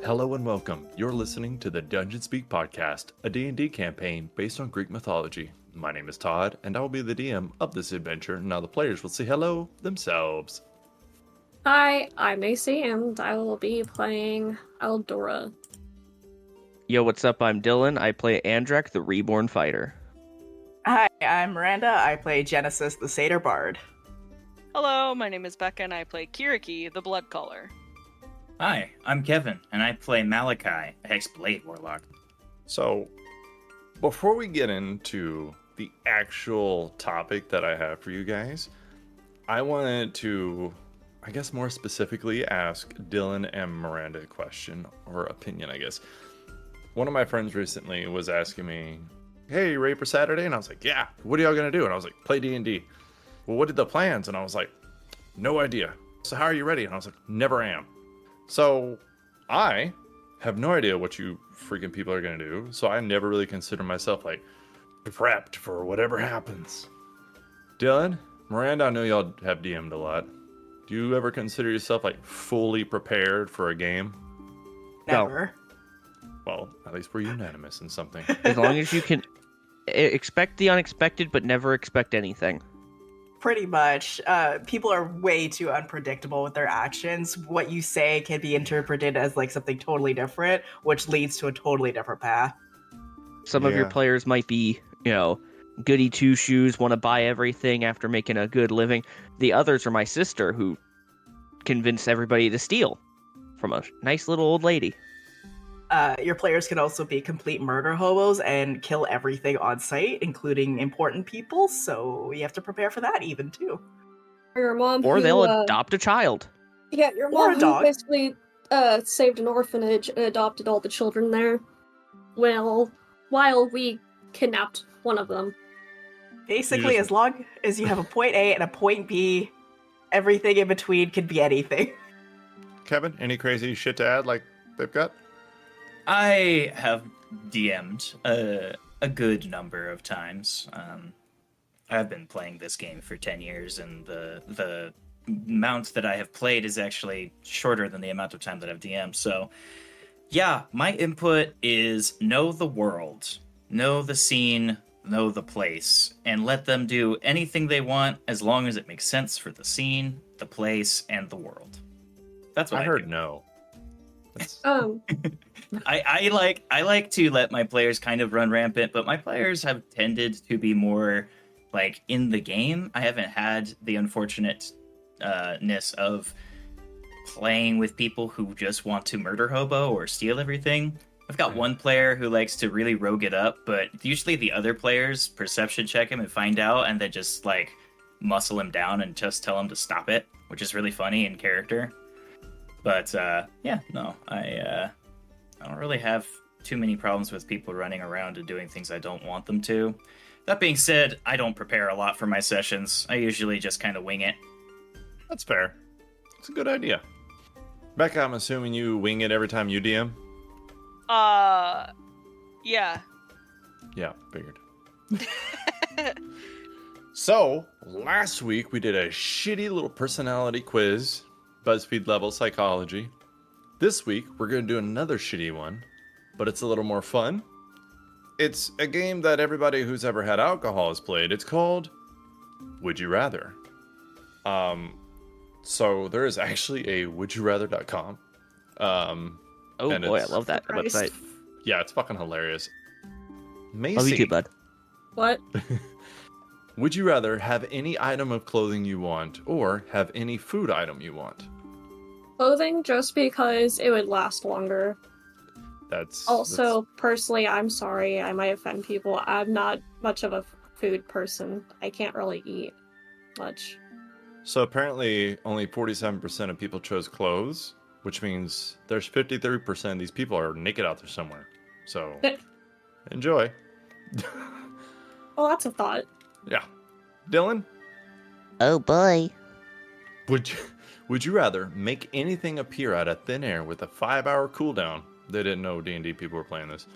Hello and welcome. You're listening to the Dungeon Speak podcast, a D&D campaign based on Greek mythology. My name is Todd, and I will be the DM of this adventure. Now the players will say hello themselves. Hi, I'm Macy, and I will be playing Aldora. Yo, what's up? I'm Dylan. I play Andrak, the Reborn Fighter. Hi, I'm Miranda. I play Genesis, the Satyr Bard. Hello, my name is Becca, and I play Kiriki, the Blood Caller. Hi, I'm Kevin, and I play Malachi, a Hexblade Warlock. So, before we get into the actual topic that I have for you guys, I wanted to, I guess more specifically, ask Dylan and Miranda a question, or opinion, I guess. One of my friends recently was asking me, hey, you ready for Saturday? And I was like, yeah, what are y'all gonna do? And I was like, play D&D. Well, what are the plans? And I was like, no idea. So how are you ready? And I was like, never am. So I have no idea what you freaking people are gonna do. So I never really consider myself like prepped for whatever happens. Dylan, Miranda, I know y'all have DM'd a lot. Do you ever consider yourself like fully prepared for a game? Never. Well, at least we're unanimous in something. As long as you can expect the unexpected, but never expect anything. Pretty much. People are way too unpredictable with their actions. What you say can be interpreted as like something totally different, which leads to a totally different path. Some of your players might be, goody two-shoes, want to buy everything after making a good living. The others are my sister, who convinced everybody to steal from a nice little old lady. Your players can also be complete murder hobos and kill everything on sight, including important people, so you have to prepare for that even, too. Or your mom Or who, they'll adopt a child. Yeah, your Or mom a who dog. basically saved an orphanage and adopted all the children there. Well, while we kidnapped one of them. Basically, as long as you have a point A and a point B, everything in between can be anything. Kevin, any crazy shit to add like they've got? I have DM'd a good number of times. I've been playing this game for 10 years, and the amount that I have played is actually shorter than the amount of time that I've DM'd. So, yeah, my input is know the world, know the scene, know the place, and let them do anything they want as long as it makes sense for the scene, the place, and the world. That's what I heard do. no. I like to let my players kind of run rampant, but my players have tended to be more like in the game. I haven't had the unfortunateness of playing with people who just want to murder hobo or steal everything. I've got one player who likes to really rogue it up, but usually the other players perception check him and find out, and then just like muscle him down and just tell him to stop it, which is really funny in character. But I don't really have too many problems with people running around and doing things I don't want them to. That being said, I don't prepare a lot for my sessions. I usually just kind of wing it. That's fair. It's a good idea. Becca, I'm assuming you wing it every time you DM? Yeah. Yeah, figured. So, last week we did a shitty little personality quiz, BuzzFeed level psychology. This week we're going to do another shitty one, but it's a little more fun. It's a game that everybody who's ever had alcohol has played. It's called Would You Rather. So there is actually a wouldyourather.com. Oh boy, I love that website. Yeah, it's fucking hilarious. Macy, Love you too, bud. What? would you rather have any item of clothing you want or have any food item you want? Clothing, just because it would last longer. Also, personally, I'm sorry, I might offend people. I'm not much of a food person. I can't really eat much. So apparently only 47% of people chose clothes, which means there's 53% of these people are naked out there somewhere. So enjoy. Well, that's a thought. Yeah. Dylan? Oh boy. Would you rather make anything appear out of thin air with a 5-hour cooldown? They didn't know D&D people were playing this.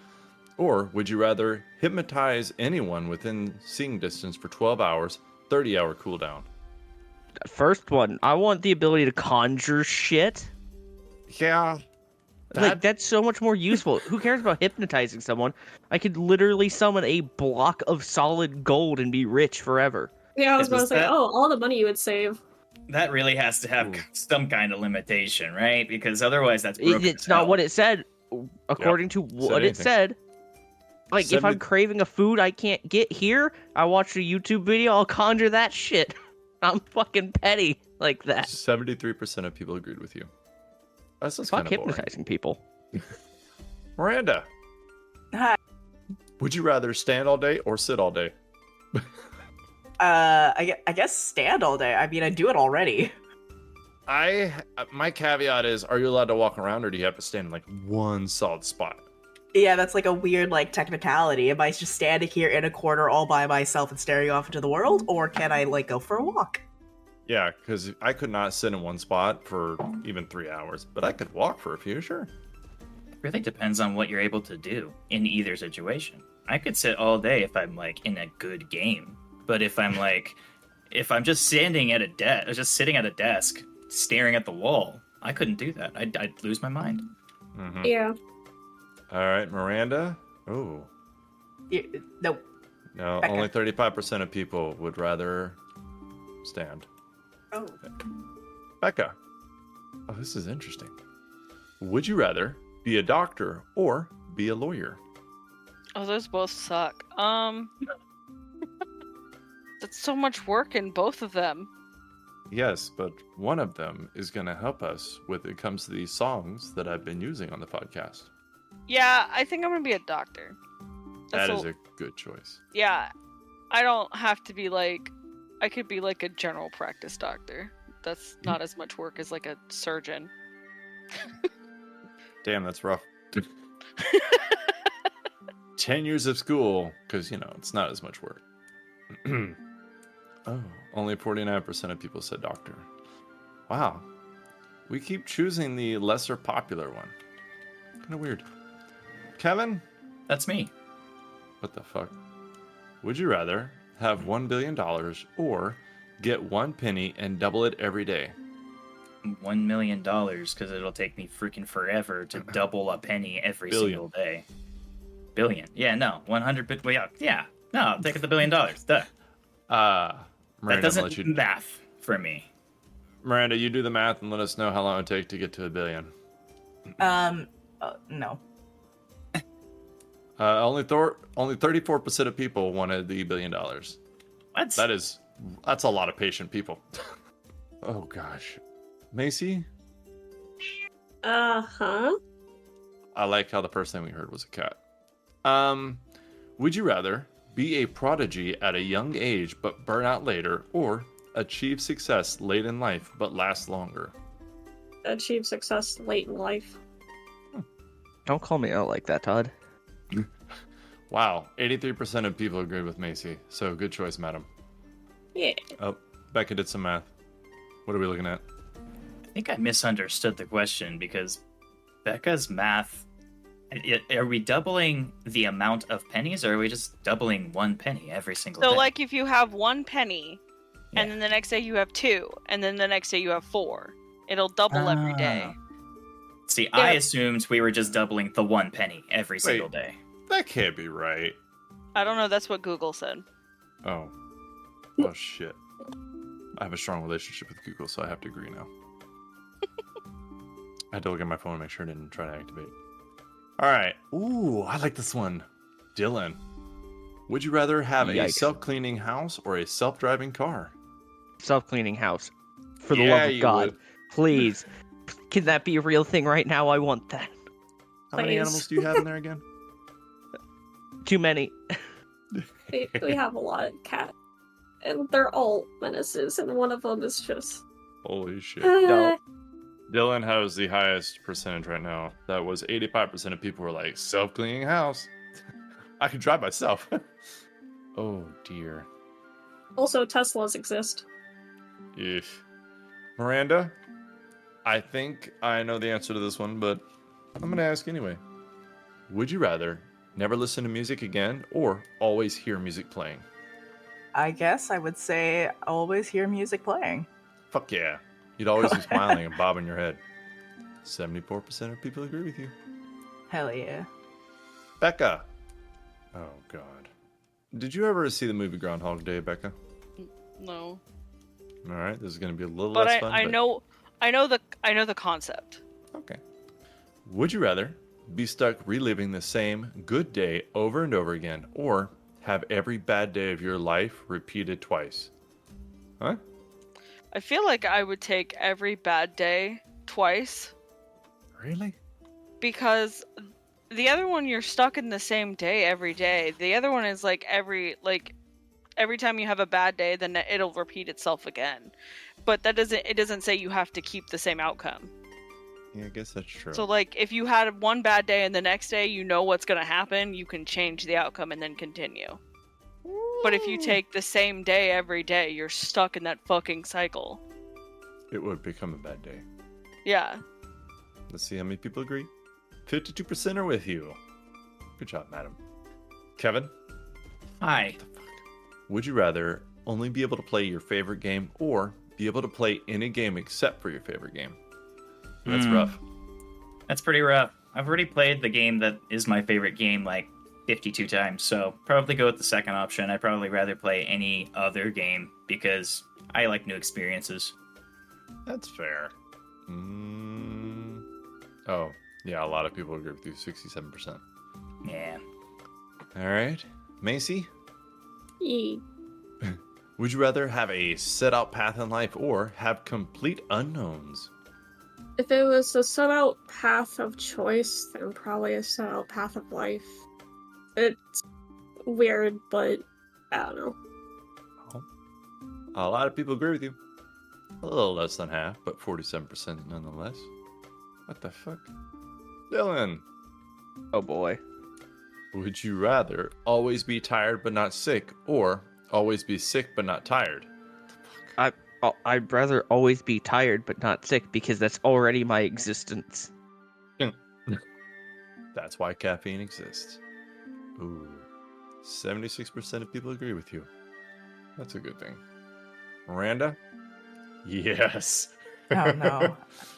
Or would you rather hypnotize anyone within seeing distance for 12 hours, 30-hour cooldown? First one, I want the ability to conjure shit. Yeah. Like, that's so much more useful. Who cares about hypnotizing someone? I could literally summon a block of solid gold and be rich forever. Yeah, I was about to say, all the money you would save. That really has to have some kind of limitation, right? Because otherwise that's broken. It's not what it said. According to what it said. Like, if I'm craving a food I can't get here, I watch a YouTube video, I'll conjure that shit. I'm fucking petty like that. 73% of people agreed with you. That's just Fuck kind of hypnotizing people. Miranda. Hi. Would you rather stand all day or sit all day? I guess stand all day. I mean, I do it already. My caveat is, are you allowed to walk around, or do you have to stand in like one solid spot? Yeah, that's like a weird like technicality. Am I just standing here in a corner all by myself and staring off into the world, or can I like go for a walk? Yeah, because I could not sit in one spot for even 3 hours, but I could walk for a few, sure. It really depends on what you're able to do in either situation. I could sit all day if I'm like in a good game, but if I'm just standing at a desk, just sitting at a desk, staring at the wall, I couldn't do that. I'd lose my mind. Mm-hmm. Yeah. All right, Miranda. Oh. Nope. No, Becca. only 35% of people would rather stand. Oh. Becca. Oh, this is interesting. Would you rather be a doctor or be a lawyer? Oh, those both suck. That's so much work in both of them. Yes, but one of them is going to help us when it comes to these songs that I've been using on the podcast. Yeah, I think I'm gonna be a doctor. That is a good choice. Yeah, I don't have to be like... I could be like a general practice doctor. That's not as much work as like a surgeon. Damn, that's rough. 10 years of school, because, it's not as much work. Oh, only 49% of people said doctor. Wow. We keep choosing the lesser popular one. Kind of weird. Kevin? That's me. What the fuck? Would you rather have $1 billion or get 1 penny and double it every day? $1 million, because it'll take me freaking forever to double a penny every single day. Billion. Yeah, no. 100 yeah. No, I'll take the $1 billion. Duh. Miranda, that doesn't math for me. Miranda, you do the math and let us know how long it would take to get to $1 billion. No. Only 34% of people wanted the $1 billion. What? That's a lot of patient people. Oh gosh. Macy? Uh-huh. I like how the first thing we heard was a cat. Would you rather be a prodigy at a young age but burn out later, or achieve success late in life but last longer? Achieve success late in life. Don't call me out like that, Todd. Wow, 83% of people agreed with Macy, so good choice, madam. Yeah. Oh, Becca did some math. What are we looking at? I think I misunderstood the question because Becca's math... Are we doubling the amount of pennies, or are we just doubling 1 penny every single day? So, like, if you have 1 penny, and then the next day you have 2, and then the next day you have 4, it'll double every day. See, yeah. I assumed we were just doubling the 1 penny every single day. That can't be right. I don't know, that's what Google said. Oh shit. I have a strong relationship with Google, so I have to agree now. I had to look at my phone and make sure it didn't try to activate. Alright. Ooh, I like this one. Dylan. Would you rather have a self-cleaning house or a self-driving car? Self-cleaning house. For the love of God. Please. Can that be a real thing right now? I want that. How many animals do you have in there again? Too many. We have a lot of cats. And they're all menaces, and one of them is just... Holy shit. No. Dylan has the highest percentage right now. That was 85% of people were like, self-cleaning house. I can drive myself. Oh, dear. Also, Teslas exist. Eesh. Miranda, I think I know the answer to this one, but I'm going to ask anyway. Would you rather never listen to music again or always hear music playing? I guess I would say always hear music playing. Fuck yeah. You'd always be smiling and bobbing your head. 74% of people agree with you. Hell yeah. Becca. Oh, God. Did you ever see the movie Groundhog Day, Becca? No. All right, this is going to be a little But less fun. I know the concept. Okay. Would you rather be stuck reliving the same good day over and over again, or have every bad day of your life repeated twice? Huh? I feel like I would take every bad day twice. Really? Because the other one, you're stuck in the same day every day. The other one is like every time you have a bad day, then it'll repeat itself again. But it doesn't say you have to keep the same outcome. Yeah, I guess that's true. So like if you had one bad day and the next day you know what's going to happen, you can change the outcome and then continue. But if you take the same day every day, you're stuck in that fucking cycle. It would become a bad day. Yeah. Let's see how many people agree. 52% are with you. Good job, madam. Kevin? Hi. Would you rather only be able to play your favorite game or be able to play any game except for your favorite game? That's rough. That's pretty rough. I've already played the game that is my favorite game like 52 times, so probably go with the second option. I'd probably rather play any other game because I like new experiences. That's fair. Oh, yeah, a lot of people agree with you. 67%. Yeah. All right. Macy? E. Would you rather have a set out path in life or have complete unknowns? If it was a set out path of choice, then probably a set out path of life. It's weird, but I don't know. Oh. A lot of people agree with you. A little less than half, but 47% nonetheless. What the fuck? Dylan! Oh boy. Would you rather always be tired but not sick, or always be sick but not tired? I'd rather always be tired but not sick because that's already my existence. That's why caffeine exists. Ooh. 76% of people agree with you. That's a good thing. Miranda? Yes. Oh no.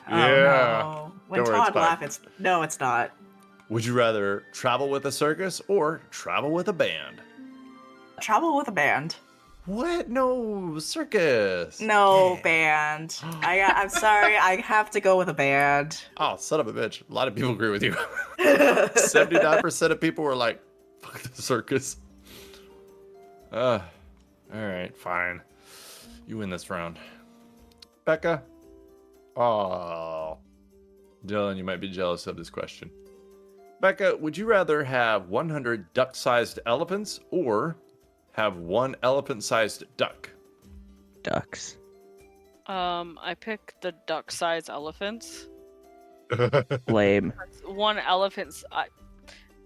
Yeah. Oh, no. When Don't worry, it's Todd fine. laughs, no, it's not. Would you rather travel with a circus or travel with a band? Travel with a band. What? No, circus. No, Yeah. band. I'm sorry, I have to go with a band. Oh, son of a bitch. A lot of people agree with you. 79% of people were like, fuck the circus. All right, fine. You win this round. Becca? Oh. Dylan, you might be jealous of this question. Becca, would you rather have 100 duck-sized elephants or have one elephant-sized duck? Ducks. I pick the duck-sized elephants. Lame. One elephant's.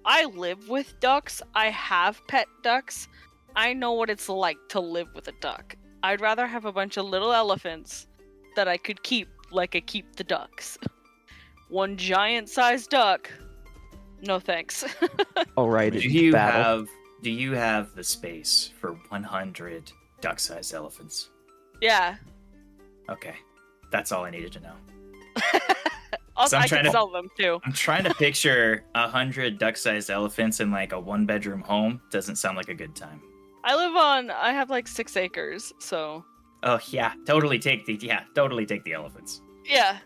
I live with ducks. I have pet ducks. I know what it's like to live with a duck. I'd rather have a bunch of little elephants that I could keep like I keep the ducks. One giant-sized duck. No thanks. All right. Do you have the space for 100 duck-sized elephants? Yeah. Okay. That's all I needed to know. Also, I'm I can trying to- sell them too. I'm trying to picture 100 duck-sized elephants in like a one-bedroom home. Doesn't sound like a good time. I have like 6 acres, so. Oh yeah, totally take the elephants. Yeah.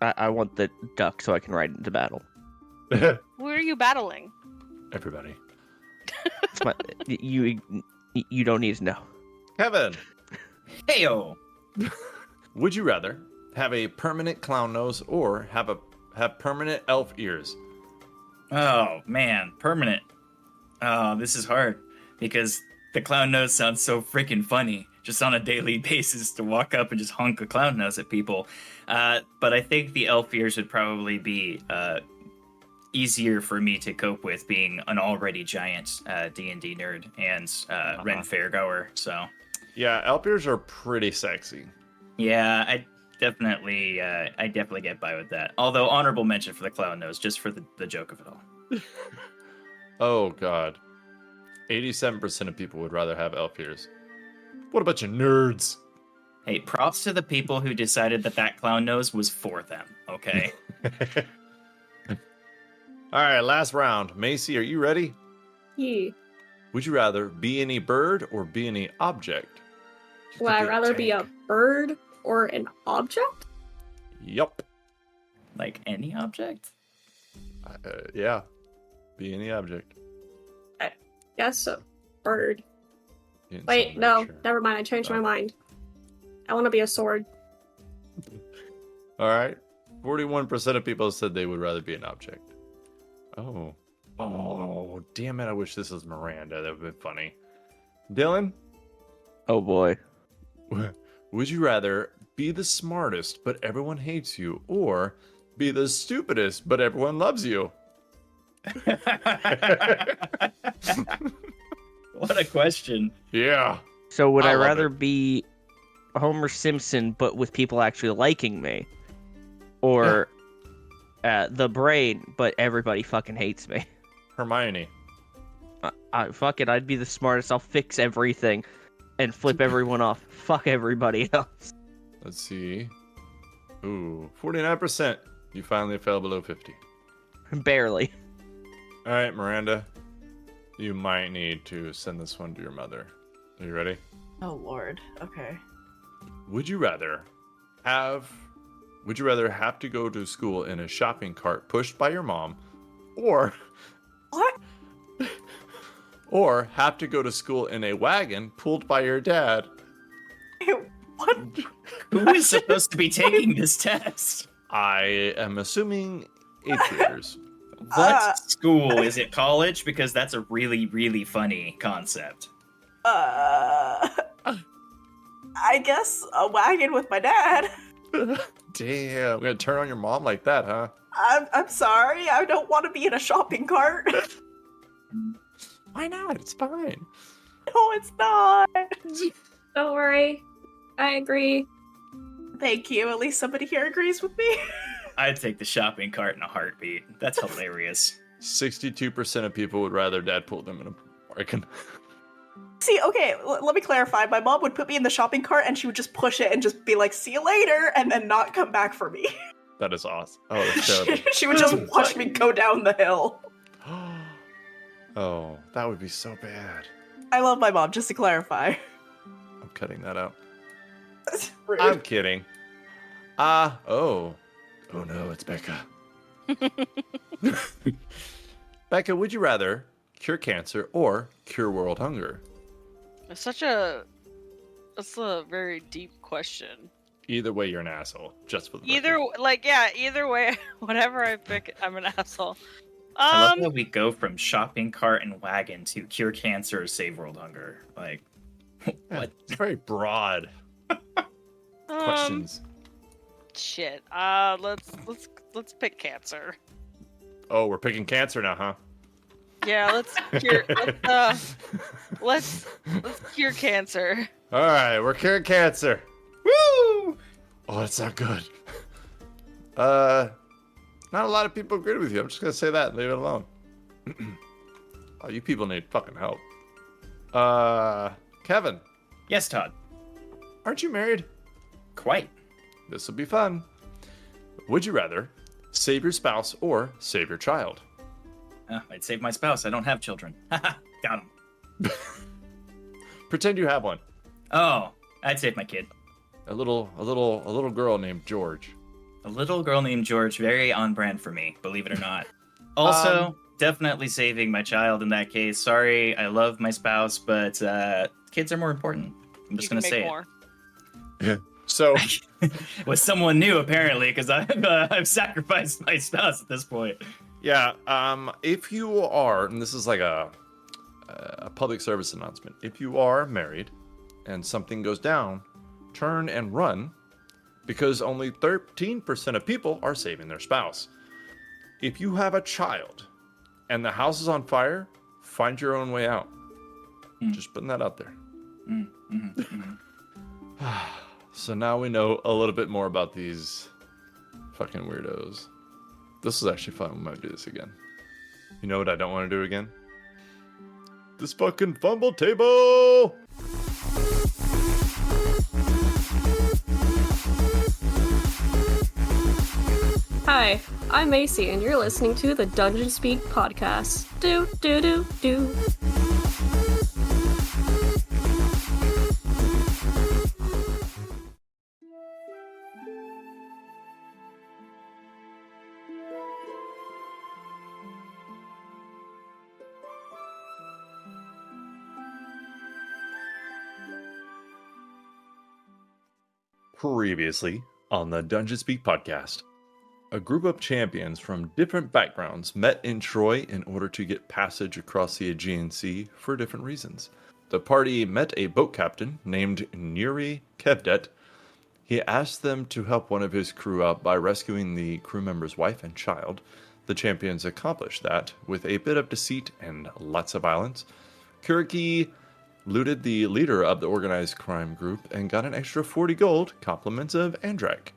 I want the duck so I can ride into battle. Who are you battling? Everybody. It's my, you don't need to know. Kevin, Heyo. would you rather have a permanent clown nose or have permanent elf ears? Oh man, permanent. Oh, this is hard because the clown nose sounds so freaking funny just on a daily basis to walk up and just honk a clown nose at people. But I think the elf ears would probably be easier for me to cope with, being an already giant D&D nerd and Ren fairgoer. So Yeah, elf ears are pretty sexy. yeah, I definitely get by with that. Although honorable mention for the clown nose, just for the joke of it all. Oh, God. 87% of people would rather have elf ears. What a bunch of nerds. Hey, props to the people who decided that clown nose was for them, okay? All right, last round. Macy, are you ready? Yeah. Would you rather be any bird or be any object? You Would could I rather be a tank. bird or an object? Yup. Like any object? Yeah. Be any object. Yes, a bird. You didn't Wait, sound no, very sure. never mind. I changed my Oh. mind. I want to be a sword. All right. 41% of people said they would rather be an object. Oh. Oh, damn it. I wish this was Miranda. That would have been funny. Dylan, Oh boy. would you rather be the smartest but everyone hates you, or be the stupidest but everyone loves you? What a question. Yeah. So would I I love rather it. be Homer Simpson but with people actually liking me, or the brain but everybody fucking hates me? Hermione. Fuck it, I'd be the smartest. I'll fix everything and flip everyone off. Fuck everybody else. Let's see. Ooh, 49%. You finally fell below 50. Barely. All right, Miranda. You might need to send this one to your mother. Are you ready? Oh Lord. Okay. Would you rather have to go to school in a shopping cart pushed by your mom, or What? or have to go to school in a wagon pulled by your dad? What? Who is supposed to be taking this test? I am assuming 8th graders. What school? Is it college? Because that's a really, really funny concept. I guess a wagon with my dad. Damn, I'm gonna turn on your mom like that, huh? I'm sorry. I don't want to be in a shopping cart. Why not? It's fine. No, it's not. Don't worry. I agree. Thank you. At least somebody here agrees with me. I'd take the shopping cart in a heartbeat. That's hilarious. 62% of people would rather dad pull them in a wagon. See, okay, let me clarify. My mom would put me in the shopping cart and she would just push it and just be like, see you later, and then not come back for me. That is awesome. Oh, that's terrible. She would just watch me go down the hill. Oh, that would be so bad. I love my mom, just to clarify. I'm cutting that out. Rude. I'm kidding. Oh no, it's Becca. Becca, would you rather cure cancer or cure world hunger? That's a very deep question. Either way, you're an asshole. Just for the Either record. way, whatever I pick, I'm an asshole. I love how we go from shopping cart and wagon to cure cancer or save world hunger. Like, what? It's very broad questions. Shit. Let's pick cancer. Oh, we're picking cancer now, huh? Yeah, let's cure cancer. All right, we're curing cancer. Woo! Oh, that's not good. Not a lot of people agree with you. I'm just gonna say that and leave it alone. Oh, you people need fucking help. Kevin, Yes, Todd. aren't you married? Quite. This will be fun. Would you rather save your spouse or save your child? I'd save my spouse. I don't have children. Got him. Pretend you have one. Oh, I'd save my kid. A little girl named George. A little girl named George, very on brand for me, believe it or not. Also, definitely saving my child in that case. Sorry, I love my spouse, but kids are more important. I'm just You going can to say make more. it. So, With someone new, apparently, because I've sacrificed my spouse at this point. yeah, if you are, and this is like a public service announcement, if you are married and something goes down, turn and run, because only 13% of people are saving their spouse. If you have a child and the house is on fire, find your own way out. Just putting that out there. So now we know a little bit more about these fucking weirdos. This is actually fun. We might do this again. You know what I don't want to do again? This fucking fumble table! Hi, I'm Macy, and you're listening to the Dungeon Speak podcast. Do, do, do, do. Previously on the Dungeon Speak podcast, a group of champions from different backgrounds met in Troy in order to get passage across the Aegean Sea for different reasons. The party met a boat captain named Nuri Kevdet. He asked them to help one of his crew out by rescuing the crew member's wife and child. The champions accomplished that with a bit of deceit and lots of violence. Kuriki looted the leader of the organized crime group and got an extra 40 gold, compliments of Andrak.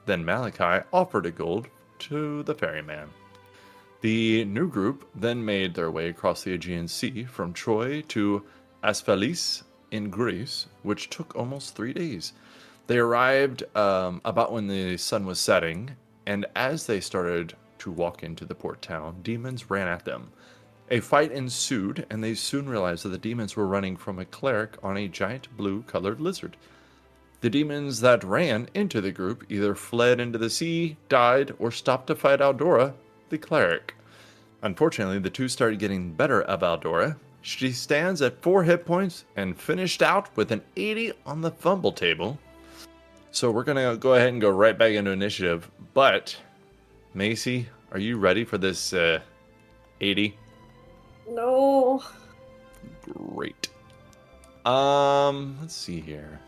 Then Malachi offered a gold to the ferryman. The new group then made their way across the Aegean Sea from Troy to Asphalis in Greece, which took almost 3 days. They arrived about when the sun was setting, and as they started to walk into the port town, demons ran at them. A fight ensued, and they soon realized that the demons were running from a cleric on a giant blue-colored lizard. The demons that ran into the group either fled into the sea, died, or stopped to fight Aldora, the cleric. Unfortunately, the two started getting better of Aldora. She stands at 4 hit points and finished out with an 80 on the fumble table. So we're going to go ahead and go right back into initiative. But, Macy, are you ready for this 80? No. Great. Let's see here.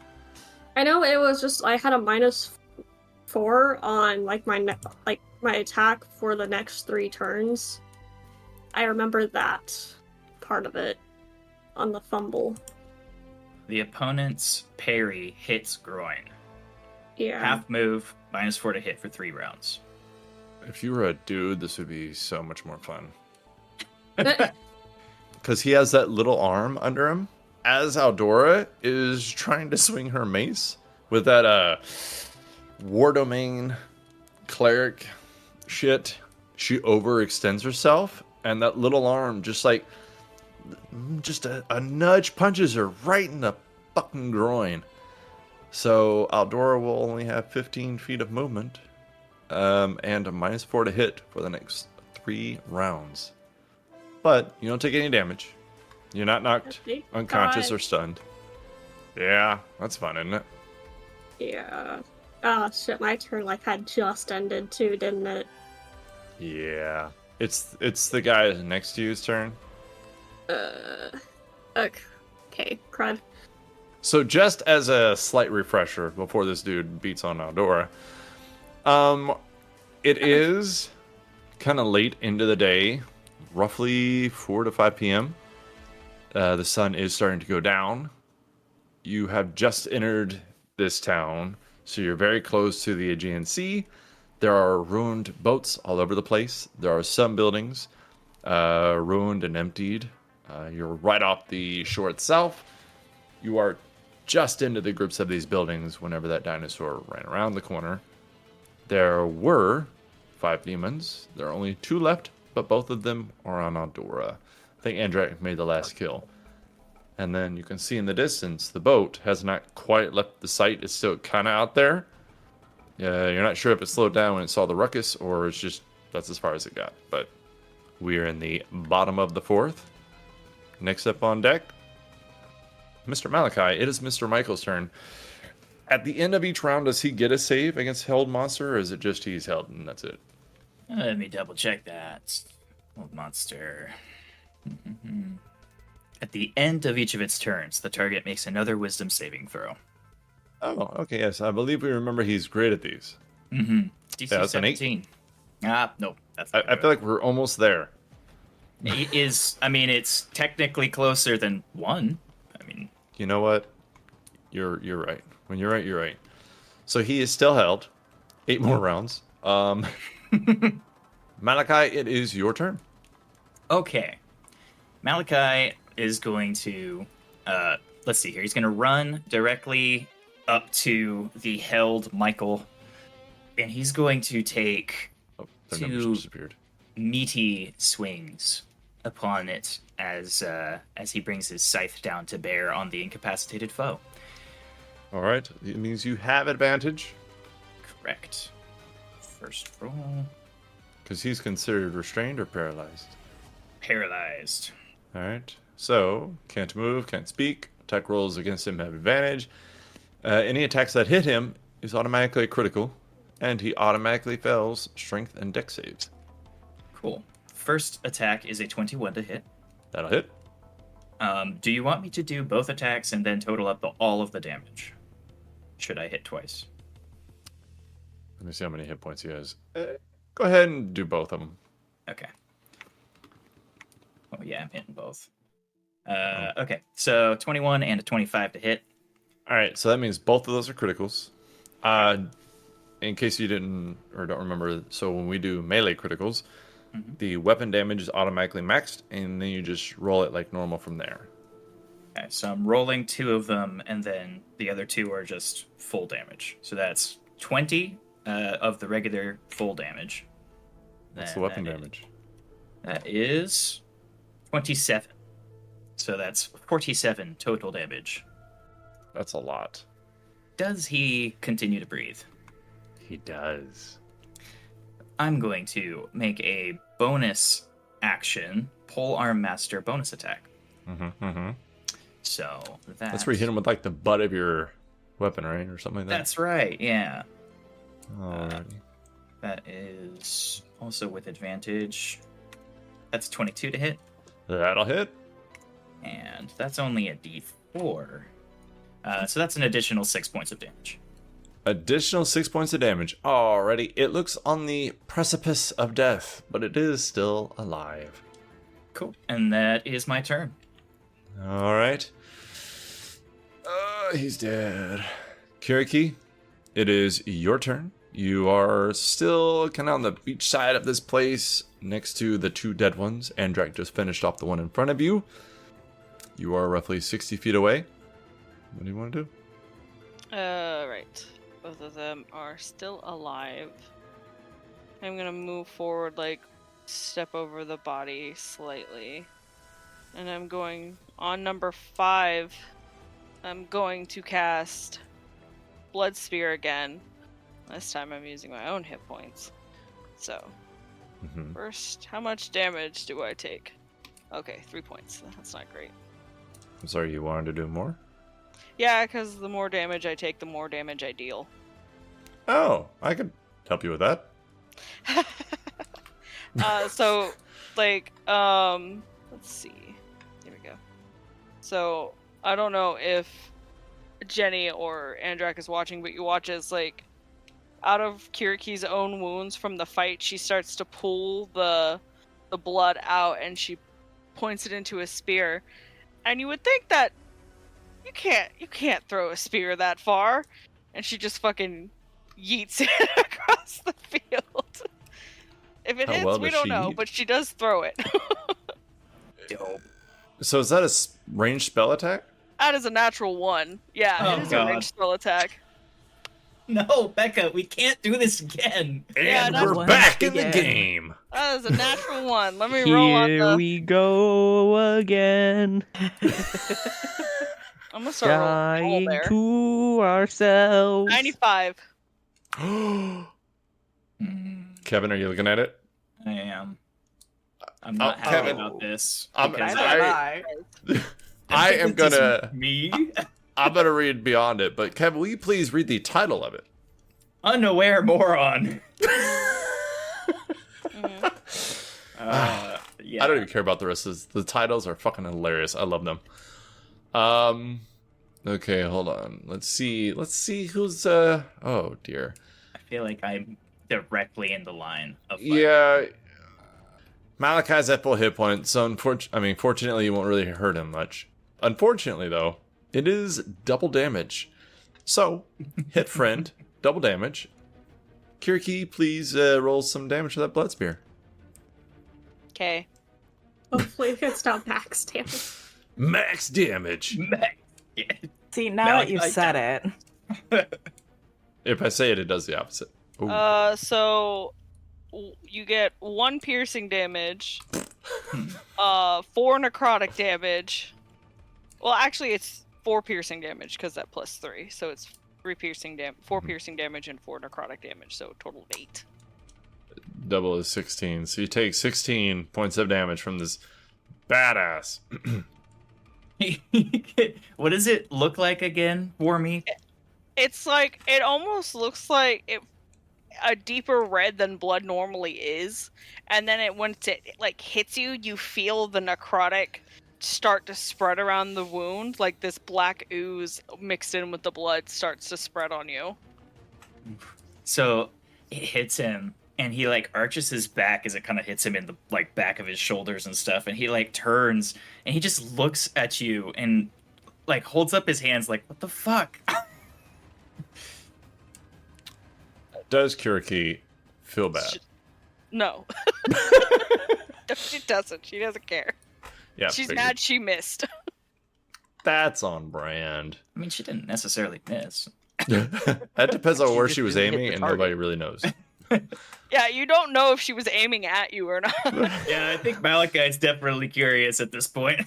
I know it was just I had a -4 on my attack for the next 3 turns. I remember that part of it on the fumble. The opponent's parry hits groin. Yeah. Half move, -4 to hit for 3 rounds. If you were a dude, this would be so much more fun. Because he has that little arm under him. As Aldora is trying to swing her mace with that war domain cleric shit, she overextends herself, and that little arm just a nudge punches her right in the fucking groin. So Aldora will only have 15 feet of movement, and a -4 to hit for the next 3 rounds. But you don't take any damage. You're not knocked unconscious or stunned. Yeah, that's fun, isn't it? Yeah. Oh shit, my turn had just ended too, didn't it? Yeah. It's the guy next to you's turn. Okay, crud. So just as a slight refresher before this dude beats on Aldora, it is kind of late into the day, roughly 4 to 5 p.m. The sun is starting to go down. You have just entered this town, so you're very close to the Aegean Sea. There are ruined boats all over the place. There are some buildings ruined and emptied. You're right off the shore itself. You are just into the groups of these buildings whenever that dinosaur ran around the corner. There were 5 demons. There are only 2 left, but both of them are on Aldora. I think Andrak made the last kill. And then you can see in the distance, the boat has not quite left the site. It's still kind of out there. You're not sure if it slowed down when it saw the ruckus, or it's just, that's as far as it got. But we're in the bottom of the 4th. Next up on deck, Mr. Malachi. It is Mr. Michael's turn. At the end of each round, does he get a save against held monster, or is it just he's held and that's it? Let me double check that. Old monster. At the end of each of its turns, the target makes another wisdom saving throw. Oh, okay, yes. I believe we remember he's great at these. DC Yeah, that's 17. Nope. I feel like we're almost there. It is, it's technically closer than 1. You know what? You're right. When you're right, you're right. So he is still held. 8 more rounds. Malachi, it is your turn. Okay. Malachi is going to, let's see here. He's going to run directly up to the held Michael, and he's going to take Their numbers two disappeared. meaty swings upon it as he brings his scythe down to bear on the incapacitated foe. All right. It means you have advantage. Correct. First roll. Because he's considered restrained or paralyzed. Paralyzed. All right. So, can't move, can't speak. Attack rolls against him have advantage. Any attacks that hit him is automatically critical, and he automatically fails strength and dex saves. Cool. First attack is a 21 to hit. That'll hit. Do you want me to do both attacks and then total up all of the damage? Should I hit twice? Let me see how many hit points he has. Go ahead and do both of them. Okay. Oh yeah, I'm hitting both. Okay, so 21 and a 25 to hit. All right, so that means both of those are criticals. In case you didn't or don't remember, so when we do melee criticals, the weapon damage is automatically maxed, and then you just roll it like normal from there. Okay, so I'm rolling 2 of them, and then the other 2 are just full damage. So that's 20 of the regular full damage. What's the weapon damage? That is 27. So that's 47 total damage. That's a lot. Does he continue to breathe? He does. I'm going to make a bonus action, Pole Arm Master bonus attack. So that's where you hit him with like the butt of your weapon, right? Or something like that? That's right, yeah. Alrighty. That is also with advantage. That's 22 to hit. That'll hit. And that's only a d4. So that's an additional 6 points of damage. Additional 6 points of damage. Alrighty. It looks on the precipice of death, but it is still alive. Cool. And that is my turn. Alright. He's dead. Kiriki, it is your turn. You are still kind of on the beach side of this place next to the 2 dead ones. Andrak just finished off the one in front of you. You are roughly 60 feet away. What do you want to do? Right. Both of them are still alive. I'm gonna move forward, like, step over the body slightly. And I'm going, on number 5, I'm going to cast Blood Spear again. This time I'm using my own hit points. So, first, how much damage do I take? Okay, 3 points. That's not great. I'm sorry, you wanted to do more? Yeah, because the more damage I take, the more damage I deal. Oh, I could help you with that. So, like, let's see. Here we go. So, I don't know if Jenny or Andrak is watching, but you watch as, like, out of Kiriki's own wounds from the fight, she starts to pull the blood out, and she points it into a spear. And you would think that you can't throw a spear that far, and she just fucking yeets it across the field. If it hits, we don't know, but she does throw it. Dope. So is that a ranged spell attack? That is a natural 1. Yeah, it is a ranged spell attack. No, Becca, we can't do this again. And we're back in the game. That is a natural 1. Let me roll on the... Here we go again. I'm gonna start rolling Dying there. to ourselves. 95. Kevin, are you looking at it? I am. I'm not happy Kevin, about this. I am This is gonna me. I'm gonna read beyond it, but Kevin, will you please read the title of it? Unaware moron. Yeah. I don't even care about the rest of this. The titles are fucking hilarious. I love them. Okay, hold on. Let's see who's oh dear. I feel like I'm directly in the line of fire. Yeah. Malachi's at full hit points, so fortunately you won't really hurt him much. Unfortunately though, it is double damage. So, hit friend, double damage. Kiriki, please roll some damage to that blood spear. Okay. Hopefully it's not max damage. Max damage. See, now that you've said it. If I say it, it does the opposite. Ooh. So 1 piercing damage, 4 necrotic damage. Well, actually, it's 4 piercing damage because that plus 3, so it's 4 piercing damage and 4 necrotic damage, so a total of 8. Double is 16, so you take 16 points of damage from this badass. What does it look like again for me? It's like, it almost looks like a deeper red than blood normally is, and then once it like hits you, you feel the necrotic start to spread around the wound, like this black ooze mixed in with the blood starts to spread on you. So it hits him, and he like arches his back as it kind of hits him in the like back of his shoulders and stuff, and he like turns and he just looks at you and like holds up his hands like, what the fuck? Does Kiriki feel bad? No. She doesn't. She doesn't care. Yeah, she's figured. mad she missed. That's on brand. I mean, she didn't necessarily miss. That depends on where she was didn't hit aiming, the and target. nobody really knows. Yeah, you don't know if she was aiming at you or not. Yeah, I think Malachi's definitely curious at this point.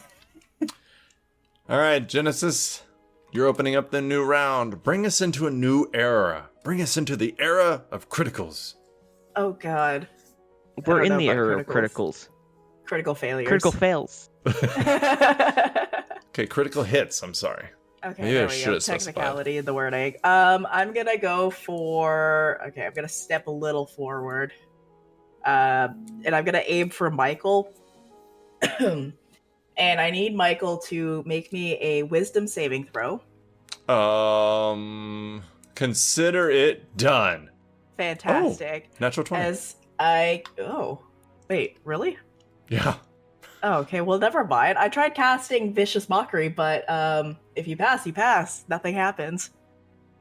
All right, Genesis, you're opening up the new round. Bring us into a new era. Bring us into the era of criticals. Oh god. We're I in don't the know era of about criticals. Critical failures. Critical fails. Okay, critical hits. I'm sorry. Okay, Maybe I there we should go. have specified. Technicality in the wording. I'm gonna go for. Okay, I'm gonna step a little forward, and I'm gonna aim for Michael. And I need Michael to make me a Wisdom saving throw. Consider it done. Fantastic. Natural 20. As I. Oh, wait, really? Yeah. Oh, okay, well, never mind. I tried casting Vicious Mockery, but if you pass, you pass. Nothing happens.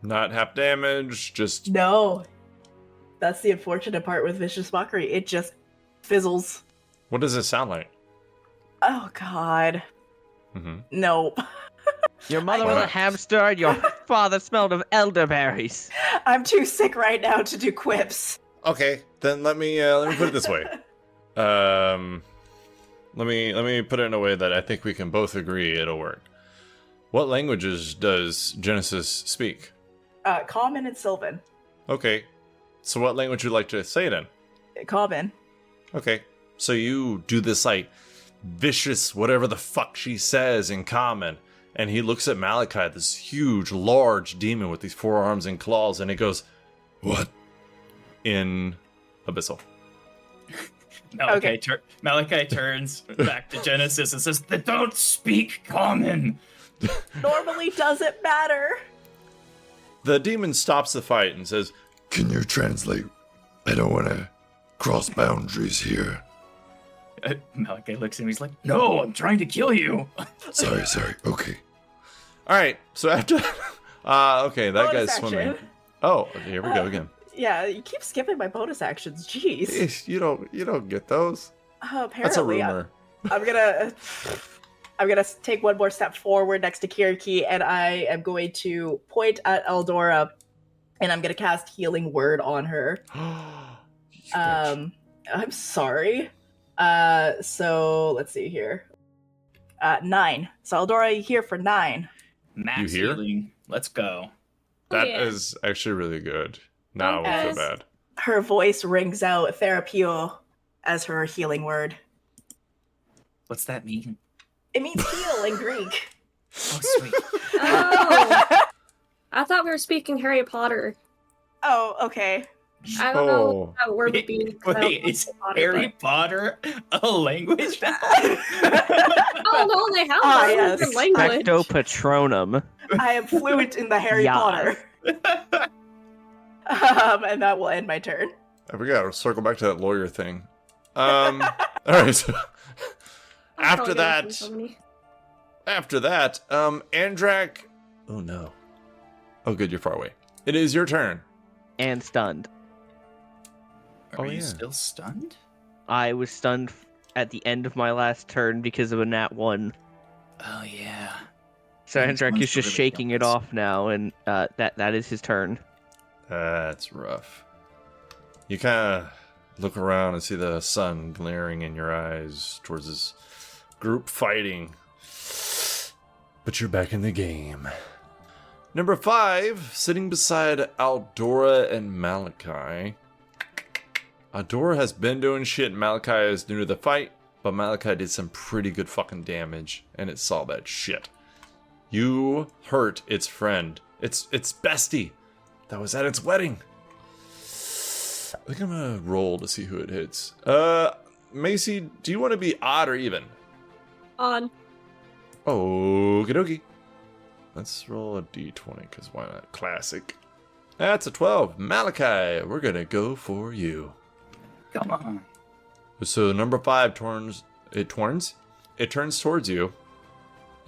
Not half damage, just No. That's the unfortunate part with Vicious Mockery. It just fizzles. what does it sound like? Oh, God. Mm-hmm. No. Your mother I was a can't. hamster, and your father smelled of elderberries. I'm too sick right now to do quips. Okay, then let me put it this way. Let me put it in a way that I think we can both agree it'll work. What languages does Genesis speak? Common and Sylvan. Okay, so what language would you like to say it in? Common. Okay, so you do this like vicious whatever the fuck she says in common, and he looks at Malachi, this huge, large demon with these 4 arms and claws, and he goes, "What?" in Abyssal. Malachi turns back to Genesis and says, "They don't speak common." Normally doesn't matter. The demon stops the fight and says, Can you translate? I don't want to cross boundaries here. Malachi looks at him. He's like, "No, I'm trying to kill you." Sorry. Okay. "All right, so after, okay, that Bonus guy's swimming." action. Oh, okay, here we go again. Yeah, you keep skipping my bonus actions. Jeez. Ish, you don't get those. Apparently, That's a rumor. I'm gonna take one more step forward next to Kiriki, and I am going to point at Aldora, and I'm gonna cast Healing Word on her. You bitch. I'm sorry. So let's see here. 9. So Aldora, you here for 9? Max You hear? healing. Let's go. That yeah. is actually really good. Now I Okay. feel bad. Her voice rings out Therapio as her healing word. What's that mean? It means heal in Greek. Oh, sweet. Oh, I thought we were speaking Harry Potter. Oh, okay. I don't know Oh. what that word would be. Wait, is Harry Potter a language? Oh no, they have Ah, that yes. yes. language. Specto Patronum. I am fluent in the Harry Yeah. Potter. And that will end my turn. I forgot. I'll circle back to that lawyer thing. All right. So I'm after probably gonna that, lose so many. Andrak. Oh no. Oh, good. You're far away. It is your turn. And stunned. Are Oh, you yeah. still stunned? I was stunned at the end of my last turn because of a nat 1. Oh yeah. So Yeah, this Andrak one's is just really shaking it dumb. off now, and that is his turn. That's rough. You kind of look around and see the sun glaring in your eyes towards this group fighting. But you're back in the game. Number 5, sitting beside Aldora and Malachi. Aldora has been doing shit, Malachi is new to the fight, but Malachi did some pretty good fucking damage, and it saw that shit. You hurt its friend. Its bestie that was at its wedding. I think I'm gonna roll to see who it hits. Macy, do you want to be odd or even? On. Okie dokie. Let's roll a d20, because why not? Classic. That's a 12. Malachi, we're gonna go for you. Come on. So number 5 turns towards you.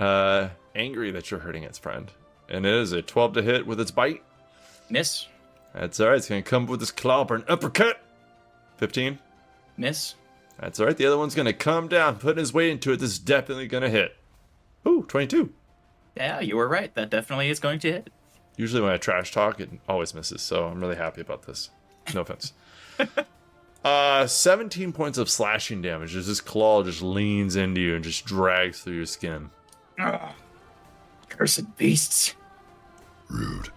Angry that you're hurting its friend. And it is a 12 to hit with its bite. Miss. That's alright, it's gonna come with its claw for an uppercut. 15. Miss. That's alright, the other one's gonna come down, putting his weight into it. This is definitely gonna hit. Ooh, 22. Yeah, you were right. That definitely is going to hit. Usually when I trash talk, it always misses, so I'm really happy about this. No offense. 17 points of slashing damage as this claw just leans into you and just drags through your skin. Ugh. Cursed beasts. Rude.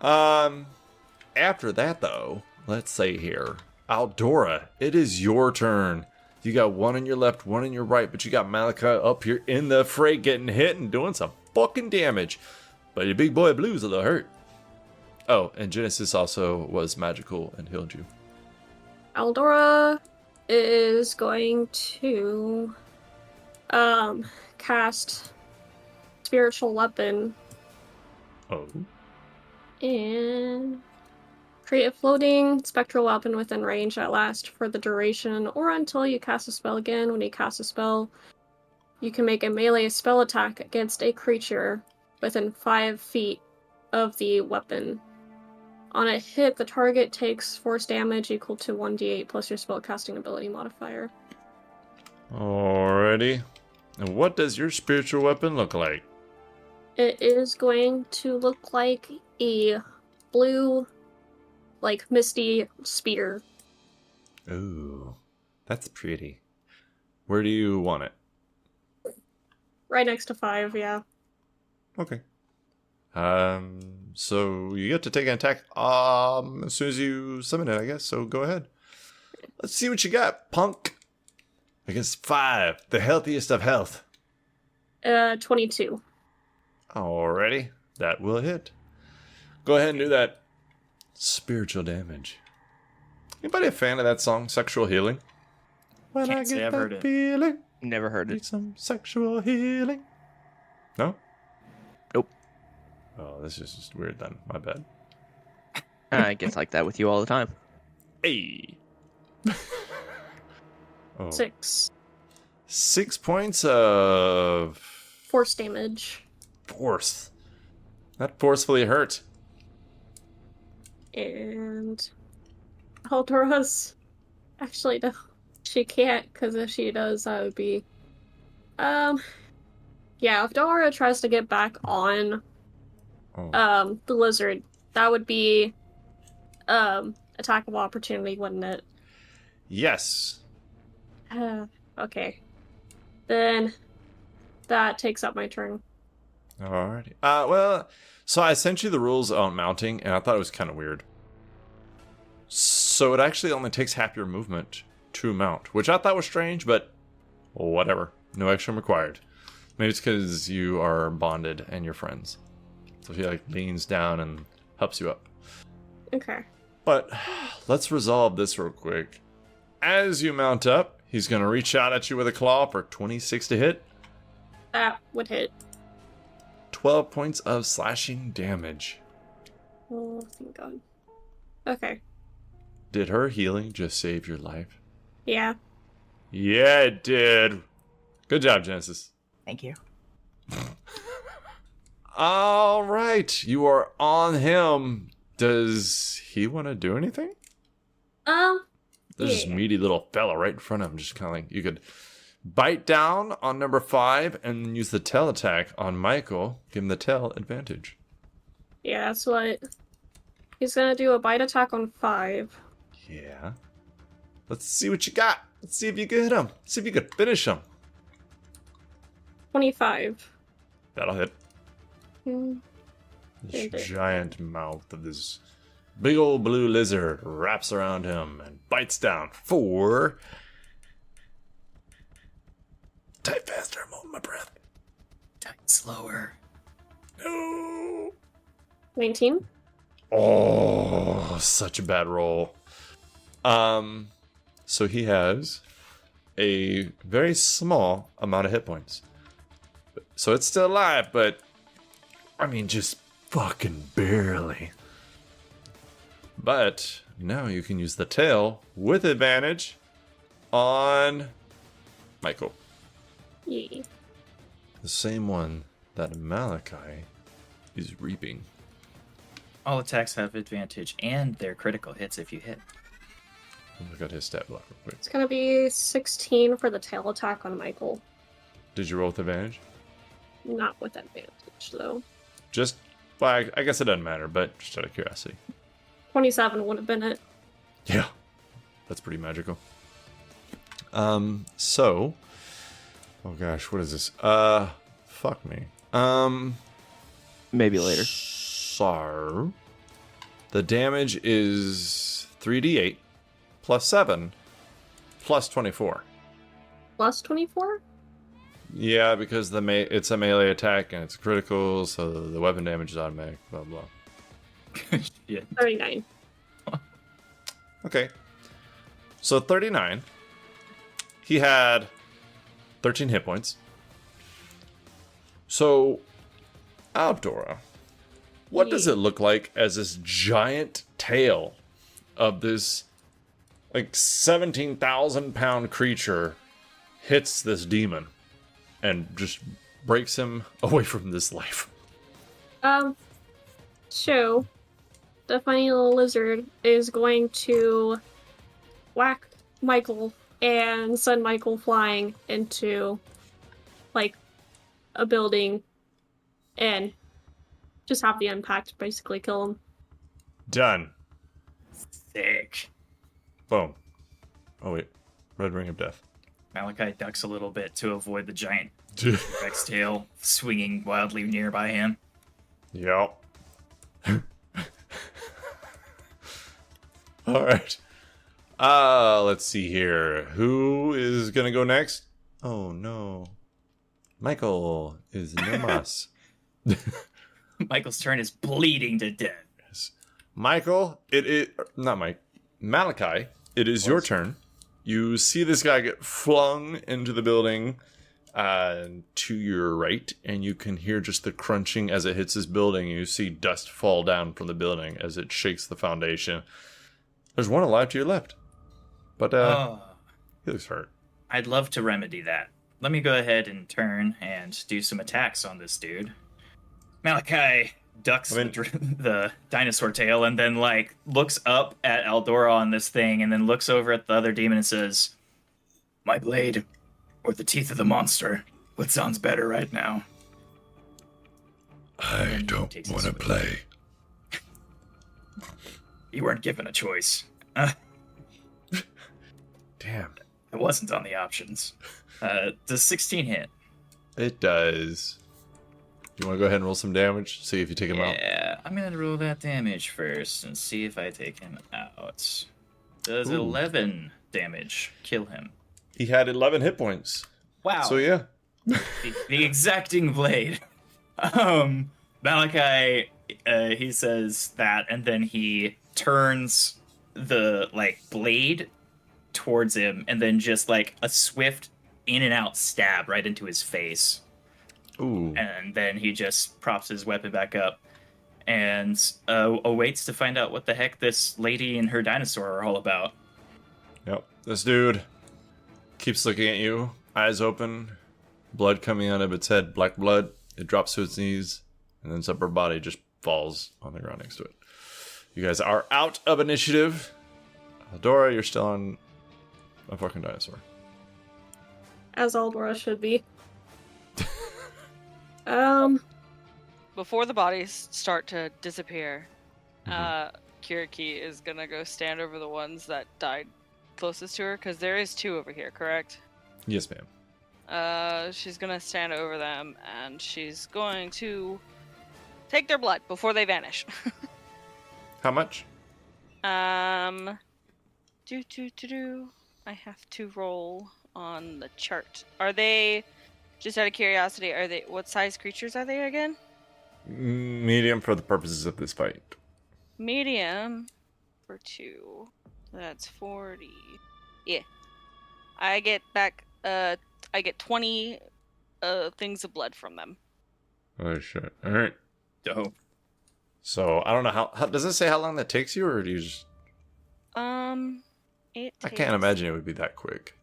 After that, though, let's say here, Aldora, it is your turn. You got one on your left, one on your right, but you got Malachi up here in the fray getting hit and doing some fucking damage. But your big boy Blue's a little hurt. Oh, and Genesis also was magical and healed you. Aldora is going to cast Spiritual Weapon Oh. and create a floating spectral weapon within range that lasts for the duration or until you cast a spell again. When you cast a spell, you can make a melee spell attack against a creature within 5 feet of the weapon. On a hit, the target takes force damage equal to 1d8 plus your spellcasting ability modifier. Alrighty. And what does your spiritual weapon look like? It is going to look like a blue, like misty spear. Ooh, that's pretty. Where do you want it? Right next to 5, yeah. Okay. So you get to take an attack as soon as you summon it, I guess. So go ahead. Let's see what you got, punk. Against 5, the healthiest of health. 22. Alrighty, that will hit. Go ahead and do that spiritual damage. Anybody a fan of that song, Sexual Healing? When Can't I say get I've that heard it. feeling, Never heard need it. some sexual healing. No? Nope. Oh, this is just weird then. My bad. It gets like that with you all the time. Hey. Oh. 6. 6 points of Force damage. force. That forcefully hurt. And Aldora's actually no, she can't, because if she does, that would be yeah, if Aldora tries to get back on Oh. the lizard, that would be attack of opportunity, wouldn't it? Yes. Okay. Then that takes up my turn. Alrighty. Well, so I sent you the rules on mounting, and I thought it was kind of weird. So it actually only takes half your movement to mount, which I thought was strange, but whatever. No action required. Maybe it's because you are bonded and you're friends. So he like leans down and helps you up. Okay. But let's resolve this real quick. As you mount up, he's going to reach out at you with a claw for 26 to hit. That would hit. 12 points of slashing damage. Oh, thank God. Okay. Did her healing just save your life? Yeah. Yeah, it did. Good job, Genesis. Thank you. All right, you are on him. Does he want to do anything? There's this Yeah. meaty little fella right in front of him. Just kind of like, you could bite down on number 5 and use the tail attack on Michael. Give him the tail advantage. Yeah, that's what... He's gonna do a bite attack on 5. Yeah. Let's see what you got. Let's see if you can hit him. See if you can finish him. 25. That'll hit. Mm. This giant mouth of this big old blue lizard wraps around him and bites down for... Type faster, I'm holding my breath. Type slower. No. 19. Oh, such a bad roll. So he has a very small amount of hit points. So it's still alive, but I mean, just fucking barely. But now you can use the tail with advantage on Michael. Yeah. The same one that Malachi is reaping. All attacks have advantage, and they're critical hits if you hit. Look at his stat block real quick. It's gonna be 16 for the tail attack on Michael. Did you roll with advantage? Not with advantage, though. Just, well, I guess it doesn't matter, but just out of curiosity. 27 would have been it. Yeah, that's pretty magical. So, oh gosh, what is this? Fuck me. Maybe later. So, the damage is 3d8 plus 7 plus 24. Plus 24? Yeah, because it's a melee attack and it's critical, so the weapon damage is automatic, blah, blah. Yeah. 39. Okay. So 39. He had 13 hit points. So, Aldora, what does it look like as this giant tail of this, like, 17,000 pound creature hits this demon and just breaks him away from this life? So, the funny little lizard is going to whack Michael and send Michael flying into, like, a building and just have the impact basically kill him. Done. Sick. Boom. Oh, wait. Red Ring of Death. Malachi ducks a little bit to avoid the giant Rex tail swinging wildly nearby him. Yep. All right. Let's see here. Who is gonna go next? Oh no. Michael is no mas. Michael's turn is bleeding to death. Yes. Michael, not Mike. Malachi, it is your turn. You see this guy get flung into the building to your right, and you can hear just the crunching as it hits this building. You see dust fall down from the building as it shakes the foundation. There's one alive to your left, but he looks hurt. I'd love to remedy that. Let me go ahead and turn and do some attacks on this dude. Malachi ducks the dinosaur tail and then, like, looks up at Aldora on this thing and then looks over at the other demon and says, "My blade, or the teeth of the monster. What sounds better right now?" I don't want to play. You weren't given a choice. Damn. It wasn't on the options. Does 16 hit? It does. You want to go ahead and roll some damage? See if you take him out? Yeah, I'm going to roll that damage first and see if I take him out. Does 11 damage kill him? He had 11 hit points. Wow. So yeah. the exacting blade. Malachi, he says that, and then he turns the, like, blade towards him, and then just, like, a swift in and out stab right into his face. Ooh. And then he just props his weapon back up and awaits to find out what the heck this lady and her dinosaur are all about. Yep. This dude keeps looking at you, eyes open, blood coming out of its head, black blood. It drops to its knees, and then its upper body just falls on the ground next to it. You guys are out of initiative. Aldora, you're still on a fucking dinosaur. As Aldora should be. Before the bodies start to disappear, Kiriki is gonna go stand over the ones that died closest to her? Because there is 2 over here, correct? Yes, ma'am. She's gonna stand over them, and she's going to take their blood before they vanish. How much? I have to roll on the chart. Are they, just out of curiosity, what size creatures are they again? Medium for the purposes of this fight. Medium for 2. That's 40. Yeah. I get back, I get 20 things of blood from them. Oh, shit. All right. Dope. So, I don't know how does it say how long that takes you, or do you just... I can't imagine it would be that quick.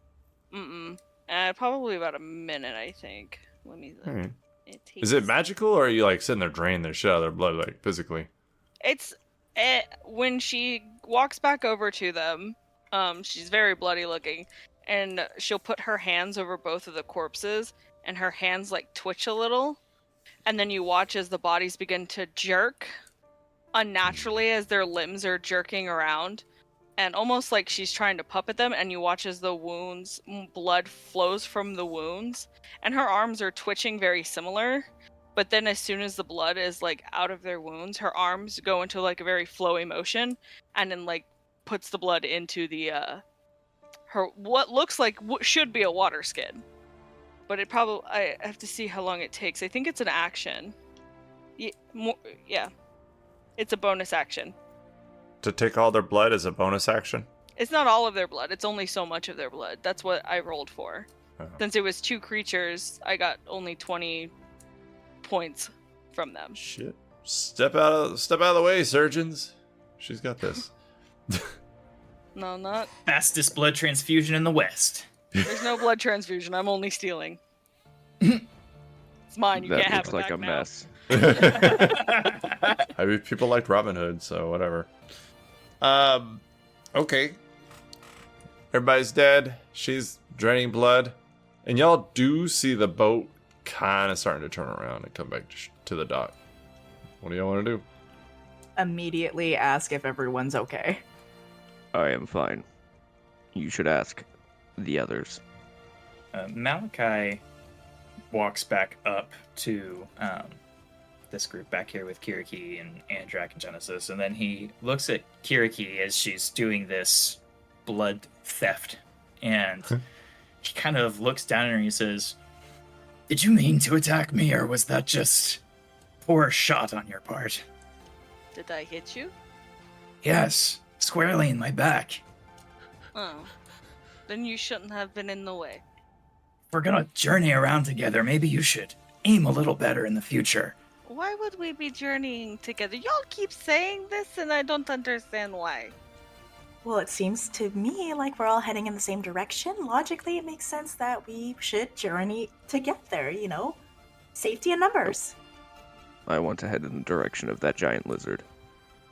Probably about a minute, I think. Let me look. Right. It takes... Is it magical, or are you like sitting there draining their shit out of their blood, like physically? It's when she walks back over to them, she's very bloody looking, and she'll put her hands over both of the corpses, and her hands like twitch a little, and then you watch as the bodies begin to jerk unnaturally as their limbs are jerking around, and almost like she's trying to puppet them, and you watch as the wounds, blood flows from the wounds, and her arms are twitching very similar, but then as soon as the blood is like out of their wounds, her arms go into like a very flowy motion, and then like puts the blood into the her what looks like should be a water skin, but I have to see how long it takes. I think it's an action. Yeah. It's a bonus action. To take all their blood is a bonus action? It's not all of their blood. It's only so much of their blood. That's what I rolled for. Uh-huh. Since it was 2 creatures, I got only 20 points from them. Shit. Step out of the way, surgeons. She's got this. No, not. Fastest blood transfusion in the West. There's no blood transfusion. I'm only stealing. It's mine. You That can't have looks it like back a now. mess. I mean, people liked Robin Hood, so whatever. Okay. Everybody's dead. She's draining blood. And y'all do see the boat kind of starting to turn around and come back to the dock. What do y'all want to do? Immediately ask if everyone's okay. I am fine. You should ask the others. Malachi walks back up to this group back here with Kiriki and Andrak and Genesis, and then he looks at Kiriki as she's doing this blood theft, and he kind of looks down at her and he says, "Did you mean to attack me, or was that just poor shot on your part?" Did I hit you? "Yes, squarely in my back." Oh. Then you shouldn't have been in the way. "If we're gonna journey around together, maybe you should aim a little better in the future." Why would we be journeying together? Y'all keep saying this and I don't understand why. Well, it seems to me like we're all heading in the same direction. Logically, it makes sense that we should journey to get there, you know? Safety in numbers. I want to head in the direction of that giant lizard.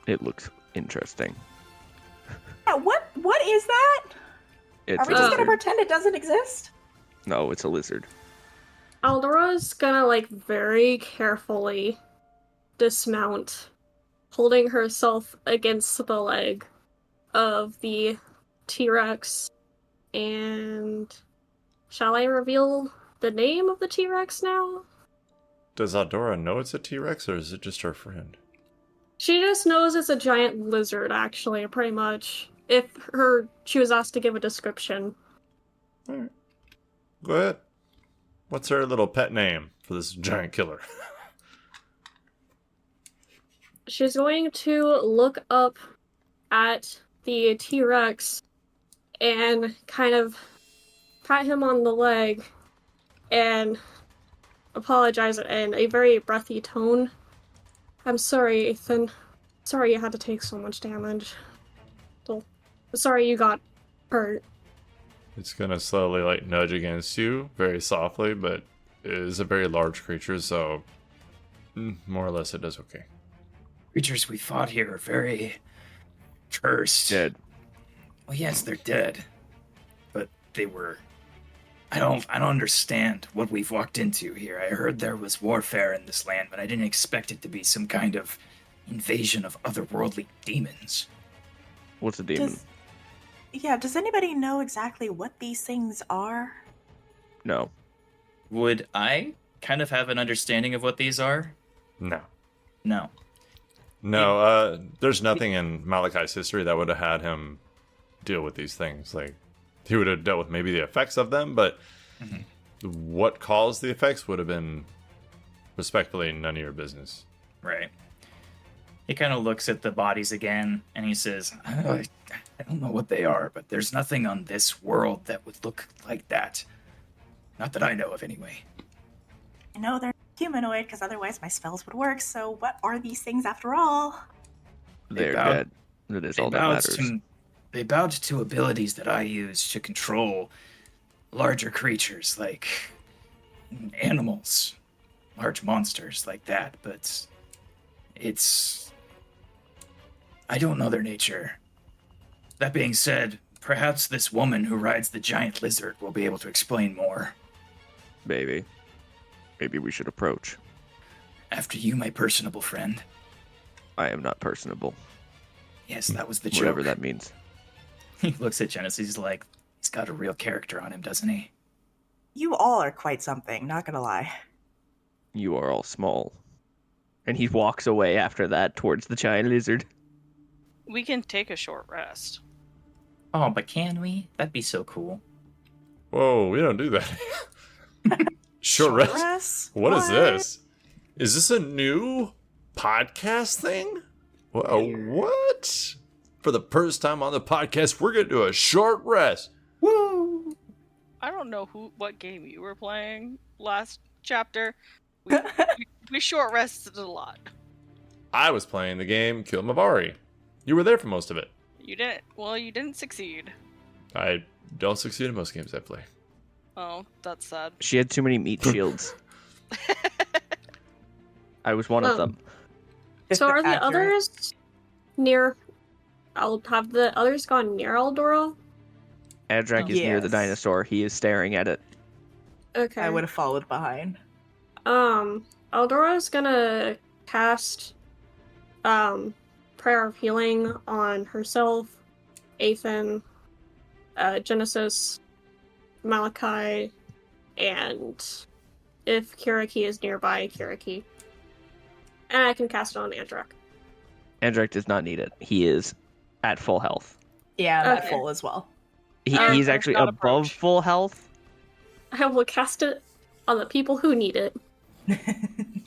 It looks interesting. Yeah, what is that? It's Are we a just gonna lizard. pretend it doesn't exist? No, it's a lizard. Aldora's gonna, like, very carefully dismount, holding herself against the leg of the T-Rex, and... Shall I reveal the name of the T-Rex now? Does Aldora know it's a T-Rex, or is it just her friend? She just knows it's a giant lizard, actually, pretty much. If she was asked to give a description. Alright. Go ahead. What's her little pet name for this giant killer? She's going to look up at the T-Rex and kind of pat him on the leg and apologize in a very breathy tone. "I'm sorry, Ethan. Sorry you had to take so much damage. Well, sorry you got hurt." It's gonna slowly like nudge against you, very softly, but it is a very large creature, so more or less it does okay. "Creatures we fought here are very cursed." Dead. Well, yes, they're dead, but they were. I don't understand what we've walked into here. I heard there was warfare in this land, but I didn't expect it to be some kind of invasion of otherworldly demons. What's a demon? Yeah, does anybody know exactly what these things are? No. Would I kind of have an understanding of what these are? No. No. There's nothing in Malachi's history that would have had him deal with these things. Like, he would have dealt with maybe the effects of them, but what caused the effects would have been, respectfully, none of your business. Right. He kind of looks at the bodies again, and he says, I don't know what they are, but there's nothing on this world that would look like that. Not that I know of, anyway. I know they're humanoid, because otherwise my spells would work, so what are these things after all? They're dead. That is all that matters. They bowed to abilities that I use to control larger creatures, like animals, large monsters like that, but I don't know their nature. That being said, perhaps this woman who rides the giant lizard will be able to explain more. Maybe we should approach. After you, my personable friend. I am not personable. Yes, that was the joke. Whatever that means. He looks at Genesis, he's like, he's got a real character on him, doesn't he? You all are quite something, not gonna lie. You are all small. And he walks away after that towards the giant lizard. We can take a short rest. Oh, but can we? That'd be so cool. Whoa, we don't do that. Short rest? What is this? Is this a new podcast thing? What? For the first time on the podcast, we're going to do a short rest. Woo! I don't know what game you were playing last chapter. We short rested a lot. I was playing the game Kill Mavari. You were there for most of it. You didn't succeed. I don't succeed in most games I play. Oh, that's sad. She had too many meat shields. I was one of them. So are the others near... Have the others gone near Aldora? Adrak is near the dinosaur. He is staring at it. Okay. I would have followed behind. Aldora's gonna cast Prayer of Healing on herself, Athan, Genesis, Malachi, and if Kiriki is nearby, Kiriki. And I can cast it on Andrak. Andrak does not need it. He is at full health. Yeah, I'm at full as well. He's actually above full health. I will cast it on the people who need it.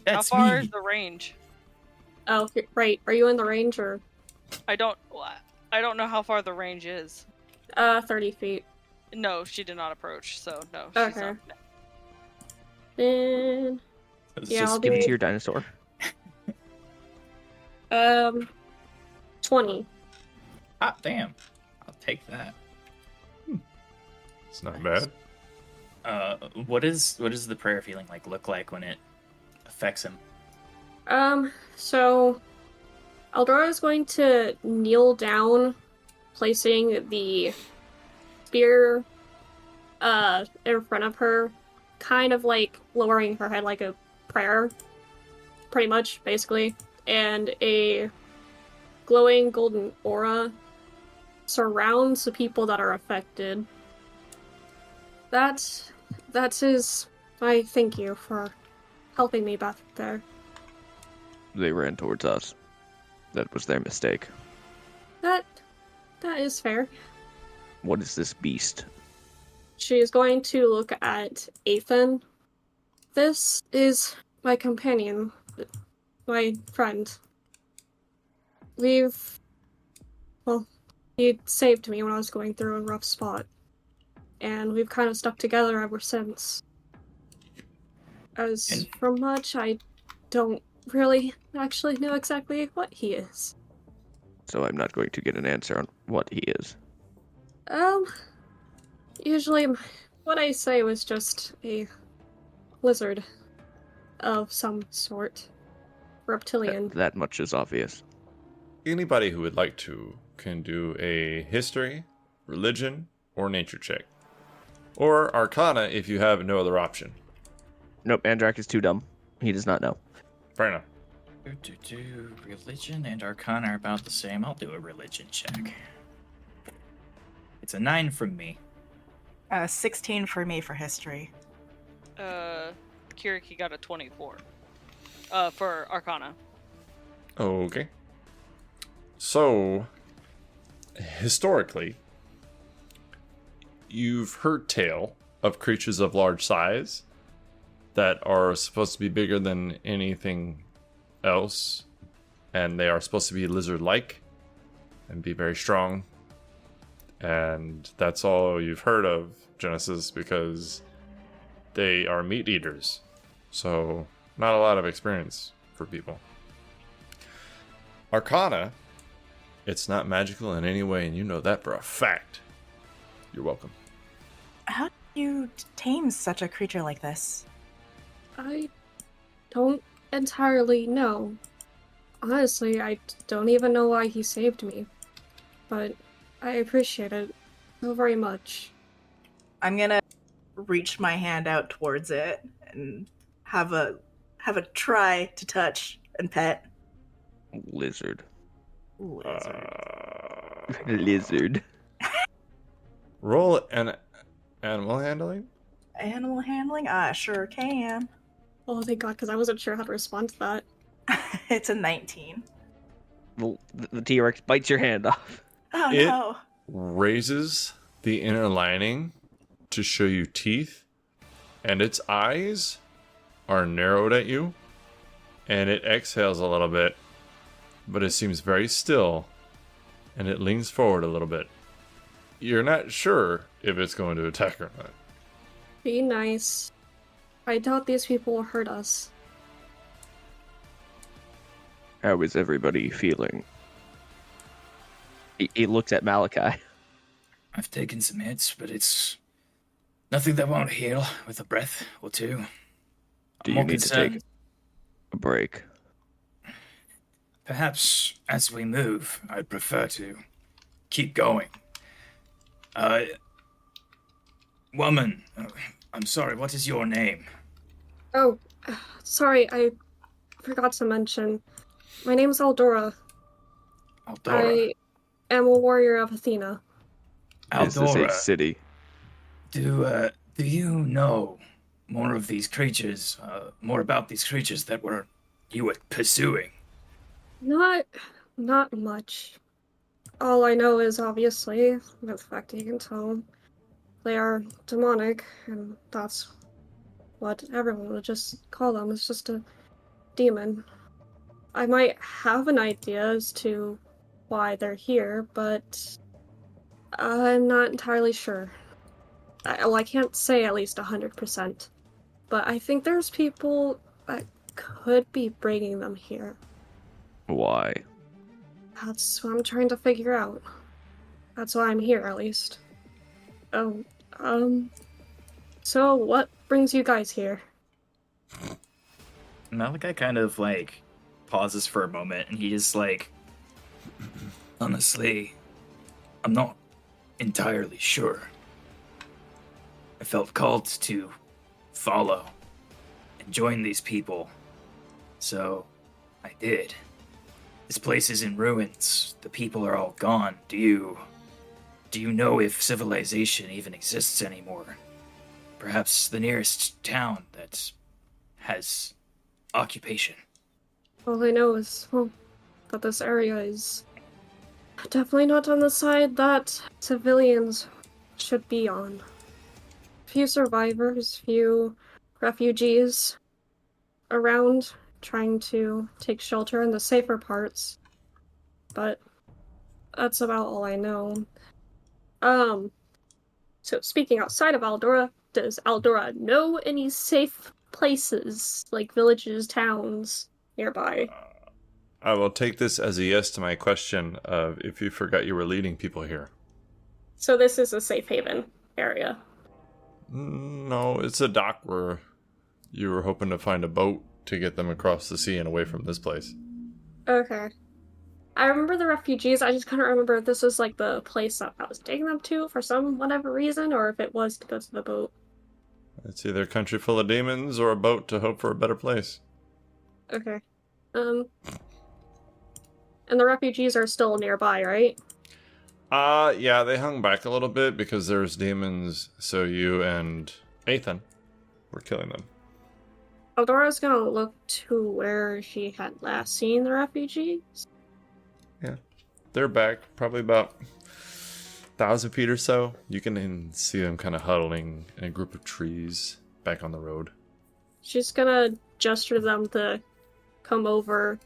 How far is the range? Oh, right. Are you in the range or? I don't know how far the range is. 30 feet. No, she did not approach, so no. Okay. She's not. Then Just give it to your dinosaur. 20. Ah, damn. I'll take that. It's not bad. What does the prayer feeling look like when it affects him? So Aldora is going to kneel down, placing the spear in front of her, kind of like lowering her head like a prayer, pretty much, basically, and a glowing golden aura surrounds the people that are affected. That is my thank you for helping me back there. They ran towards us. That was their mistake. That is fair. What is this beast? She is going to look at Athan. This is my companion, my friend. He saved me when I was going through a rough spot. And we've kind of stuck together ever since. As for much, I don't really actually know exactly what he is. So I'm not going to get an answer on what he is. Usually what I say was just a lizard of some sort. Reptilian. That much is obvious. Anybody who would like to can do a history, religion, or nature check. Or arcana if you have no other option. Nope, Andrak is too dumb. He does not know. Fair enough. Religion and arcana are about the same. I'll do a religion check. It's a 9 from me. 16 for me for history. Kiriki got a 24. For Arcana. Okay. So, historically, you've heard tale of creatures of large size that are supposed to be bigger than anything else, and they are supposed to be lizard-like and be very strong. And that's all you've heard of Genesis, because they are meat eaters. So, not a lot of experience for people. Arcana, it's not magical in any way, and you know that for a fact. You're welcome. How do you tame such a creature like this? I don't entirely know. Honestly, I don't even know why he saved me. But I appreciate it so very much. I'm gonna reach my hand out towards it and have a try to touch and pet. Lizard. Lizard. Lizard. Roll an animal handling. Animal handling? I sure can. Oh, thank God, because I wasn't sure how to respond to that. It's a 19. The T-Rex bites your hand off. Oh It no. raises the inner lining to show you teeth, and its eyes are narrowed at you, and it exhales a little bit, but it seems very still, and it leans forward a little bit. You're not sure if it's going to attack or not. Be nice. I doubt these people will hurt us. How is everybody feeling? He looks at Malachi. I've taken some hits, but it's nothing that won't heal with a breath or two. Do I'm you more need to concerned- take a break? Perhaps as we move, I'd prefer to keep going. Woman, I'm sorry, what is your name? Oh, sorry, I forgot to mention. My name's Aldora. Aldora. I am a warrior of Athena. Is this a Aldora, city? do you know more of these creatures, more about these creatures that you were pursuing? Not much. All I know is obviously the fact that you can tell they are demonic, and that's what everyone would just call them. It's just a demon. I might have an idea as to why they're here, but I'm not entirely sure. I can't say at least 100%, but I think there's people that could be bringing them here. Why? That's what I'm trying to figure out. That's why I'm here, at least. Oh, so what brings you guys here? Malachi kind of pauses for a moment, and he just honestly, I'm not entirely sure. I felt called to follow and join these people, so I did. This place is in ruins. The people are all gone. Do you know if civilization even exists anymore? Perhaps the nearest town that has occupation. All I know is, that this area is definitely not on the side that civilians should be on. Few survivors, few refugees around trying to take shelter in the safer parts. But that's about all I know. So speaking outside of Aldora, does Aldora know any safe places, like villages, towns nearby? I will take this as a yes to my question of if you forgot you were leading people here. So this is a safe haven area. No, it's a dock where you were hoping to find a boat to get them across the sea and away from this place. Okay. I remember the refugees, I just couldn't remember if this was like the place that I was taking them to for some whatever reason, or if it was to go to the boat. It's either a country full of demons or a boat to hope for a better place. Okay. And the refugees are still nearby, right? Yeah, they hung back a little bit because there's demons, so you and Ethan were killing them. Aldora's gonna look to where she had last seen the refugees. Yeah. They're back, probably about 1,000 feet or so. You can see them kind of huddling in a group of trees back on the road. She's gonna gesture them to come over.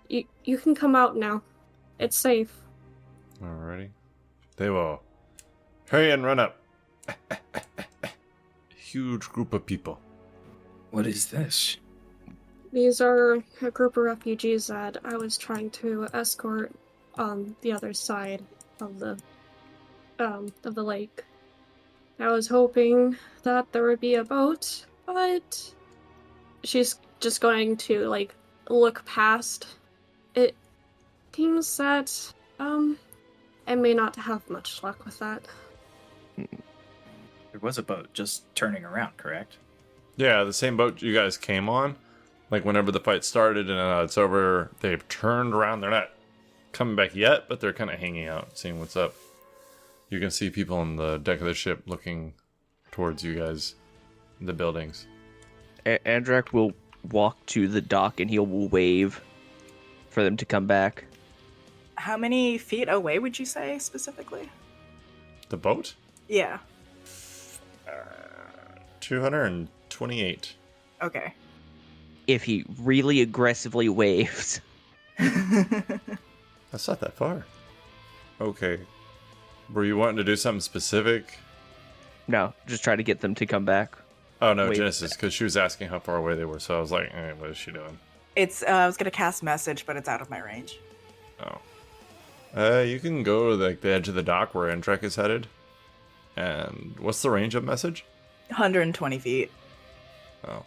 You can come out now. It's safe. Alrighty. They will hurry and run up. Huge group of people. What is this? These are a group of refugees that I was trying to escort on the other side of the lake. I was hoping that there would be a boat, but she's just going to look past. It seems that I may not have much luck with that. There was a boat just turning around, correct? Yeah, the same boat you guys came on. Like whenever the fight started and it's over, they've turned around. They're not coming back yet, but they're kind of hanging out, seeing what's up. You can see people on the deck of the ship looking towards you guys in the buildings. Andrak will walk to the dock and he'll wave for them to come back. How many feet away would you say specifically? The boat? Yeah. 228. Okay. If he really aggressively waves. That's not that far. Okay. Were you wanting to do something specific? No, just try to get them to come back. Oh, no, Wave. Genesis, because she was asking how far away they were, so I was like, what is she doing? It's I was gonna cast message, but it's out of my range. Oh. You can go to the edge of the dock where Andrak is headed. And what's the range of message? 120 feet. Oh.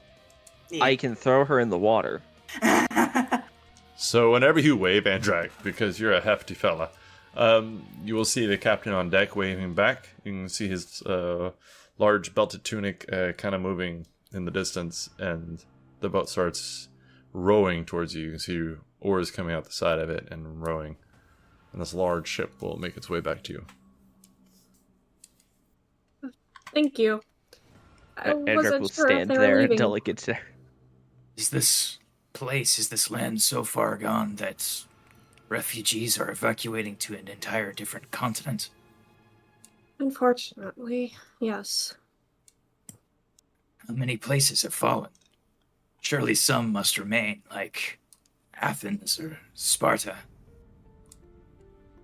Yeah. I can throw her in the water. So whenever you wave Andrak, because you're a hefty fella, you will see the captain on deck waving back. You can see his large belted tunic kind of moving in the distance, and the boat starts rowing towards you. You can see oars coming out the side of it and rowing. And this large ship will make its way back to you. Thank you. I Andrak wasn't will sure if stand they were there leaving. until it gets there. Is this land so far gone that refugees are evacuating to an entire different continent? Unfortunately, yes. How many places have fallen? Surely some must remain, like Athens or Sparta.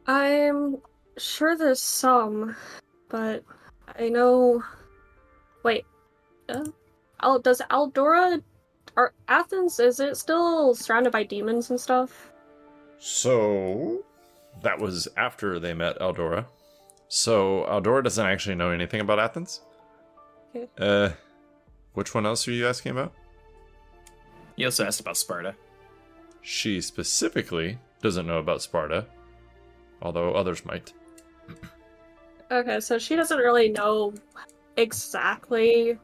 I'm sure there's some, but I know. Wait, does Aldora or Athens? Is it still surrounded by demons and stuff? So that was after they met Aldora. So Aldora doesn't actually know anything about Athens. Okay. Which one else are you asking about? He also asked about Sparta. She specifically doesn't know about Sparta, although others might. Okay, so she doesn't really know exactly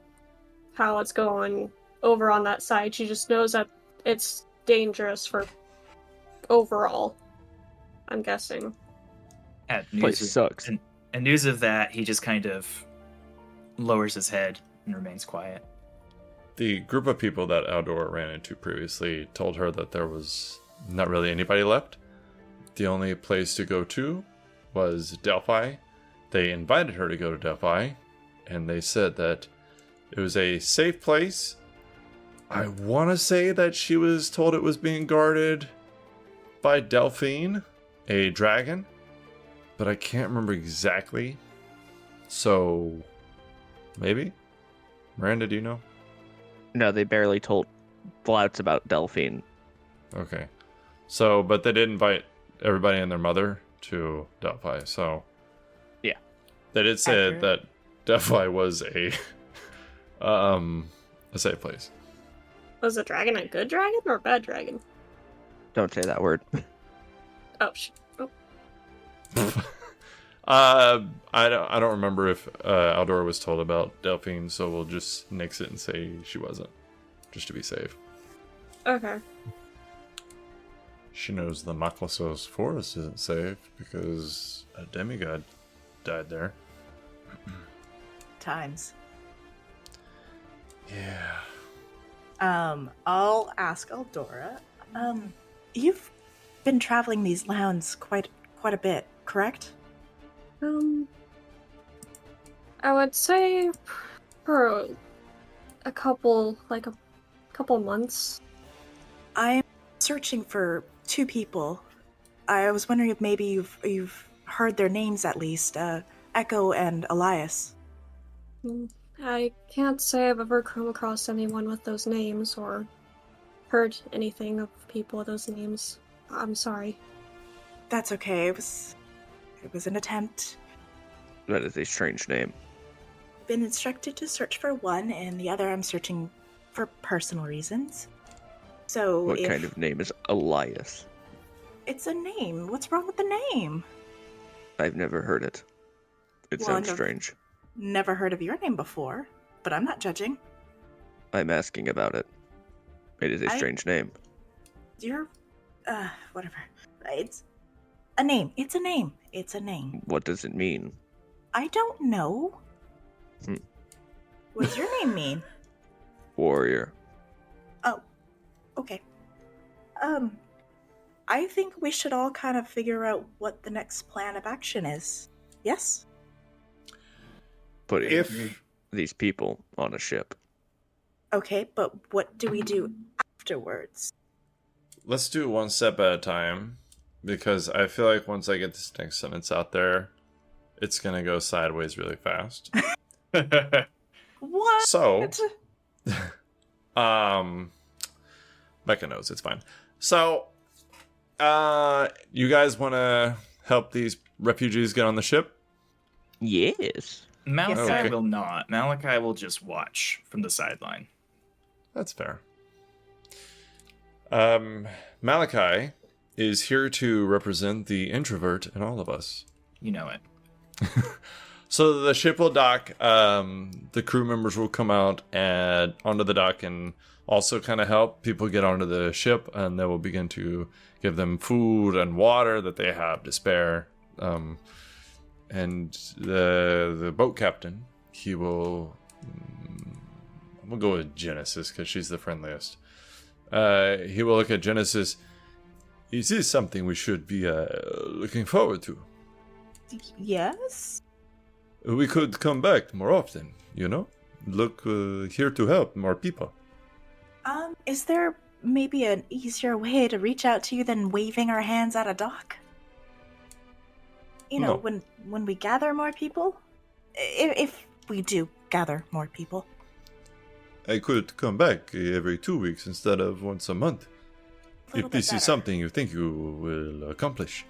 how it's going over on that side. She just knows that it's dangerous for overall, I'm guessing. At Place news sucks. and news of that, he just kind of lowers his head and remains quiet. The group of people that Aldora ran into previously told her that there was not really anybody left. The only place to go to was Delphi. They invited her to go to Delphi, and they said that it was a safe place. I want to say that she was told it was being guarded by Delphine, a dragon, but I can't remember exactly. So, maybe? Miranda, do you know? No, they barely told Blouts about Delphine. Okay. So, but they did invite everybody and their mother to Delphi, so... Yeah. They did say Accurate. that Delphi was a safe place. Was the dragon a good dragon or a bad dragon? Don't say that word. Oh, I don't remember if Aldora was told about Delphine, so we'll just nix it and say she wasn't, just to be safe. okay. She knows the Maklasos forest isn't safe because a demigod died there. Times. Yeah. I'll ask Aldora. You've been traveling these lands quite a bit, correct? I would say for a couple months. I'm searching for 2 people. I was wondering if maybe you've heard their names at least. Echo and Elias. I can't say I've ever come across anyone with those names or heard anything of people with those names. I'm sorry. That's okay. It was an attempt. That is a strange name. Been instructed to search for one, and the other I'm searching for personal reasons. So What kind of name is Elias? It's a name. What's wrong with the name? I've never heard it. It Well, sounds I've strange. Never heard of your name before, but I'm not judging. I'm asking about it. It is a strange name. You're, whatever. It's a name. It's a name. It's a name. What does it mean? I don't know. What does your name mean? Warrior. Oh, okay. I think we should all kind of figure out what the next plan of action is. Yes? Putting these people on a ship. Okay, but what do we do afterwards? Let's do one step at a time, because I feel like once I get this next sentence out there, it's gonna go sideways really fast. What? So, Becca knows it's fine. So, you guys want to help these refugees get on the ship? Yes. Malachi will not. Malachi will just watch from the sideline. That's fair. Malachi is here to represent the introvert in all of us. You know it. So the ship will dock. The crew members will come out and onto the dock and also kind of help people get onto the ship, and they will begin to give them food and water that they have to spare. And the boat captain, he will... I'm going to go with Genesis because she's the friendliest. He will look at Genesis. Is this something we should be looking forward to? Yes? We could come back more often, you know? Look here to help more people. Is there maybe an easier way to reach out to you than waving our hands at a dock? You know, No. when we gather more people? If we do gather more people. I could come back every 2 weeks instead of once a month. If this is something you think you will accomplish.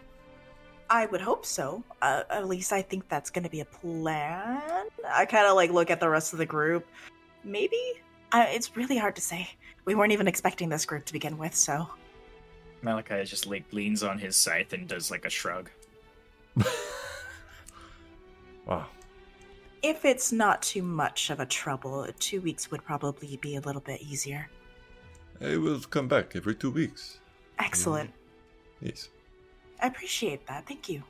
I would hope so. At least I think that's going to be a plan. I kind of look at the rest of the group. Maybe? It's really hard to say. We weren't even expecting this group to begin with, so. Malachi just leans on his scythe and does a shrug. Wow. If it's not too much of a trouble, 2 weeks would probably be a little bit easier. I will come back every 2 weeks. Excellent. Yes. I appreciate that. Thank you.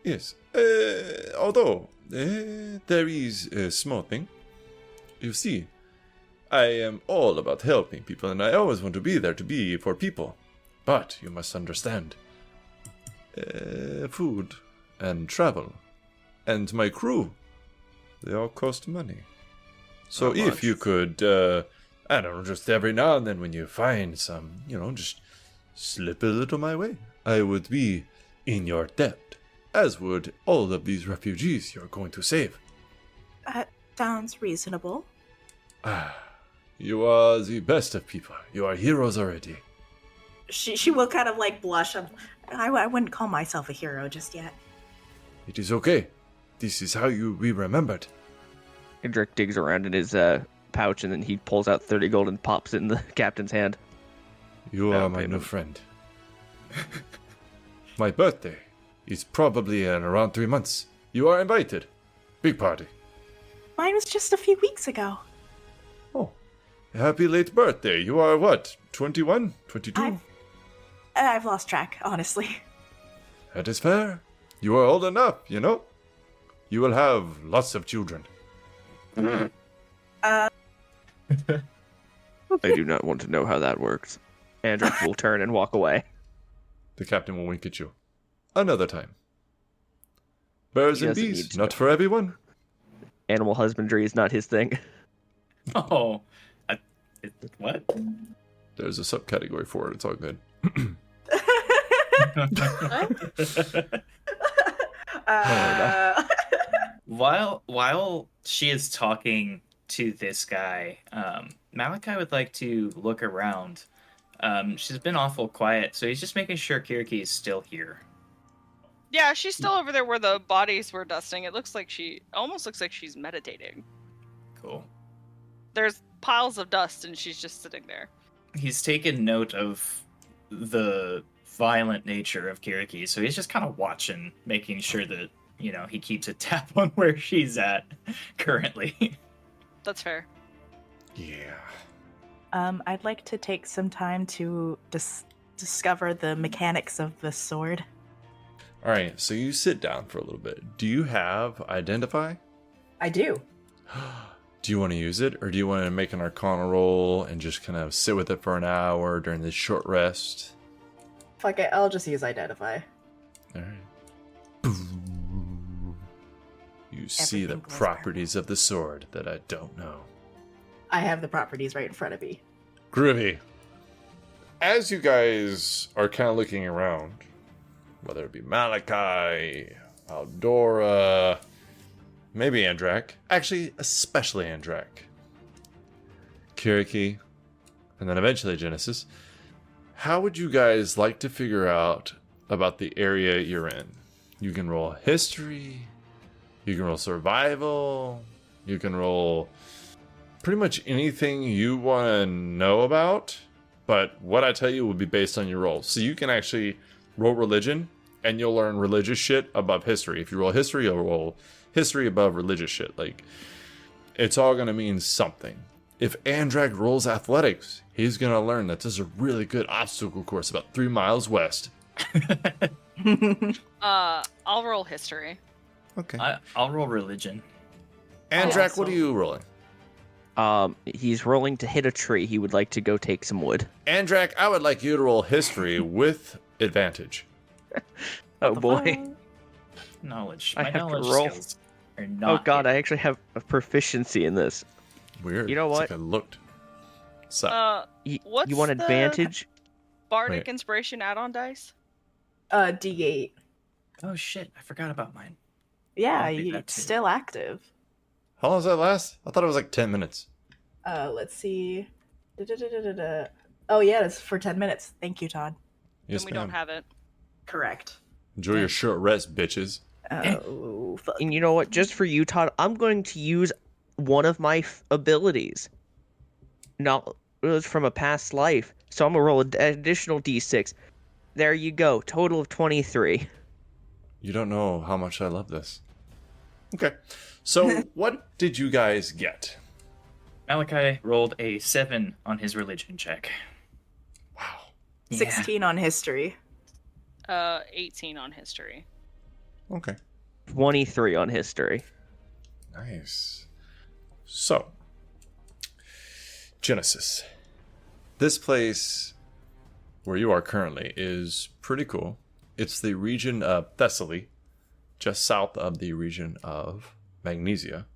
Yes. Although, there is a small thing. You see, I am all about helping people, and I always want to be there to be for people. But you must understand, food and travel and my crew, they all cost money. So if you could, I don't know, just every now and then when you find some, just slip a little my way, I would be in your debt, as would all of these refugees you're going to save. That sounds reasonable. You are the best of people. You are heroes already. She will kind of blush. I wouldn't call myself a hero just yet. It is okay. This is how you be remembered. Indrek digs around in his pouch, and then he pulls out 30 gold and pops it in the captain's hand. You are my new friend. My birthday is probably in around 3 months. You are invited. Big party. Mine was just a few weeks ago. Oh, happy late birthday. You are what, 21? 22? I've lost track, honestly. That is fair. You are old enough, you know? You will have lots of children. I do not want to know how that works. Andrew will turn and walk away. The captain will wink at you. Another time. Birds He and doesn't need bees, to not know. for everyone. Animal husbandry is not his thing. Oh, what? There's a subcategory for it. It's all good. While she is talking to this guy, Malachi would like to look around. She's been awful quiet, so he's just making sure Kiriki is still here. Yeah, she's still over there where the bodies were dusting. It looks like almost looks like she's meditating. Cool. There's piles of dust and she's just sitting there. He's taken note of the violent nature of Kiriki, so he's just kind of watching, making sure that, he keeps a tap on where she's at currently. That's fair. Yeah. I'd like to take some time to discover the mechanics of the sword. All right, so you sit down for a little bit. Do you have Identify? I do. Do you want to use it, or do you want to make an Arcana roll and just kind of sit with it for an hour during this short rest? Fuck it, I'll just use Identify. All right. You see the Everything goes properties of the sword that I don't know. I have the properties right in front of me. Groovy. As you guys are kind of looking around, whether it be Malachi, Aldora, maybe Andrak, actually, especially Andrak, Kiriki, and then eventually Genesis, how would you guys like to figure out about the area you're in? You can roll history, you can roll survival, you can roll pretty much anything you want to know about, but what I tell you will be based on your roll. So you can actually roll religion, and you'll learn religious shit above history. If you roll history, you'll roll history above religious shit. Like, it's all going to mean something. If Andrak rolls athletics, he's going to learn that there's a really good obstacle course about 3 miles west. I'll roll history. Okay. I'll roll religion. Andrak, what are you rolling? He's rolling to hit a tree. He would like to go take some wood. Andrak, I would like you to roll history with advantage. Oh boy. Knowledge. I My have to knowledge roll. skills are not. Oh god, good. I actually have a proficiency in this. Weird. You know It's what? like I looked. So, What's You want the advantage? Bardic Wait. Inspiration add-on dice? D8. Oh shit! I forgot about mine. Yeah, I'll do that it's too. still active. how long does that last? I thought it was like 10 minutes. Let's see. Da-da-da-da-da-da. Oh yeah, it's for 10 minutes. Thank you, Todd. Yes, Then we ma'am. don't have it. Correct. Enjoy your short rest, bitches. Oh, fuck. And you know what? Just for you, Todd, I'm going to use one of my abilities. Not it was from a past life, so I'm gonna roll an additional d6. There you go. Total of 23. You don't know how much I love this. Okay. So, what did you guys get? Malachi rolled a 7 on his religion check. Wow. 16 on history. 18 on history. Okay. 23 on history. Nice. So, Genesis. This place where you are currently is pretty cool. It's the region of Thessaly, just south of the region of Magnesia,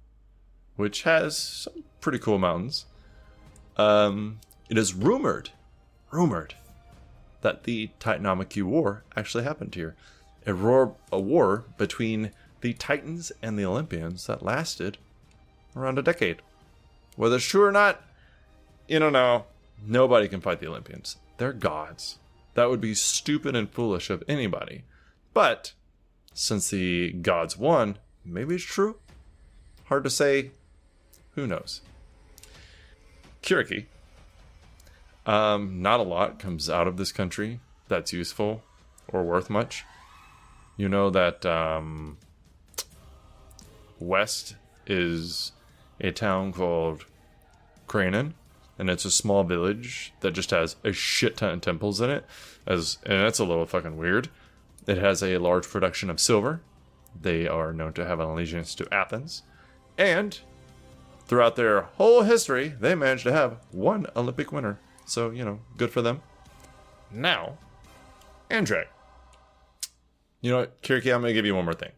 which has some pretty cool mountains. It is rumored that the Titanomachy War actually happened here. A war between the Titans and the Olympians that lasted around a decade. Whether it's true or not, you don't know. Nobody can fight the Olympians. They're gods. That would be stupid and foolish of anybody. But since the gods won, maybe it's true. Hard to say. Who knows? Kiriki. Not a lot comes out of this country that's useful or worth much. You know that west is a town called Cranon, and it's a small village that just has a shit ton of temples in it, and that's a little fucking weird. It has a large production of silver. They are known to have an allegiance to Athens, and throughout their whole history, they managed to have one Olympic winner. So, good for them. Now, Andrei. You know what, Kiriki, I'm going to give you one more thing.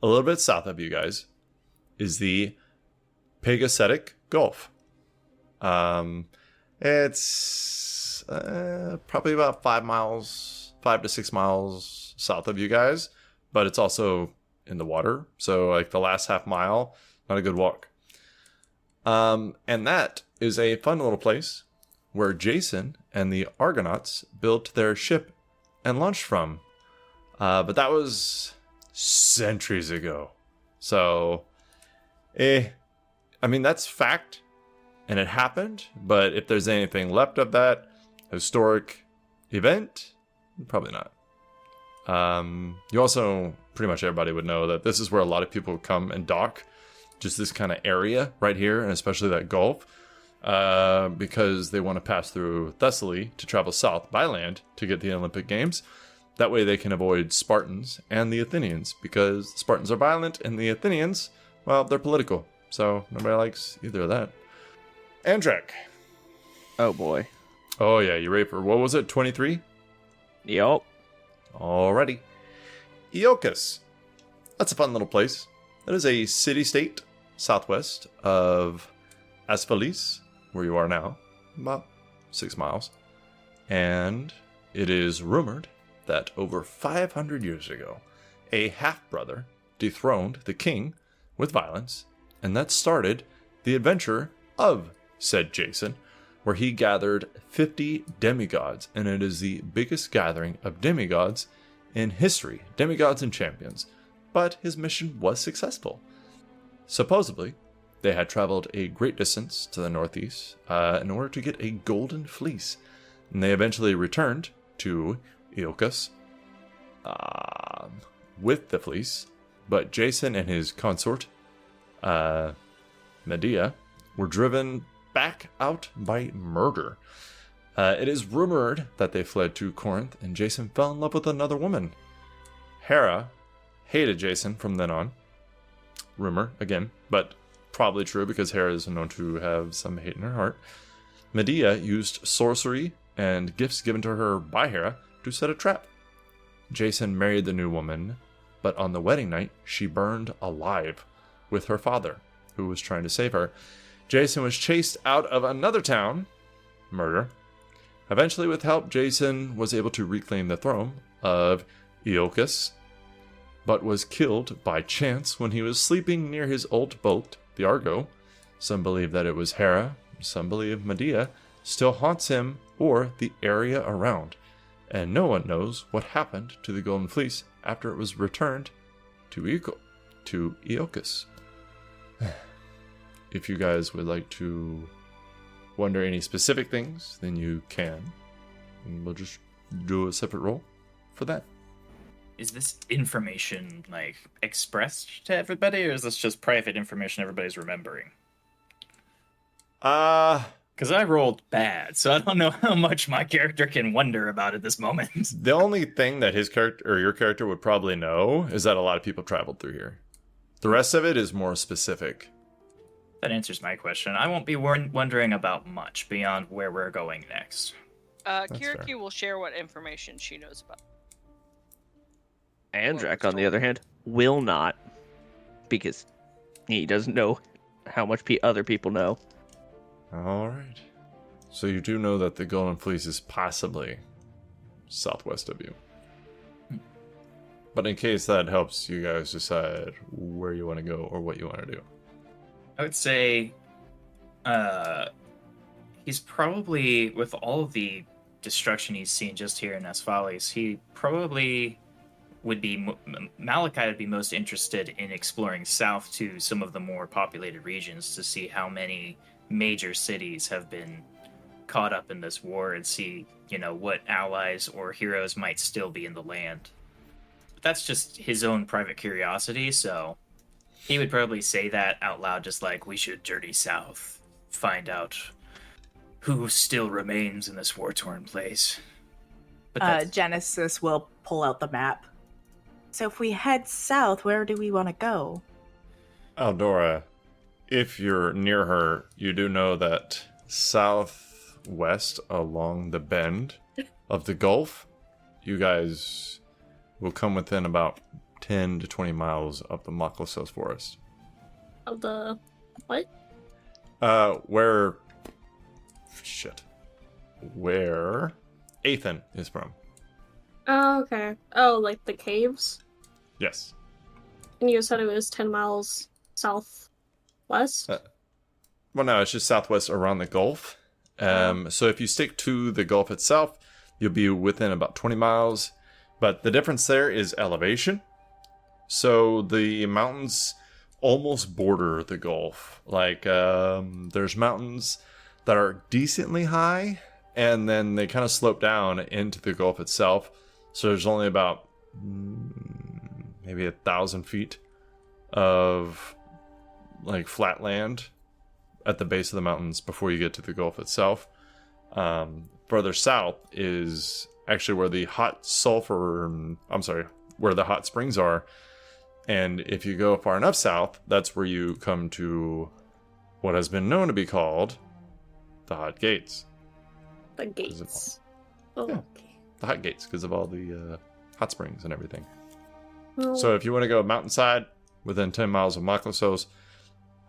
A little bit south of you guys is the Pagasetic Gulf. It's probably about 5 to 6 miles south of you guys, but it's also in the water. So, like, the last half mile, not a good walk. And that is a fun little place where Jason and the Argonauts built their ship and launched from. But that was centuries ago. So, that's fact, and it happened. But if there's anything left of that historic event, probably not. You also, pretty much everybody would know that this is where a lot of people come and dock. Just this kind of area right here, and especially that Gulf, because they want to pass through Thessaly to travel south by land to get the Olympic Games. That way they can avoid Spartans and the Athenians, because the Spartans are violent and the Athenians, well, they're political. So nobody likes either of that. Andrek. Oh boy. Oh yeah, you ready for, what was it, 23? Yup. Alrighty. Iolcus. That's a fun little place. That is a city-state southwest of Asphalis, where you are now, about 6 miles. And it is rumored that over 500 years ago, a half-brother dethroned the king with violence, and that started the adventure of said Jason, where he gathered 50 demigods, and it is the biggest gathering of demigods in history, demigods and champions. But his mission was successful. Supposedly, they had traveled a great distance to the northeast in order to get a golden fleece, and they eventually returned to Iolcus with the fleece, but Jason and his consort, Medea, were driven back out by murder. It is rumored that they fled to Corinth, and Jason fell in love with another woman. Hera hated Jason from then on. Rumor, again, but probably true because Hera is known to have some hate in her heart. Medea used sorcery and gifts given to her by Hera to set a trap. Jason married the new woman, but on the wedding night, she burned alive with her father, who was trying to save her. Jason was chased out of another town, murder. Eventually, with help, Jason was able to reclaim the throne of Iolcus, but was killed by chance when he was sleeping near his old boat, the Argo. Some believe that it was Hera, some believe Medea still haunts him or the area around, and no one knows what happened to the Golden Fleece after it was returned to Iolcus. If you guys would like to wonder any specific things, then you can, and we'll just do a separate roll for that. Is this information, expressed to everybody, or is this just private information everybody's remembering? Because I rolled bad, so I don't know how much my character can wonder about at this moment. The only thing that his character, or your character, would probably know is that a lot of people traveled through here. The rest of it is more specific. That answers my question. I won't be wondering about much beyond where we're going next. Kiriki will share what information she knows about. Andrek, on the other hand, will not, because he doesn't know how much other people know. All right. So you do know that the Golden Fleece is possibly southwest of you. But in case that helps you guys decide where you want to go or what you want to do. I would say he's probably, with all of the destruction he's seen just here in Asphalis, he probably would be, Malachi would be most interested in exploring south to some of the more populated regions to see how many major cities have been caught up in this war and see, what allies or heroes might still be in the land. But that's just his own private curiosity, so he would probably say that out loud, just like, we should journey south, find out who still remains in this war-torn place. But Genesis will pull out the map. So if we head south, where do we want to go? Aldora, if you're near her, you do know that southwest along the bend of the Gulf, you guys will come within about 10 to 20 miles of the Maklosos forest. Of the what? Where Ethan is from. Oh, okay. Oh, like the caves? Yes. And you said it was 10 miles southwest? Well, no, it's just southwest around the Gulf. So if you stick to the Gulf itself, you'll be within about 20 miles. But the difference there is elevation. So the mountains almost border the Gulf. Like, there's mountains that are decently high, and then they kind of slope down into the Gulf itself. So there's only about maybe 1,000 feet of like flat land at the base of the mountains before you get to the Gulf itself. Further south is actually where the hot springs are. And if you go far enough south, that's where you come to what has been known to be called the Hot Gates. The gates. Oh, yeah. okay. The Hot Gates, because of all the hot springs and everything. Well, So if you want to go mountainside within 10 miles of Maklosos,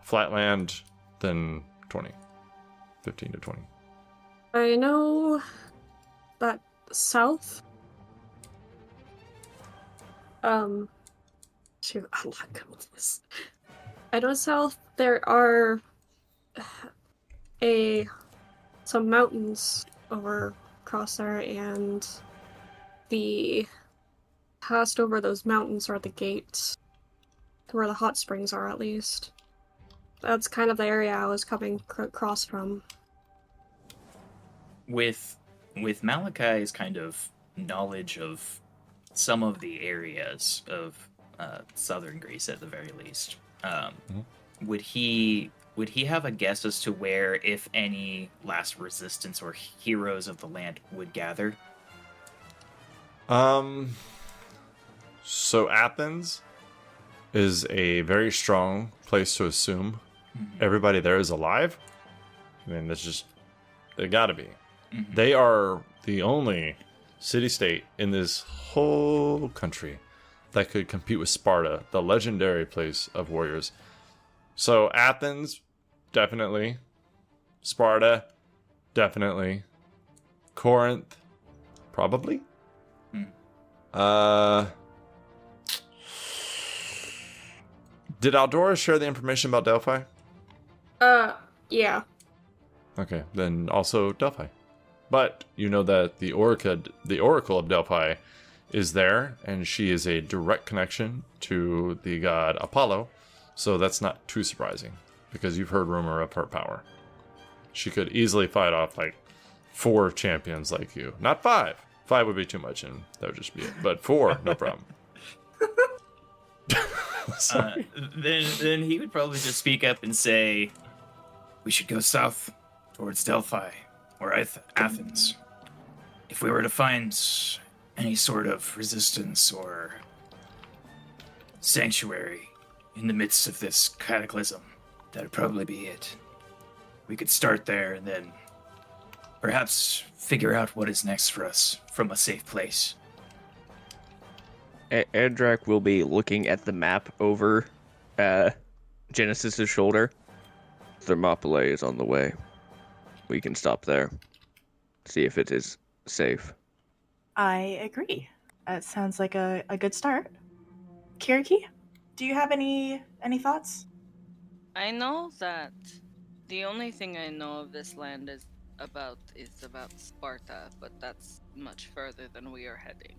flatland, then 15 to 20. I know that south. Shoot, I'm not good with this. I know south there are some mountains over across there, and the past over those mountains are the gates, where the hot springs are, at least. That's kind of the area I was coming across from. With Malachi's kind of knowledge of some of the areas of southern Greece, at the very least, would he have a guess as to where, if any, last resistance or heroes of the land would gather? So Athens is a very strong place to assume everybody there is alive. I mean, they gotta be. Mm-hmm. They are the only city-state in this whole country that could compete with Sparta, the legendary place of warriors. So Athens, definitely. Sparta, definitely. Corinth, probably. Did Aldora share the information about Delphi? Yeah. Okay, then also Delphi. But you know that the Oracle of Delphi is there, and she is a direct connection to the god Apollo, so that's not too surprising, because you've heard rumor of her power. She could easily fight off like 4 champions like you. Not 5. 5 would be too much, and that would just be it. But 4, no problem. Then he would probably just speak up and say, We should go south towards Delphi or Athens. If we were to find any sort of resistance or sanctuary in the midst of this cataclysm, that'd probably be it. We could start there and then perhaps figure out what is next for us from a safe place. Andrak will be looking at the map over Genesis's shoulder. Thermopylae is on the way. We can stop there. See if it is safe. I agree. That sounds like a good start. Kiriki, do you have any thoughts? I know that the only thing I know of this land is about Sparta, but that's much further than we are heading.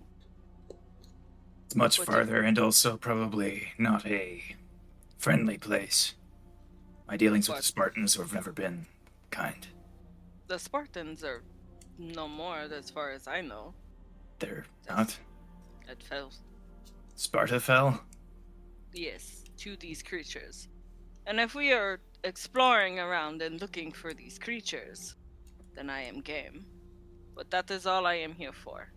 It's much farther and also probably not a friendly place. My dealings with the Spartans have never been kind. The Spartans are no more, as far as I know. They're not? It fell. Sparta fell? Yes, to these creatures. And if we are exploring around and looking for these creatures, then I am game. But that is all I am here for.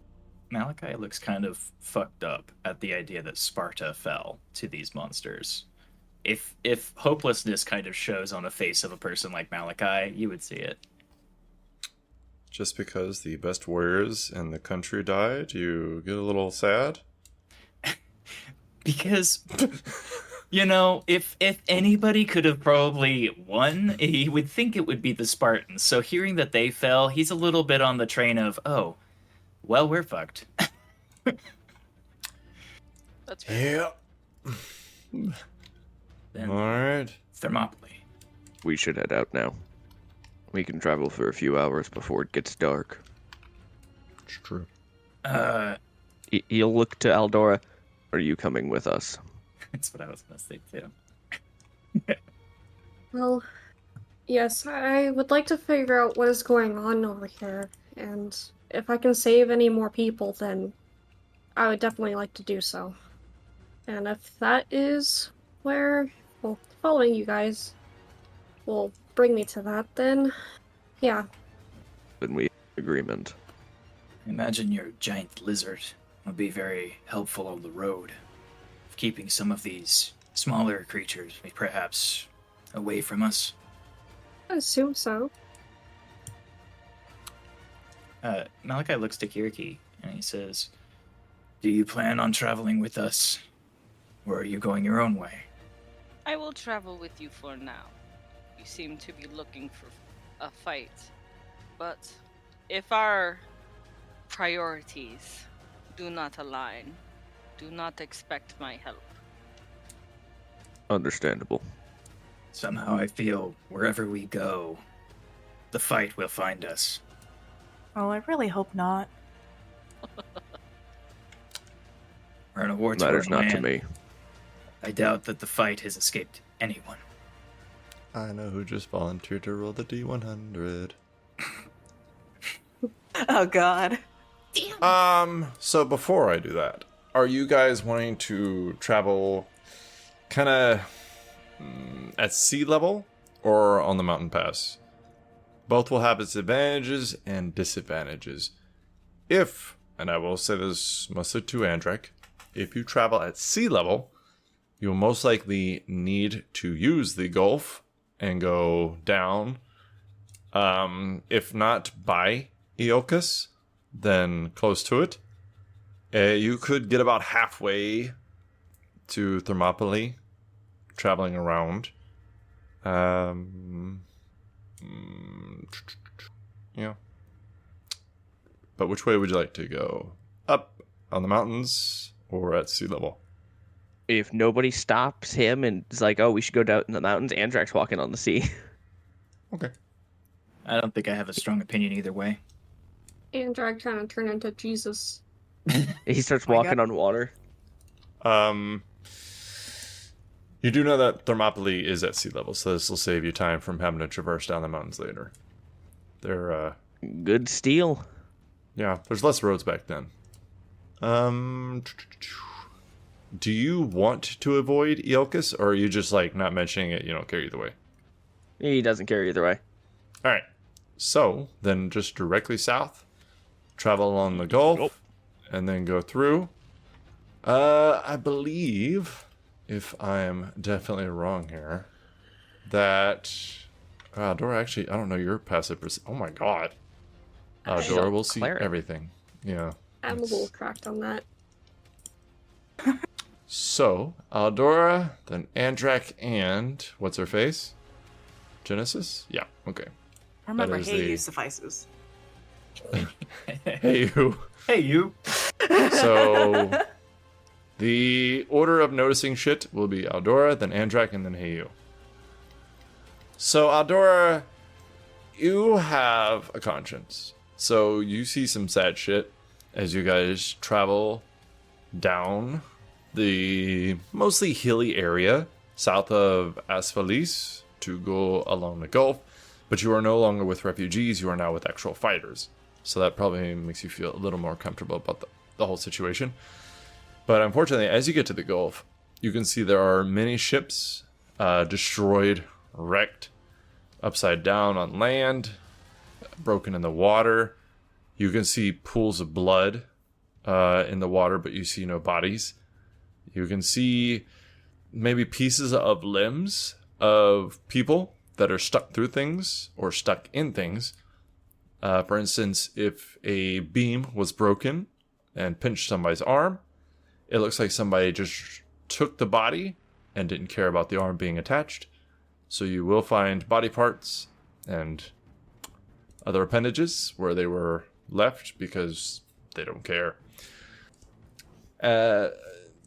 Malachi looks kind of fucked up at the idea that Sparta fell to these monsters. If hopelessness kind of shows on the face of a person like Malachi, you would see it. Just because the best warriors in the country died, you get a little sad? Because, you know, if anybody could have probably won, he would think it would be the Spartans. So hearing that they fell, he's a little bit on the train of, oh, well, we're fucked. That's fair. Yeah. Then, All right. Thermopylae. We should head out now. We can travel for a few hours before it gets dark. It's true. He'll look to Aldora. Are you coming with us? That's what I was going to say, too. Well, yes, I would like to figure out what is going on over here, and if I can save any more people, then I would definitely like to do so. And if that is where, well, following you guys will bring me to that, then yeah. Then we have agreement. Imagine your giant lizard would be very helpful on the road, of keeping some of these smaller creatures perhaps away from us. I assume so. Malachi looks to Kiriki and he says, Do you plan on traveling with us, or are you going your own way? I will travel with you for now. You seem to be looking for a fight. But if our priorities do not align, do not expect my help. Understandable. Somehow I feel wherever we go, the fight will find us. Oh, I really hope not. We're in a war-torn Matters not to land. me. I doubt that the fight has escaped anyone. I know who just volunteered to roll the D100. Oh god. So before I do that, are you guys wanting to travel kind of at sea level or on the mountain pass? Both will have its advantages and disadvantages. If, and I will say this mostly to Andrek, if you travel at sea level, you will most likely need to use the Gulf and go down. If not by Iolcus, then close to it. You could get about halfway to Thermopylae, traveling around. Yeah. But which way would you like to go? Up on the mountains or at sea level? If nobody stops him and is like, oh, we should go down in the mountains, Andrak's walking on the sea. Okay. I don't think I have a strong opinion either way. Andrak trying to turn into Jesus. He starts Oh my walking God. on water. You do know that Thermopylae is at sea level, so this will save you time from having to traverse down the mountains later. They're, Good steel. yeah, there's less roads back then. Do you want to avoid Iolcus, or are you just, like, not mentioning it, you don't care either way? He doesn't care either way. Alright, so, then just directly south, travel along the Gulf, and then go through. I believe, if I'm definitely wrong here, that Dora, actually, I don't know your passive oh my god. Dora will see Cleric. everything. Yeah. I'm a little cracked on that. So, Aldora, then Andrak, and what's her face? Genesis? Yeah, okay. Remember, is hey, the- you suffices. Hey, you. Hey, you! So, the order of noticing shit will be Aldora, then Andrak, and then Heyu. So, Aldora, you have a conscience. So, you see some sad shit as you guys travel down the mostly hilly area south of Asphalis to go along the Gulf. But you are no longer with refugees, you are now with actual fighters. So that probably makes you feel a little more comfortable about the whole situation. But unfortunately, as you get to the Gulf, you can see there are many ships destroyed, wrecked, upside down on land. broken in the water. You can see pools of blood in the water, but you see no bodies. You can see maybe pieces of limbs of people that are stuck through things or stuck in things. For instance, if a beam was broken and pinched somebody's arm, it looks like somebody just took the body and didn't care about the arm being attached. So you will find body parts and other appendages where they were left because they don't care.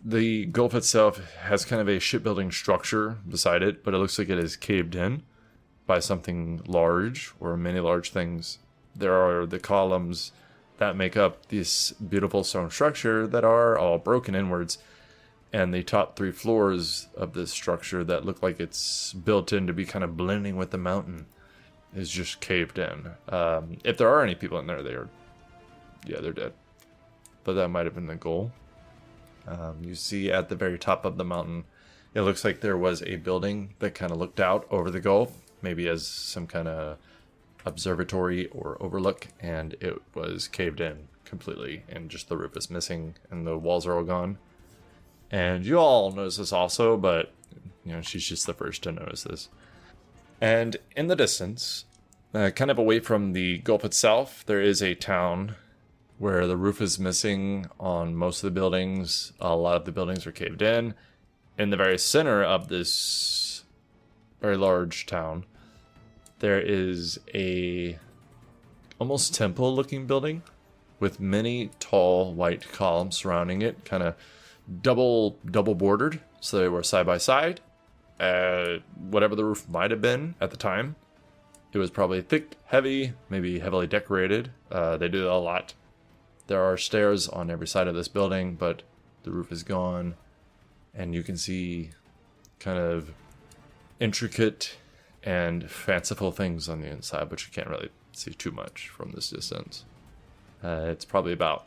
The gulf itself has kind of a shipbuilding structure beside it, but it looks like it is caved in by something large or many large things. There are the columns that make up this beautiful stone structure that are all broken inwards, and the top 3 floors of this structure that look like it's built in to be kind of blending with the mountain is just caved in. If there are any people in there, they're dead. But that might have been the goal. You see at the very top of the mountain, it looks like there was a building that kind of looked out over the gulf, maybe as some kind of observatory or overlook, and it was caved in completely, and just the roof is missing, and the walls are all gone. And you all notice this also, but she's just the first to notice this. And in the distance, kind of away from the gulf itself, there is a town where the roof is missing on most of the buildings. A lot of the buildings are caved in. In the very center of this very large town, there is a almost temple-looking building with many tall white columns surrounding it, kind of double bordered, so they were side by side. Whatever the roof might have been at the time, it was probably thick, heavy, maybe heavily decorated. They do that a lot. There are stairs on every side of this building, but the roof is gone, and you can see kind of intricate and fanciful things on the inside, but you can't really see too much from this distance. It's probably about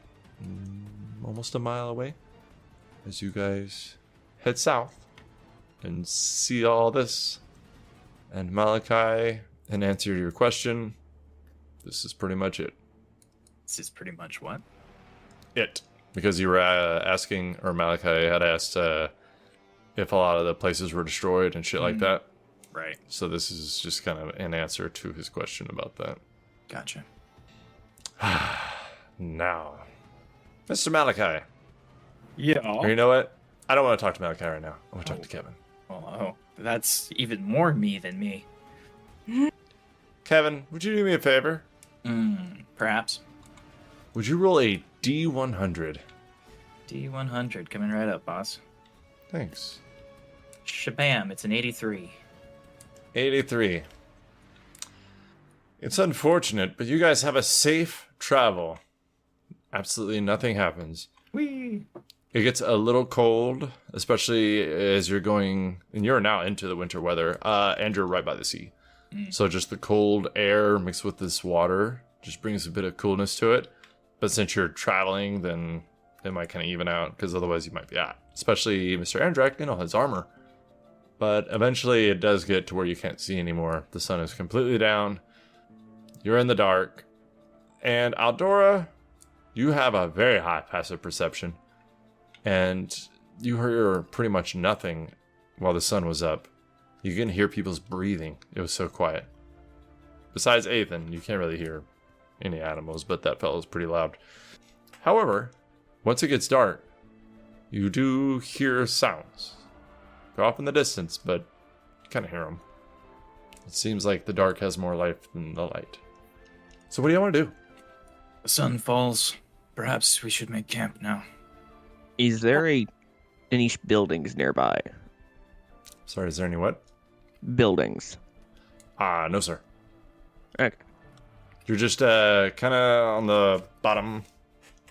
almost a mile away as you guys head south and see all this. And Malachi, in answer to your question, this is pretty much it. This is pretty much what? It. Because you were asking, or Malachi had asked if a lot of the places were destroyed and shit like that. Right. So this is just kind of an answer to his question about that. Gotcha. Now, Mr. Malachi. Yeah. Or you know what? I don't want to talk to Malachi right now. I want to talk to Kevin. Oh, that's even more me than me. Kevin, would you do me a favor? Perhaps. Would you roll a D100? D100, coming right up, boss. Thanks. Shabam, it's an 83. 83. It's unfortunate, but you guys have a safe travel. Absolutely nothing happens. Whee! It gets a little cold, especially as you're going, and you're now into the winter weather, and you're right by the sea. So just the cold air mixed with this water just brings a bit of coolness to it. But since you're traveling, then it might kind of even out, because otherwise you might be out. Especially Mr. Andrak, his armor. But eventually it does get to where you can't see anymore. The sun is completely down. You're in the dark. And Aldora, you have a very high passive perception. And you hear pretty much nothing while the sun was up. You can hear people's breathing. It was so quiet. Besides Ethan, you can't really hear any animals, but that fellow's pretty loud. However, once it gets dark, you do hear sounds. They're off in the distance, but you kind of hear them. It seems like the dark has more life than the light. So what do you want to do? The sun falls. Perhaps we should make camp now. Is there any buildings nearby? Sorry, is there any what? Buildings. No, sir. Okay. You're just kind of on the bottom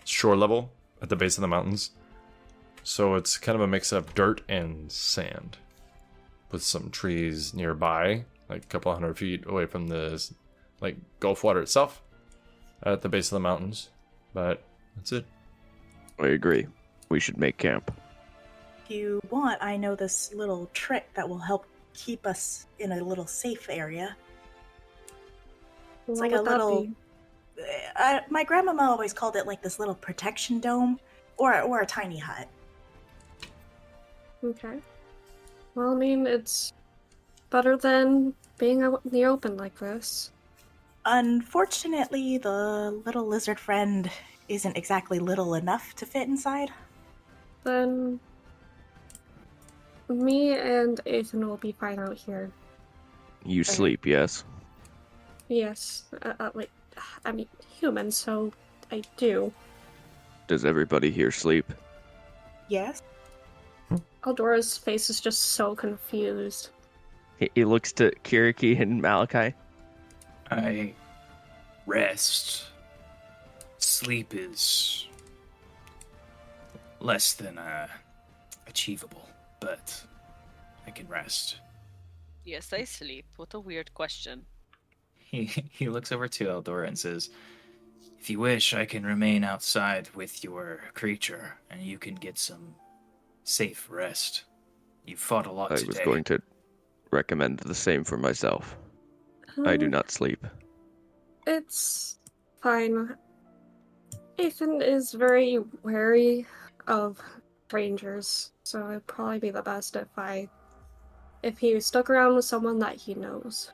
shore level at the base of the mountains. So it's kind of a mix of dirt and sand with some trees nearby, like a couple 100 feet away from the Gulf water itself at the base of the mountains. But that's it. I agree. We should make camp. If you want, I know this little trick that will help keep us in a little safe area. It's like a little. My grandmama always called it like this little protection dome, or a tiny hut. Okay. Well, I mean, it's better than being out in the open like this. Unfortunately, the little lizard friend isn't exactly little enough to fit inside. Then me and Ethan will be fine out here. You sleep, yes? Yes. Wait. I mean, human, so I do. Does everybody here sleep? Yes. Aldora's face is just so confused. He looks to Kiriki and Malachi. I rest. Sleep is less than achievable, but I can rest. Yes, I sleep. What a weird question. He looks over to Aldora and says, "If you wish, I can remain outside with your creature, and you can get some safe rest. You've fought a lot I today." was going to recommend the same for myself. I do not sleep. It's fine. Ethan is very wary of strangers, so it'd probably be the best if he stuck around with someone that he knows.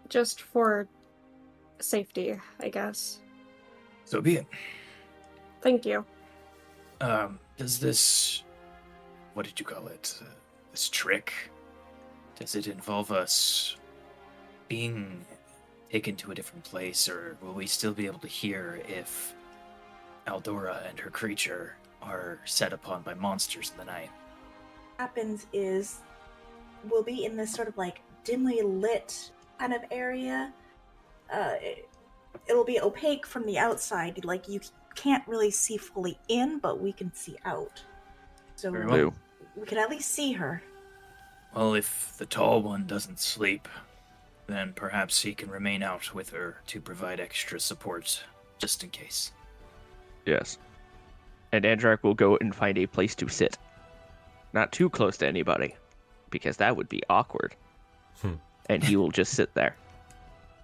Just for safety, I guess. So be it. Thank you. Does this, what did you call it? This trick, does it involve us being taken to a different place, or will we still be able to hear if Aldora and her creature are set upon by monsters in the night? What happens is we'll be in this sort of like dimly lit kind of area. It'll be opaque from the outside, like you can't really see fully in, but we can see out. So Very well. we can at least see her. Well, if the tall one doesn't sleep, then perhaps he can remain out with her to provide extra support, just in case. Yes. And Andrak will go and find a place to sit. Not too close to anybody, because that would be awkward. And he will just sit there.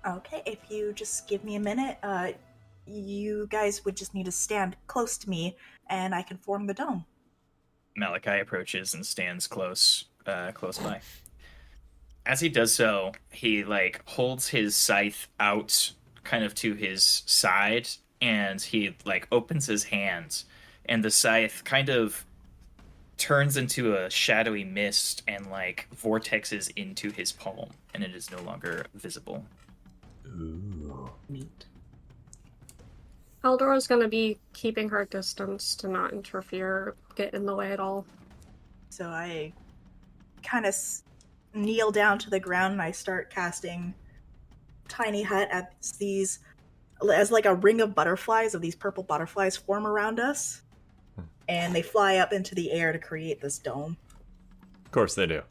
Okay, if you just give me a minute, you guys would just need to stand close to me, and I can form the dome. Malachi approaches and stands close by. As he does so, he holds his scythe out kind of to his side, and he opens his hands, and the scythe kind of turns into a shadowy mist and vortexes into his palm, and it is no longer visible. Ooh. Neat. Aldora's gonna be keeping her distance to not interfere, get in the way at all. So I kind of kneel down to the ground and I start casting Tiny Hut as like a ring of butterflies, of these purple butterflies form around us. And they fly up into the air to create this dome. Of course they do.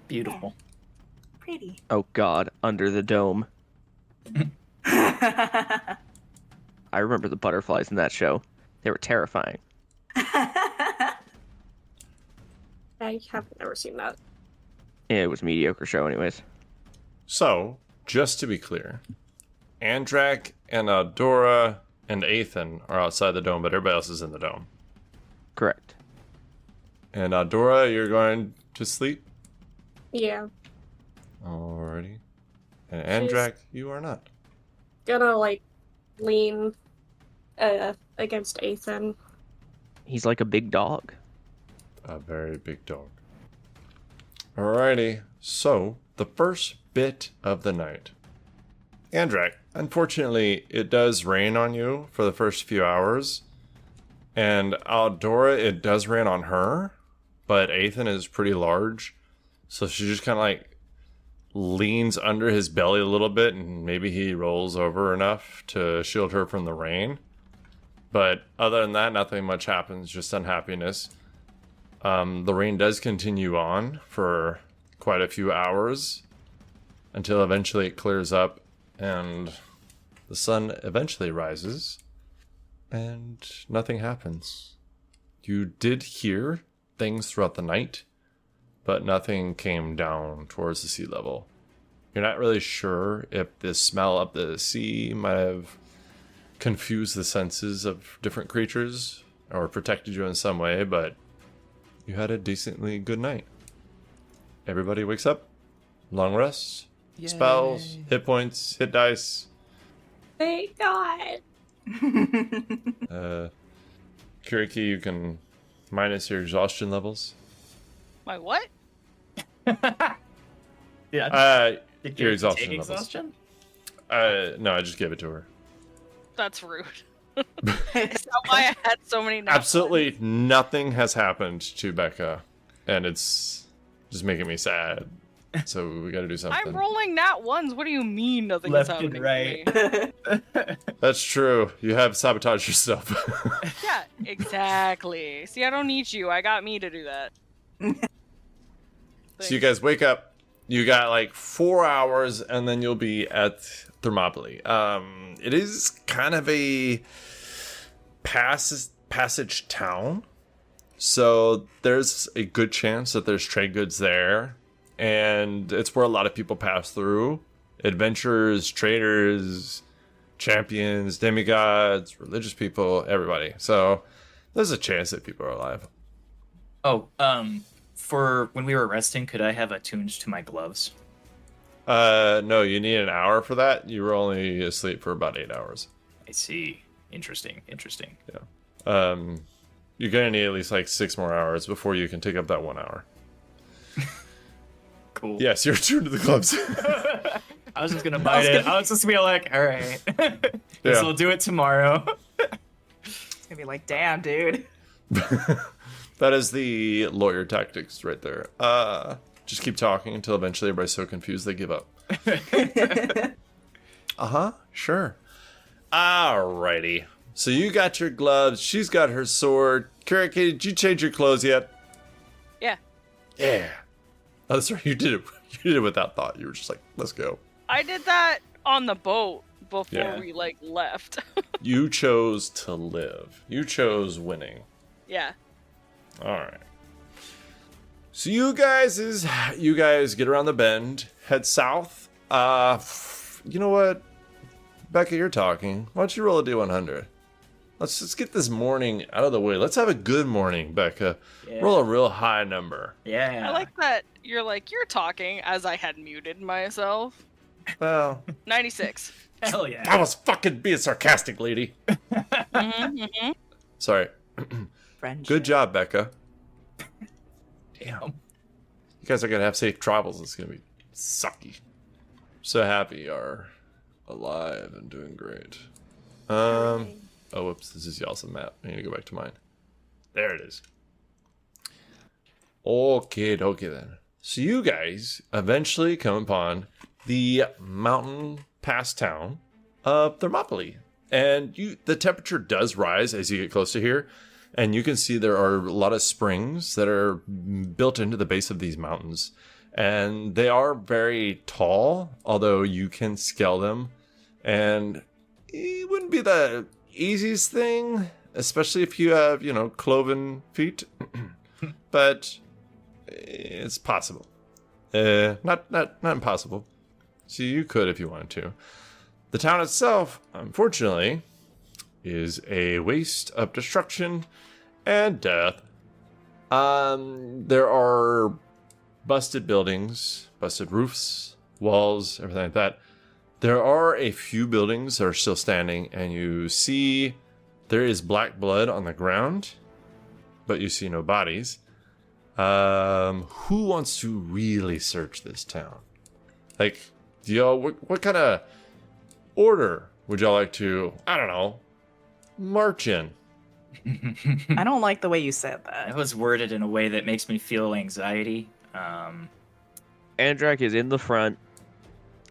Beautiful. Pretty. Oh god, under the dome. I remember the butterflies in that show. They were terrifying. I have never seen that. Yeah, it was a mediocre show anyways. So, just to be clear, Andrak and Aldora and Ethan are outside the dome, but everybody else is in the dome. Correct. And Aldora, you're going to sleep? Yeah. Alrighty. And Andrak, you are not. Gonna lean against Ethan. He's like a big dog. A very big dog. Alrighty. So, the first bit of the night. Andrak, unfortunately, it does rain on you for the first few hours. And Aldora, it does rain on her. But Ethan is pretty large. So she just kind of leans under his belly a little bit, and maybe he rolls over enough to shield her from the rain. But other than that, nothing much happens, just unhappiness. The rain does continue on for quite a few hours until eventually it clears up and the sun eventually rises and nothing happens. You did hear things throughout the night, but nothing came down towards the sea level. You're not really sure if the smell of the sea might have confused the senses of different creatures or protected you in some way, but you had a decently good night. Everybody wakes up, long rest, spells, hit points, hit dice. Thank God. Kiriki, you can minus your exhaustion levels. My what? Yeah. Your exhaustion take levels. exhaustion? No, I just gave it to her. That's rude. Is that why I had so many nat Absolutely ones? nothing has happened to Becca, and it's just making me sad. So we got to do something. I'm rolling nat ones. What do you mean nothing Left is and happening to me? That's true. You have sabotaged yourself. Yeah, exactly. See, I don't need you. I got me to do that. So you guys wake up. You got like 4 hours, and then you'll be at Thermopylae. It is kind of a passage town, so there's a good chance that there's trade goods there, and it's where a lot of people pass through. Adventurers, traders, champions, demigods, religious people, everybody. So there's a chance that people are alive. Oh, for when we were resting, could I have attuned to my gloves? No, you need an hour for that. You were only asleep for about 8 hours. I see. Interesting. You're gonna need at least like 6 more hours before you can take up that 1 hour. Cool. Yes, you're tuned to the clubs. I was just gonna bite it. I was just gonna be like, all right, guess I'll do it tomorrow. It's gonna be like, damn, dude. That is the lawyer tactics right there. Just keep talking until eventually everybody's so confused they give up. Sure. Alrighty. So you got your gloves. She's got her sword. Kiriki, did you change your clothes yet? Yeah. Yeah. Oh, that's right. You did it. You did it without thought. You were just like, let's go. I did that on the boat before we left. You chose to live. You chose winning. Yeah. All right. So you guys get around the bend, head south. You know what? Becca, you're talking. Why don't you roll a D100? Let's just get this morning out of the way. Let's have a good morning, Becca. Yeah. Roll a real high number. Yeah. I like that you're talking as I had muted myself. Well, 96. Hell yeah. I was fucking being sarcastic, lady. Sorry. Friendship. Good job, Becca. Damn. You guys are gonna have safe travels. It's gonna be sucky. So happy you are alive and doing great. Oh, whoops. This is y'all's map. I need to go back to mine. There it is. Okay, then. So you guys eventually come upon the mountain pass town of Thermopylae. And the temperature does rise as you get close to here. And you can see there are a lot of springs that are built into the base of these mountains. And they are very tall, although you can scale them. And it wouldn't be the easiest thing, especially if you have, cloven feet. But it's possible. Not impossible. So you could if you wanted to. The town itself, unfortunately, is a waste of destruction and death. There are busted buildings, busted roofs, walls, everything like that. There are a few buildings that are still standing, and you see there is black blood on the ground, but you see no bodies. Who wants to really search this town? Like, do y'all, what kind of order would y'all like to, I don't know, march in? I don't like the way you said that. That was worded in a way that makes me feel anxiety. Andrak is in the front.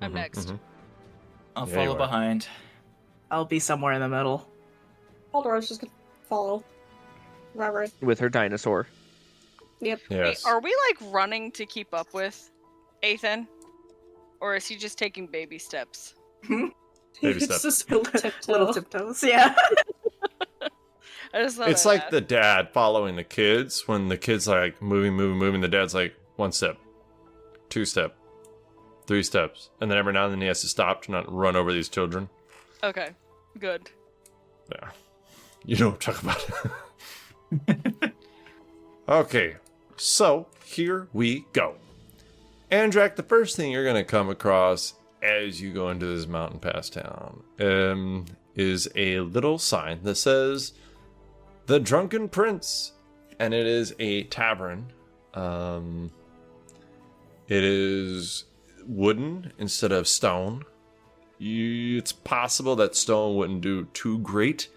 I'm next. I'll Yeah, follow you are. behind. I'll be somewhere in the middle. Aldora's just gonna follow. Robert. With her dinosaur. Yep. Yes. Wait, are we running to keep up with Ethan? Or is he just taking baby steps? Baby It's steps. just little tiptoe. Little tiptoes, yeah. I just thought It's I'd like ask. the dad following the kids. When the kids are like moving, the dad's like 1 step, 2 step, 3 steps. And then every now and then he has to stop to not run over these children. Okay, good. Yeah. You know what I'm talking about. Okay, so here we go. Andrak, the first thing you're going to come across as you go into this mountain pass town is a little sign that says The Drunken Prince. And it is a tavern. It is wooden instead of stone. It's possible that stone wouldn't do too great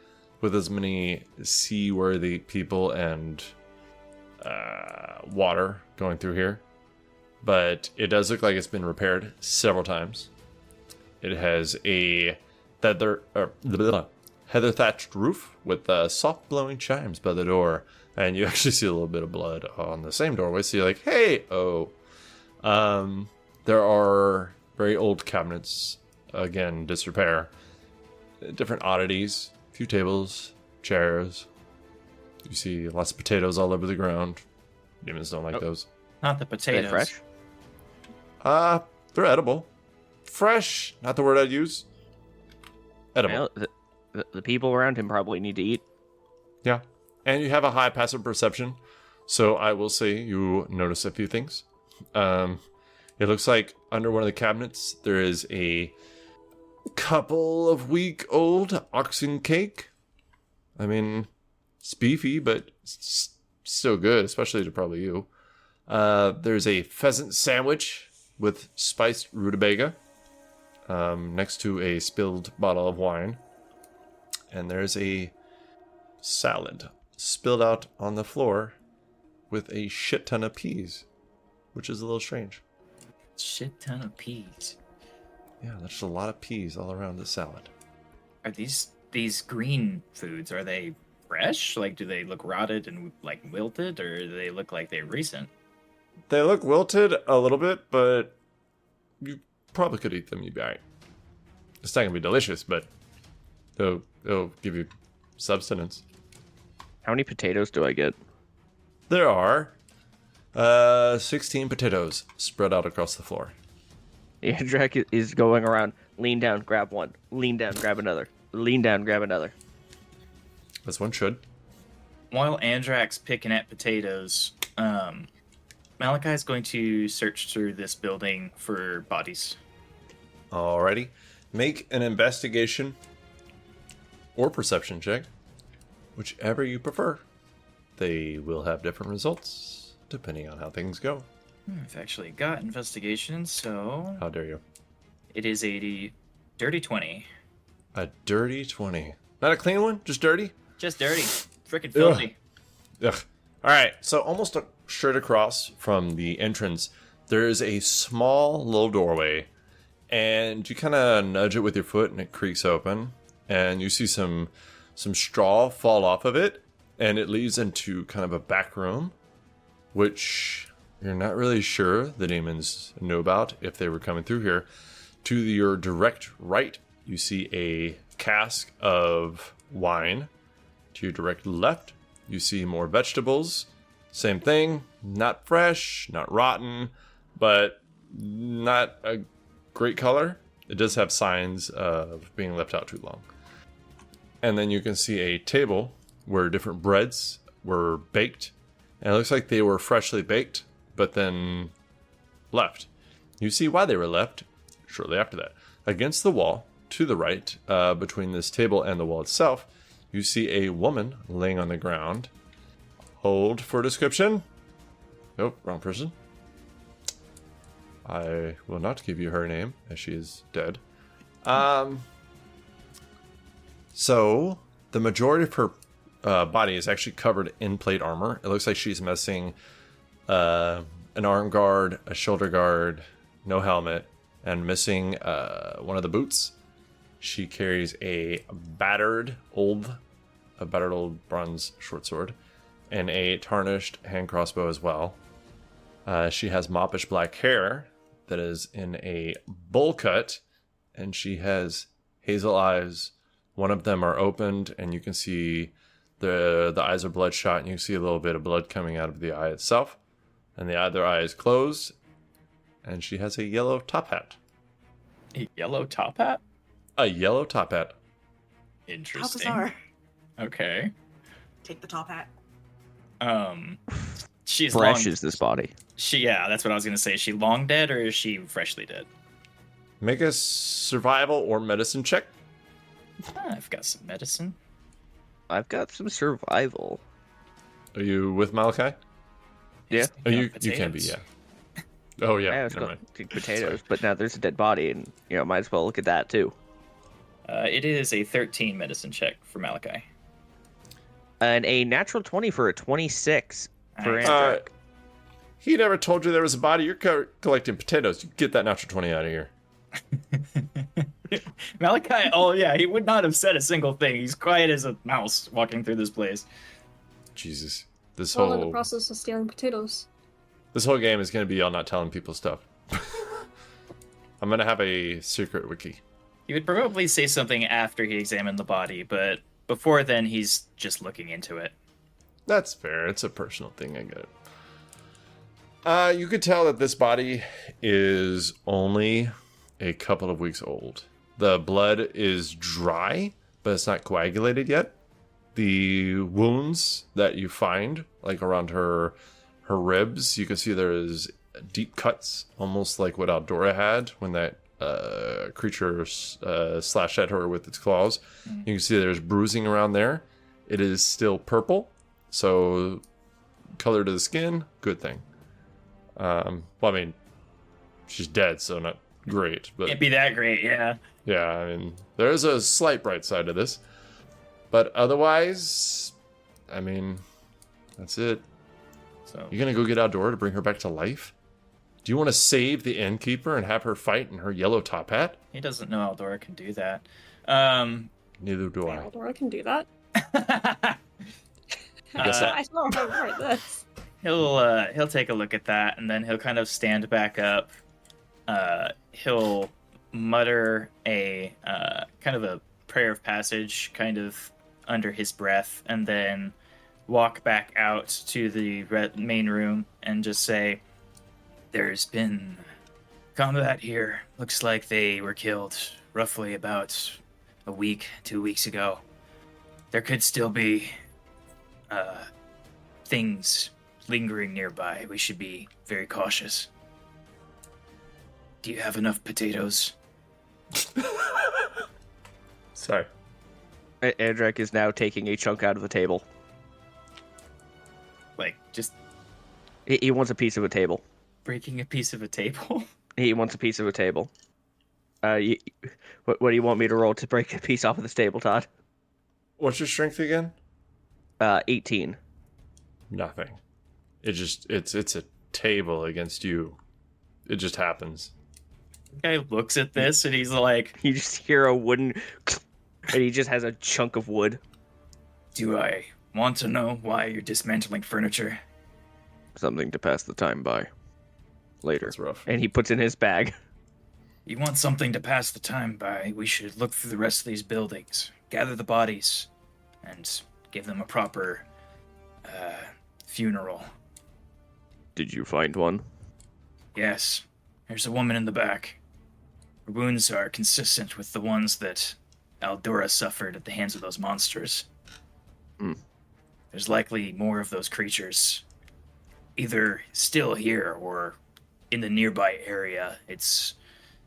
with as many seaworthy people and water going through here. But it does look like it's been repaired several times. It has a heather thatched roof with soft blowing chimes by the door. And you actually see a little bit of blood on the same doorway. So you're like, hey, there are very old cabinets, again, disrepair. Different oddities, a few tables, chairs. You see lots of potatoes all over the ground. Demons don't like those. Not the potatoes. Are they fresh? They're edible. Fresh, not the word I'd use. Edible. Well, the people around him probably need to eat. Yeah. And you have a high passive perception. So I will say you notice a few things. It looks like under one of the cabinets, there is a couple of week-old oxen cake. I mean, it's beefy, but it's still good, especially to probably you. There's a pheasant sandwich with spiced rutabaga next to a spilled bottle of wine. And there's a salad spilled out on the floor with a shit ton of peas, which is a little strange. Shit ton of peas. Yeah, there's a lot of peas all around the salad. Are these green foods, are they fresh? Like, do they look rotted and like wilted, or do they look like they're recent? They look wilted a little bit, but you probably could eat them. You'd be alright. It's not gonna be delicious, but it'll give you substance. How many potatoes do I get? There are 16 potatoes spread out across the floor. Andrak is going around. Lean down, grab one. Lean down, grab another. Lean down, grab another. This one should. While Andrak's picking at potatoes, Malachi's going to search through this building for bodies. Alrighty. Make an investigation or perception check, whichever you prefer. They will have different results depending on how things go. I've actually got investigation, so... How dare you? It is a dirty 20. A dirty 20. Not a clean one, just dirty? Just dirty. Frickin' filthy. Ugh. Alright, so almost straight across from the entrance, there is a small little doorway, and you kind of nudge it with your foot and it creaks open, and you see some straw fall off of it, and it leads into kind of a back room, which you're not really sure the demons know about if they were coming through here. To your direct right, you see a cask of wine. To your direct left, you see more vegetables. Same thing, not fresh, not rotten, but not a great color. It does have signs of being left out too long. And then you can see a table where different breads were baked. And it looks like they were freshly baked, but then left. You see why they were left shortly after that. Against the wall, to the right, between this table and the wall itself, you see a woman laying on the ground. Hold for description. Nope, wrong person. I will not give you her name, as she is dead. So, the majority of her body is actually covered in plate armor. It looks like she's missing an arm guard, a shoulder guard, no helmet, and missing one of the boots. She carries a battered old bronze short sword and a tarnished hand crossbow as well. She has moppish black hair that is in a bowl cut, and she has hazel eyes. One of them are opened, and you can see the eyes are bloodshot, and you see a little bit of blood coming out of the eye itself. And the other eye is closed, and she has a yellow top hat. A yellow top hat? A yellow top hat. Interesting. How bizarre. Okay. Take the top hat. She's Fresh long... is this body. Yeah, that's what I was gonna say. Is she long dead or is she freshly dead? Make a survival or medicine check. I've got some medicine. I've got some survival. Are you with Malachi? Yeah. Oh, you can be, yeah. Oh, yeah. I was never going mind. to potatoes, but now there's a dead body, and might as well look at that too. It is a 13 medicine check for Malachi. And a natural 20 for a 26 for Nice. Andrak. He never told you there was a body. You're collecting potatoes. You get that natural 20 out of here. Malachi, oh yeah, he would not have said a single thing. He's quiet as a mouse walking through this place. Jesus. This Well, in the whole process of stealing potatoes. game is going to be y'all not telling people stuff. I'm going to have a secret wiki. He would probably say something after he examined the body, but before then, he's just looking into it. That's fair. It's a personal thing. I get it. You could tell that this body is only a couple of weeks old. The blood is dry, but it's not coagulated yet. The wounds that you find, like around her ribs, you can see there is deep cuts, almost like what Aldora had when that creature slashed at her with its claws. You can see there's bruising around there. It is still purple, so color to the skin, good thing. Well, I mean, she's dead, so not great, but Can't be that great, yeah. yeah, I mean, there is a slight bright side to this, but otherwise, I mean, that's it. So You gonna go get Aldora to bring her back to life? Do you want to save the innkeeper and have her fight in her yellow top hat? he doesn't know Aldora can do that. Neither do I. Aldora can do that. I guess I don't remember this. He'll take a look at that, and then he'll kind of stand back up. He'll mutter a kind of a prayer of passage, kind of under his breath, and then walk back out to the main room and just say, "There's been combat here. Looks like they were killed roughly about a week, 2 weeks ago. There could still be things lingering nearby. We should be very cautious. Do you have enough potatoes?" Sorry. Andrak is now taking a chunk out of the table. Like, just He wants a piece of a table. breaking a piece of a table? He wants a piece of a table. What do you want me to roll to break a piece off of this table, Todd? What's your strength again? 18. Nothing. It's a table against you. It just happens. The guy looks at this and he's like, You just hear a wooden... and he just has a chunk of wood. "Do I want to know why you're dismantling furniture?" Something to pass the time by. Later. That's rough. And he puts in his bag. You want something to pass the time by, we should look through the rest of these buildings, gather the bodies, and give them a proper funeral. Did you find one? Yes, there's a woman in the back. Her wounds are consistent with the ones that Aldora suffered at the hands of those monsters. There's likely more of those creatures, either still here or in the nearby area.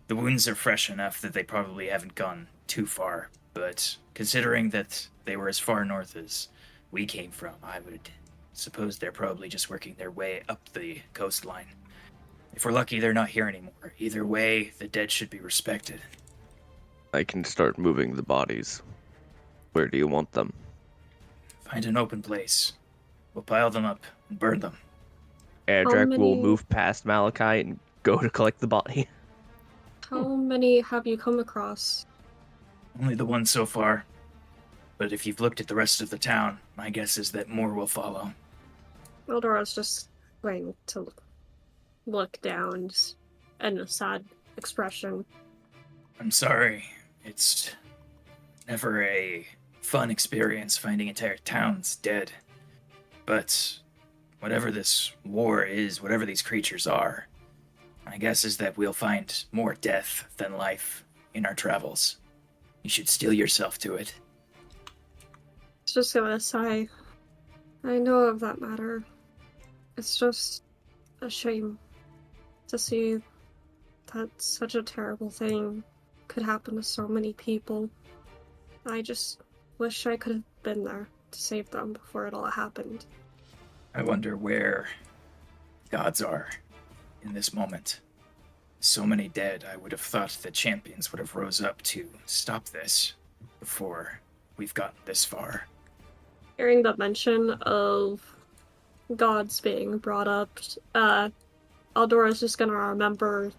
The wounds are fresh enough that they probably haven't gone too far, but considering that they were as far north as we came from, I would suppose they're probably just working their way up the coastline. If we're lucky, they're not here anymore. Either way, the dead should be respected. I can start moving the bodies. Where do you want them? Find an open place. We'll pile them up and burn them. Andrak will many- move past Malachi and go to collect the body. How many have you come across? Only the one so far. But if you've looked at the rest of the town, my guess is that more will follow. Aldora's just going to look down and a sad expression. I'm sorry. It's never a fun experience finding entire towns dead. But whatever this war is, whatever these creatures are, My guess is that we'll find more death than life in our travels. You should steel yourself to it. It's just gonna say, I know of that matter. It's just a shame to see that such a terrible thing could happen to so many people. I just wish I could have been there to save them before it all happened. I wonder where gods are in this moment. So many dead, I would have thought the champions would have rose up to stop this before we've gotten this far. Hearing the mention of gods being brought up, Aldora's just gonna remember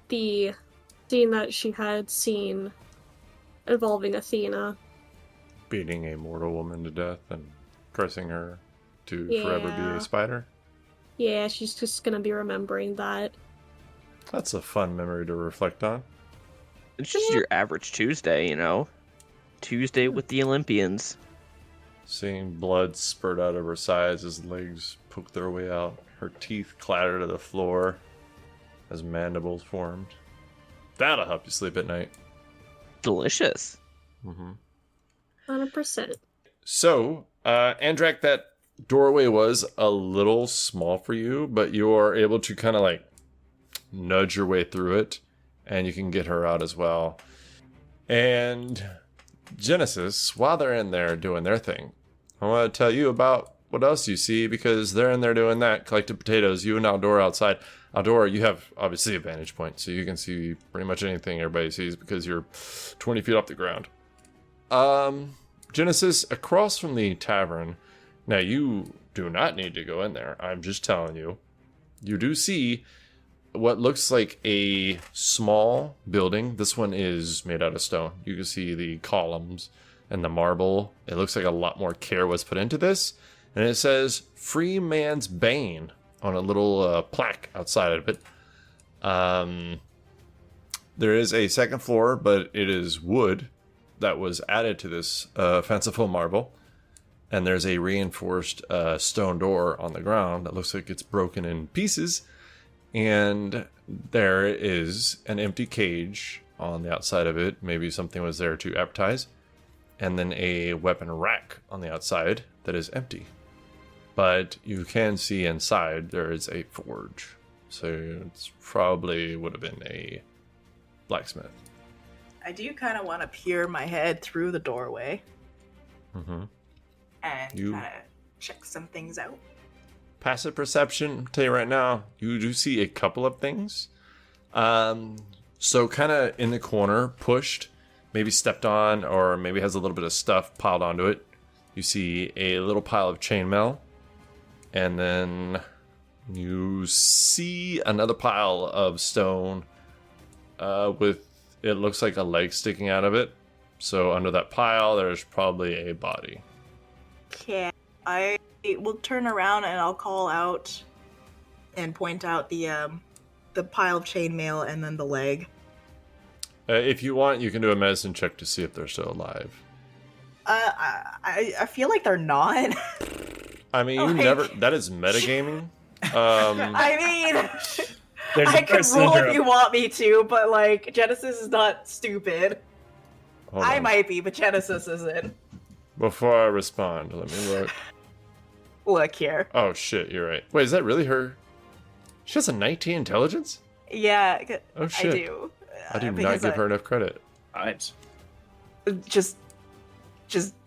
the scene that she had seen involving Athena. Beating a mortal woman to death and cursing her to forever be a spider. Yeah, she's just gonna be remembering that. That's a fun memory to reflect on. It's just your average Tuesday, Tuesday with the Olympians. Seeing blood spurt out of her sides as legs poke their way out. Her teeth clatter to the floor as mandibles formed. That'll help you sleep at night. Delicious. 100%. So, Andrak, that doorway was a little small for you, but you are able to kind of nudge your way through it, and you can get her out as well. And Genesis, while they're in there doing their thing, I want to tell you about what else you see, because they're in there doing that, collecting potatoes. You and Aldora outside. Aldora, you have obviously a vantage point, so you can see pretty much anything everybody sees because you're 20 feet off the ground. Genesis, across from the tavern, now you do not need to go in there. I'm just telling you. You do see what looks like a small building. This one is made out of stone. You can see the columns and the marble. It looks like a lot more care was put into this. And it says Free Man's Bane on a little plaque outside of it. There is a second floor, but it is wood that was added to this fanciful marble. And there's a reinforced stone door on the ground that looks like it's broken in pieces. And there is an empty cage on the outside of it. Maybe something was there to advertise. And then a weapon rack on the outside that is empty. But you can see inside there is a forge. So it's probably would have been a blacksmith. I do kind of want to peer my head through the doorway. And kind of check some things out. Passive perception, I'll tell you right now, you do see a couple of things. So kind of in the corner, pushed, maybe stepped on, or maybe has a little bit of stuff piled onto it. You see a little pile of chainmail. And then you see another pile of stone with, it looks like a leg sticking out of it. So under that pile, there's probably a body. Okay, I will turn around and I'll call out and point out the pile of chainmail and then the leg. If you want, you can do a medicine check to see if they're still alive. I feel like they're not. I mean, you never. That is metagaming. I mean, There's I can roll if you want me to, but Genesis is not stupid. I might be, but Genesis isn't. Before I respond, let me look. Look here. Oh shit, you're right. Wait, is that really her? She has a 19 intelligence? Yeah, oh shit. I do. I do not give her enough credit. Right. Just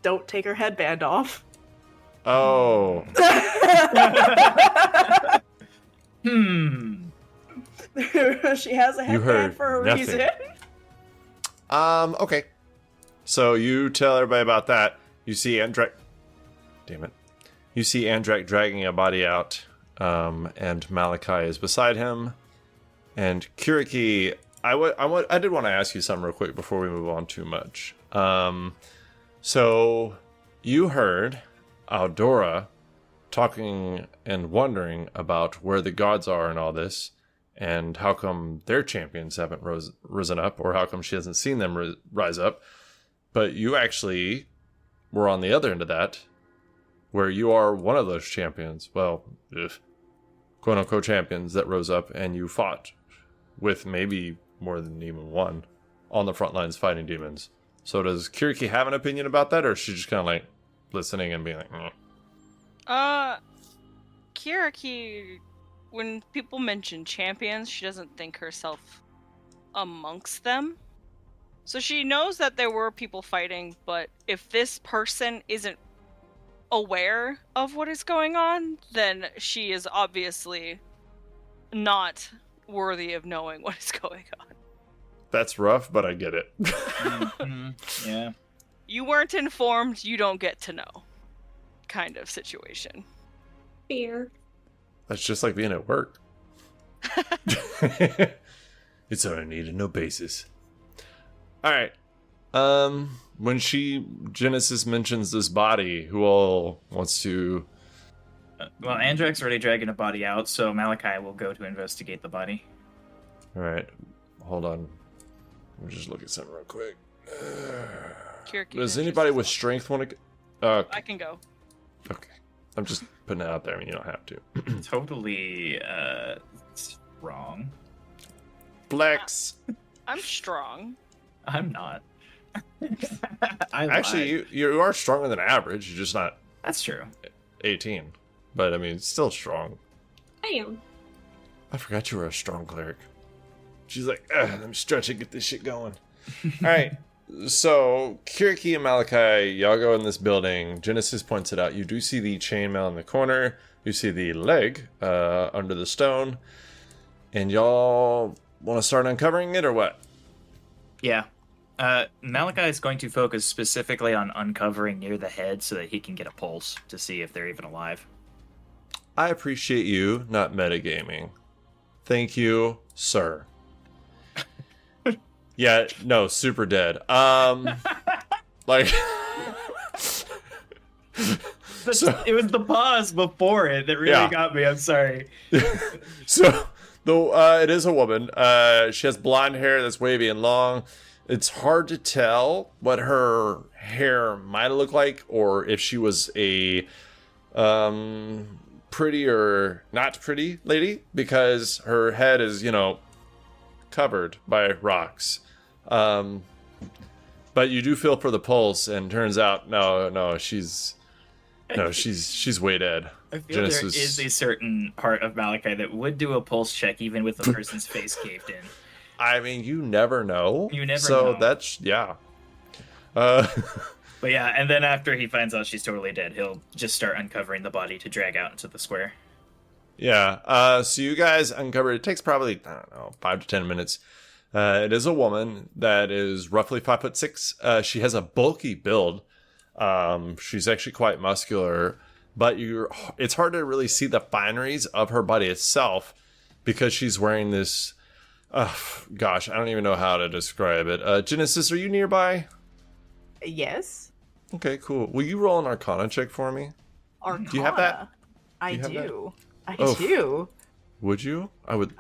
don't take her headband off. Oh. She has a headband for a reason. Okay. So you tell everybody about that. You see Andrak. Damn it. You see Andrak dragging a body out, and Malachi is beside him. And Kiriki, I did want to ask you something real quick before we move on too much. So you heard Aldora talking and wondering about where the gods are and all this, and how come their champions haven't risen up, or how come she hasn't seen them rise up. But you actually were on the other end of that, where you are one of those champions. Well, quote-unquote champions that rose up, and you fought with maybe more than even one on the front lines fighting demons. So does Kiriki have an opinion about that, or is she just kind of like listening and being like, Kiriki, when people mention champions, she doesn't think herself amongst them. So she knows that there were people fighting, but if this person isn't aware of what is going on, then she is obviously not worthy of knowing what is going on. That's rough, but I get it. Yeah. You weren't informed, you don't get to know. Kind of situation. Fear. That's just like being at work. It's on a need and no basis. All right. When Genesis mentions this body, who all wants to? Well, Andrak's already dragging a body out, so Malachi will go to investigate the body. All right. Hold on. Let me just look at something real quick. Does anybody with strength want to? I can go. Okay. I'm just putting it out there. I mean, you don't have to. Totally wrong. Flex. I'm strong. I'm not. Actually, you are stronger than average. You're just not. That's true. 18, but I mean, it's still strong. I am. I forgot you were a strong cleric. She's like, let me stretch and get this shit going. All right. So, Kiriki and Malachi, y'all go in this building. Genesis points it out. You do see the chainmail in the corner. You see the leg under the stone. And y'all want to start uncovering it or what? Yeah. Malachi is going to focus specifically on uncovering near the head so that he can get a pulse to see if they're even alive. I appreciate you not metagaming. Thank you, sir. Yeah, no, super dead. Like, It was the pause before it that really got me. I'm sorry. So, though it is a woman, she has blonde hair that's wavy and long. It's hard to tell what her hair might look like, or if she was a pretty or not pretty lady, because her head is, covered by rocks. But you do feel for the pulse, and turns out no, she's way dead. I feel there is a certain part of Malachi that would do a pulse check even with the person's face caved in. I mean, you never know. You never know. So that's But yeah, and then after he finds out she's totally dead, he'll just start uncovering the body to drag out into the square. Yeah. So you guys uncovered. It takes probably 5 to 10 minutes. It is a woman that is roughly 5'6". She has a bulky build. She's actually quite muscular, but it's hard to really see the fineries of her body itself because she's wearing this. Gosh, I don't even know how to describe it. Genesis, are you nearby? Yes. Okay, cool. Will you roll an Arcana check for me? Arcana? Do you have that? I do. I Oh. do. Would you? I would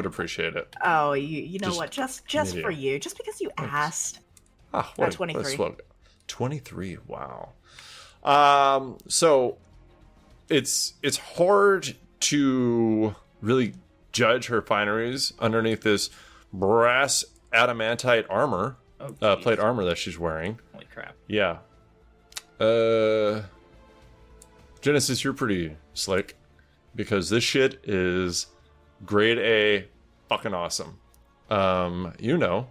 appreciate it. Oh, you know what? Just for you. Just because you asked. Ah, 23. 23. Wow. So it's hard to really judge her fineries underneath this brass adamantite armor, plate armor that she's wearing. Holy crap. Yeah. Genesis, you're pretty slick because this shit is grade A fucking awesome. You know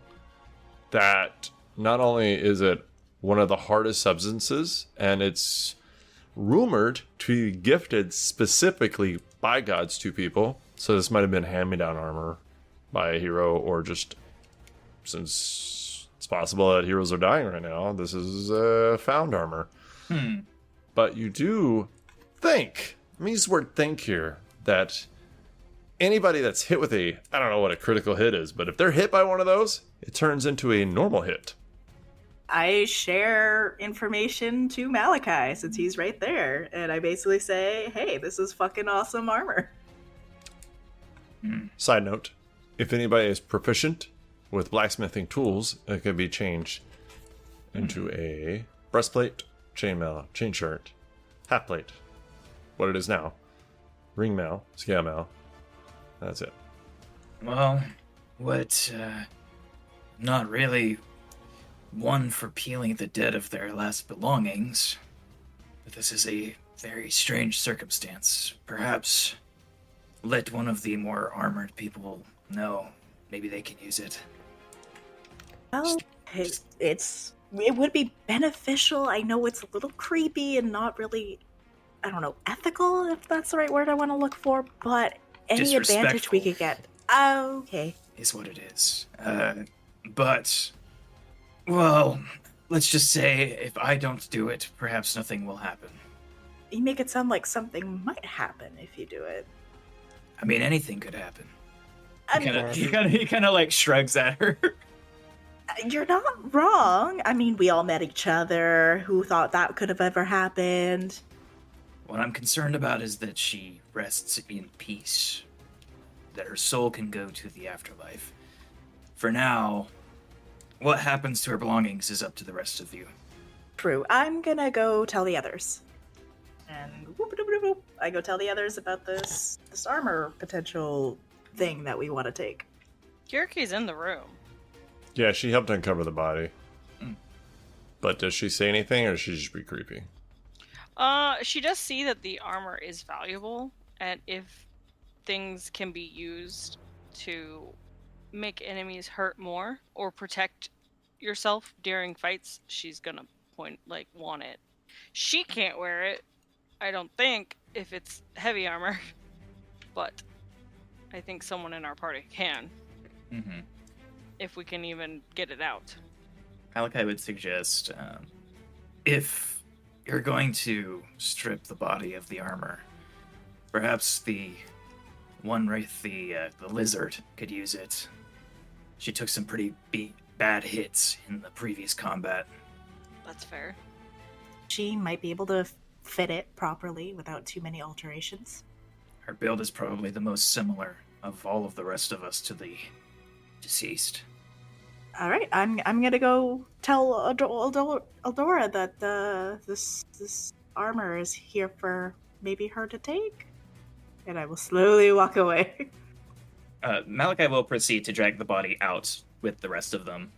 that not only is it one of the hardest substances, and it's rumored to be gifted specifically by gods to people. So this might have been hand-me-down armor by a hero, or just since it's possible that heroes are dying right now, this is found armor. But you do think, let me use the word think here, that anybody that's hit with I don't know what a critical hit is, but if they're hit by one of those, it turns into a normal hit. I share information to Malachi since he's right there, and I basically say, hey, this is fucking awesome armor. Side note, if anybody is proficient with blacksmithing tools, it can be changed into a breastplate, chainmail, chain shirt, half plate, what it is now. ring mail, scale mail. That's it. Well, not really one for peeling the dead of their last belongings, but this is a very strange circumstance. Perhaps let one of the more armored people know. Maybe they can use it. Well, it would be beneficial. I know it's a little creepy and not really, I don't know, ethical, if that's the right word I want to look for, but any advantage we could get. Okay. Is what it is. But, well, let's just say if I don't do it, perhaps nothing will happen. You make it sound like something might happen if you do it. I mean, anything could happen. He kind of like shrugs at her. You're not wrong. I mean, we all met each other. Who thought that could have ever happened? What I'm concerned about is that she rests in peace. That her soul can go to the afterlife. For now, what happens to her belongings is up to the rest of you. True. I'm gonna go tell the others. And whoop, I go tell the others about this armor potential thing that we want to take. Kiriki's in the room. Yeah, she helped uncover the body. But does she say anything, or does she just be creepy? She does see that the armor is valuable, and if things can be used to make enemies hurt more or protect yourself during fights, she's gonna want it. She can't wear it, I don't think, if it's heavy armor, but I think someone in our party can. Mm-hmm. If we can even get it out. Malachi would suggest, if you're going to strip the body of the armor, perhaps the one wraith, the lizard, could use it. She took some pretty bad hits in the previous combat. That's fair. She might be able to fit it properly without too many alterations. Her build is probably the most similar of all of the rest of us to the deceased. All right, I'm gonna go tell Aldora that this armor is here for maybe her to take, and I will slowly walk away. Malachi will proceed to drag the body out with the rest of them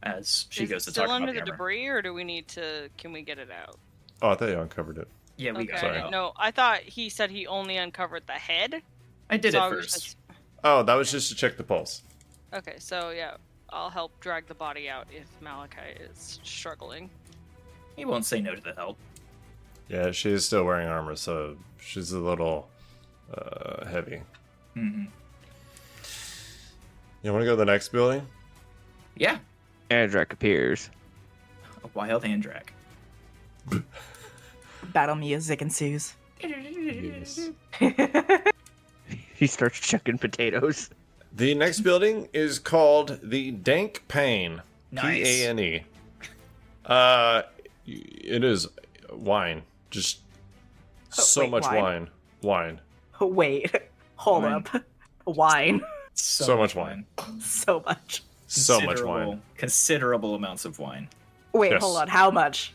as she goes to talk about still under the the armor. debris, or do we need to? Can we get it out? Oh, I thought you uncovered it. Yeah, we got Sorry. it out. No, I thought he said he only uncovered the head. I did So it I was first. just- Oh, that was just to check the pulse. Okay, so yeah, I'll help drag the body out if Malachi is struggling. He won't say no to the help. Yeah, she is still wearing armor, so she's a little heavy. Mm-hmm. You want to go to the next building? Yeah, Andrak appears. a wild Andrak. Battle music ensues. Yes. He starts chucking potatoes. The next building is called the Dank Pane. Nice. P-A-N-E. It is wine. Just so wait, much wine? wine. Wait, hold Wine. up. Wine. So much wine. So much. So much wine. Considerable amounts of wine. Wait, Yes. hold on. How much?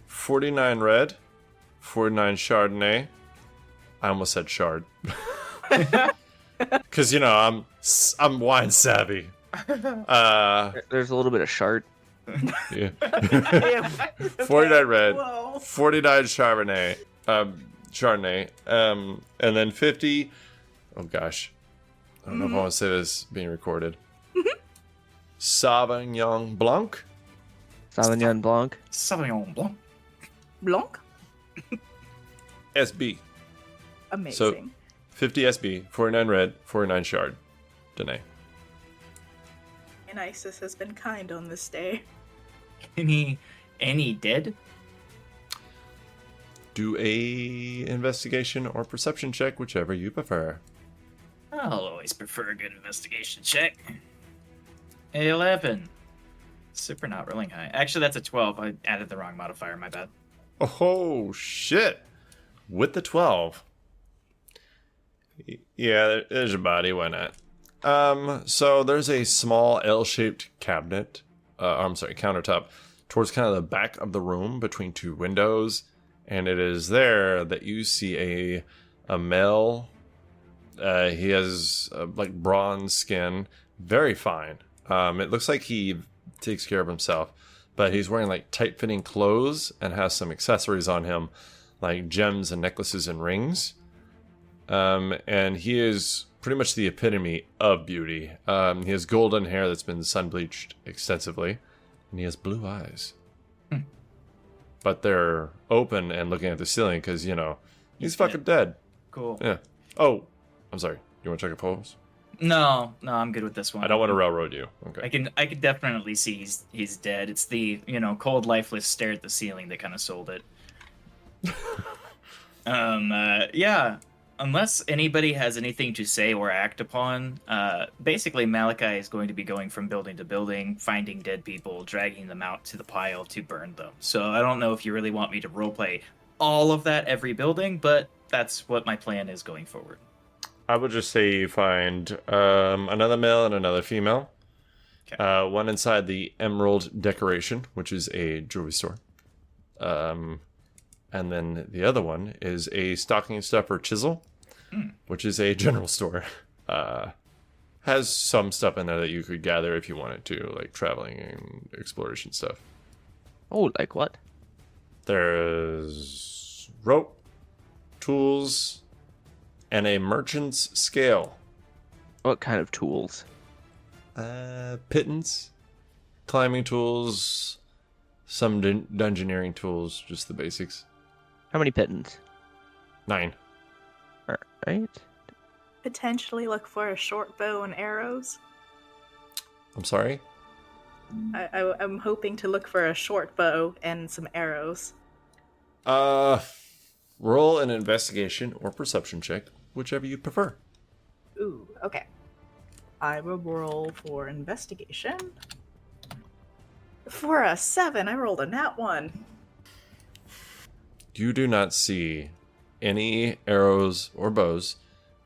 49 red, 49 Chardonnay. I almost said shard. Because, I'm wine savvy. There's a little bit of shart. Yeah. 49 red, Whoa. 49 Chardonnay, and then 50. Oh gosh, I don't know if I want to say this being recorded. Sauvignon Blanc. Sauvignon Blanc. Sauvignon Blanc. Blanc? SB. Amazing. 50 SB, 49 red, 49 Chardonnay. And Isis has been kind on this day. Any dead? Do a investigation or perception check, whichever you prefer. I'll always prefer a good investigation check. 11. Super not rolling high. Actually, that's a 12. I added the wrong modifier, my bad. Oh shit! With the 12. Yeah, there's your body. Why not? So there's a small L-shaped cabinet. Countertop towards kind of the back of the room between two windows, And it is there that you see a male. He has like bronze skin, very fine. It looks like he takes care of himself, but he's wearing like tight-fitting clothes and has some accessories on him, like gems and necklaces and rings. And he is pretty much the epitome of beauty. He has golden hair that's been sun-bleached extensively, and he has blue eyes. But they're open and looking at the ceiling because, he's fucking dead. Cool. Yeah. Oh, I'm sorry. You want to check a pose? No, I'm good with this one. I don't want to railroad you. Okay. I can definitely see he's dead. It's the cold, lifeless stare at the ceiling that kind of sold it. Yeah. Unless anybody has anything to say or act upon, basically Malachi is going to be going from building to building, finding dead people, dragging them out to the pile to burn them. So I don't know if you really want me to roleplay all of that every building, but that's what my plan is going forward. I would just say you find another male and another female. Okay. One inside the Emerald Decoration, which is a jewelry store. And then the other one is a stocking stuffer chisel, which is a general store. Has some stuff in there that you could gather if you wanted to, like traveling and exploration stuff. Oh, like what? There's rope, tools, and a merchant's scale. What kind of tools? Pittance, climbing tools, some dungeoneering tools, just the basics. How many pittance? 9. Alright. Potentially look for a short bow and arrows. I'm sorry? I'm hoping to look for a short bow and some arrows. Roll an investigation or perception check, whichever you prefer. Ooh, okay. I will roll for investigation. For a 7, I rolled a nat 1. You do not see any arrows or bows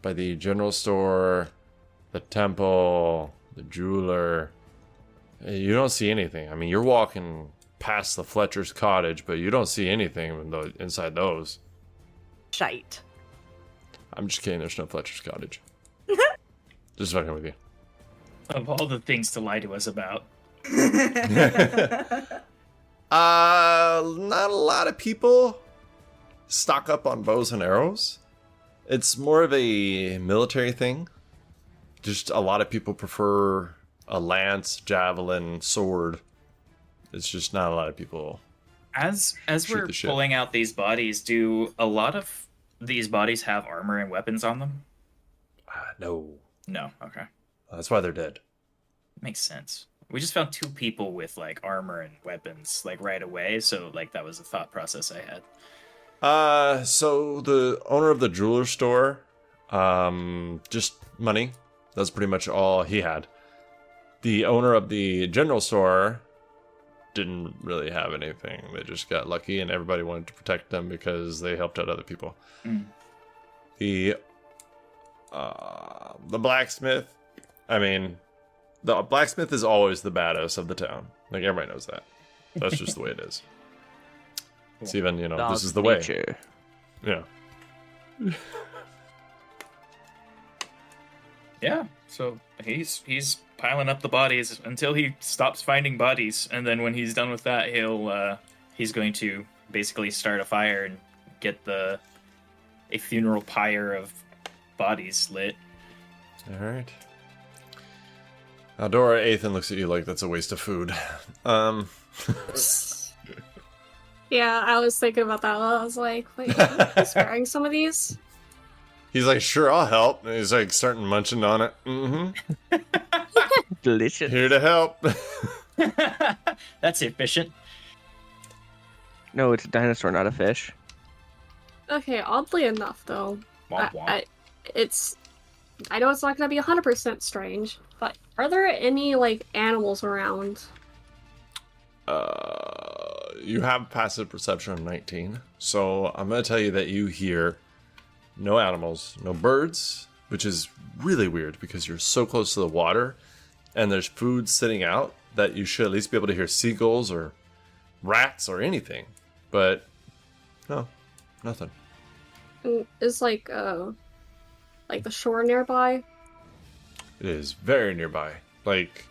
by the general store, the temple, the jeweler. You don't see anything. I mean, you're walking past the Fletcher's cottage, but you don't see anything inside those. Shite. I'm just kidding. There's no Fletcher's cottage. Just fucking with you. Of all the things to lie to us about. Not a lot of people stock up on bows and arrows. It's more of a military thing. Just a lot of people prefer a lance, javelin, sword. It's just not a lot of people. As we're pulling out these bodies, do a lot of these bodies have armor and weapons on them? No. No, okay. That's why they're dead. Makes sense. We just found 2 people with like armor and weapons like right away, so like that was the thought process I had. So the owner of the jeweler store, just money. That's pretty much all he had. The owner of the general store didn't really have anything. They just got lucky, and everybody wanted to protect them because they helped out other people. The blacksmith. I mean, the blacksmith is always the badass of the town. Like, everybody knows that. That's just the way it is. It's even, this is the way. Yeah. Yeah, so he's piling up the bodies until he stops finding bodies, and then when he's done with that, he's going to basically start a fire and get a funeral pyre of bodies lit. All right. Aldora, Ethan looks at you like that's a waste of food. Yeah, I was thinking about that. I was like, wait, are you sparing some of these? He's like, sure, I'll help. And he's like starting munching on it. Mm-hmm. Delicious. Here to help. That's efficient. No, it's a dinosaur, not a fish. Okay, oddly enough, though, Womp womp. I know it's not going to be 100% strange, but are there any, animals around? You have passive perception of 19, so I'm going to tell you that you hear no animals, no birds, which is really weird because you're so close to the water and there's food sitting out that you should at least be able to hear seagulls or rats or anything. But No, nothing. Is like the shore nearby? It is very nearby. Like,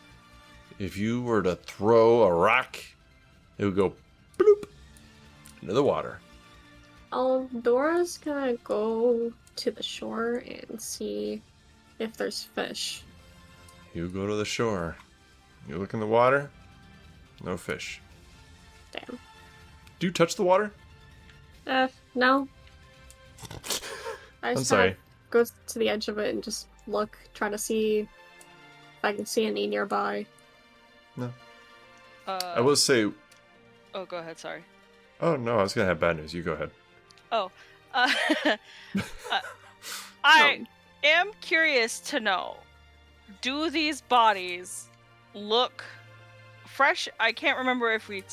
if you were to throw a rock, it would go bloop into the water. Aldora's gonna go to the shore and see if there's fish. You go to the shore. You look in the water. No fish. Damn. Do you touch the water? No. I I'm just sorry. go to the edge of it and just look, try to see if I can see any nearby. No. I will say... Oh, go ahead, sorry. Oh, no, I was going to have bad news. You go ahead. Oh. I am curious to know, do these bodies look fresh? I can't remember if we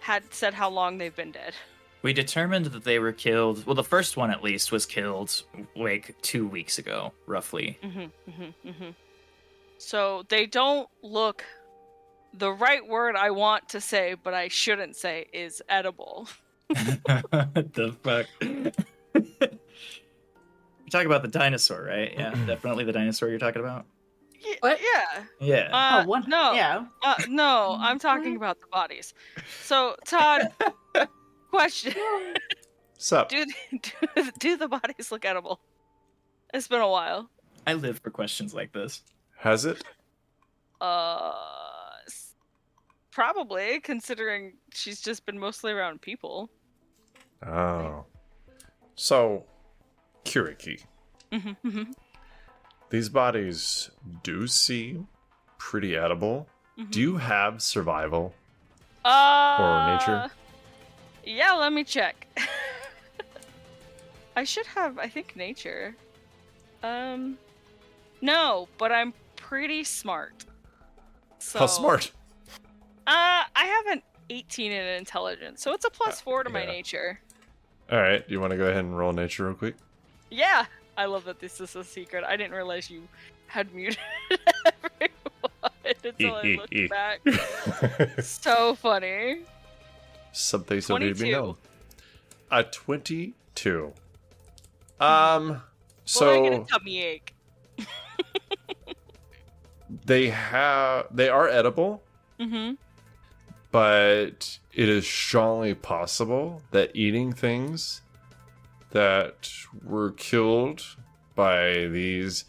had said how long they've been dead. We determined that they were killed. Well, the first one at least was killed like 2 weeks ago, roughly. So they don't look. The right word I want to say, but I shouldn't say, is edible. What the fuck? You're talking about the dinosaur, right? Yeah, definitely the dinosaur you're talking about. What? Yeah. Yeah. What? No. Yeah. No, I'm talking about the bodies. So, Todd, question. Sup? Do the bodies look edible? It's been a while. I live for questions like this. Has it? Probably, considering she's just been mostly around people. Oh. So, Kiriki. These bodies do seem pretty edible. Do you have survival or nature? Yeah, let me check. I should have, I think, nature. No, but I'm pretty smart. So, How smart? I have an 18 in intelligence, so it's a +4 to my nature. All right, you want to go ahead and roll nature real quick? Yeah, I love that this is a secret. I didn't realize you had muted everyone until I looked back. So funny. Something so need to be 22. known. A 22. So Well, I get a tummy ache. they are edible. But it is strongly possible that eating things that were killed by these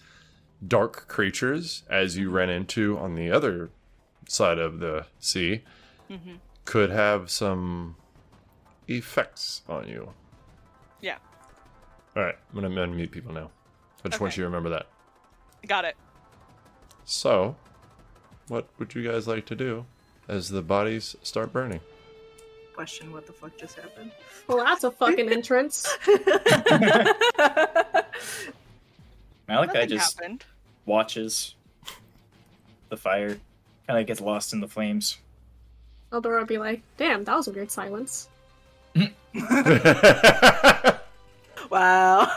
dark creatures, as you ran into on the other side of the sea, could have some effects on you. Yeah. All right, I'm going to unmute people now. I just want you to remember that. Got it. So, what would you guys like to do as the bodies start burning? Question, what the fuck just happened? Well, that's a fucking entrance. Malachi just happened. watches the fire, kind of gets lost in the flames. Aldora would be like, damn, that was a weird silence. Wow.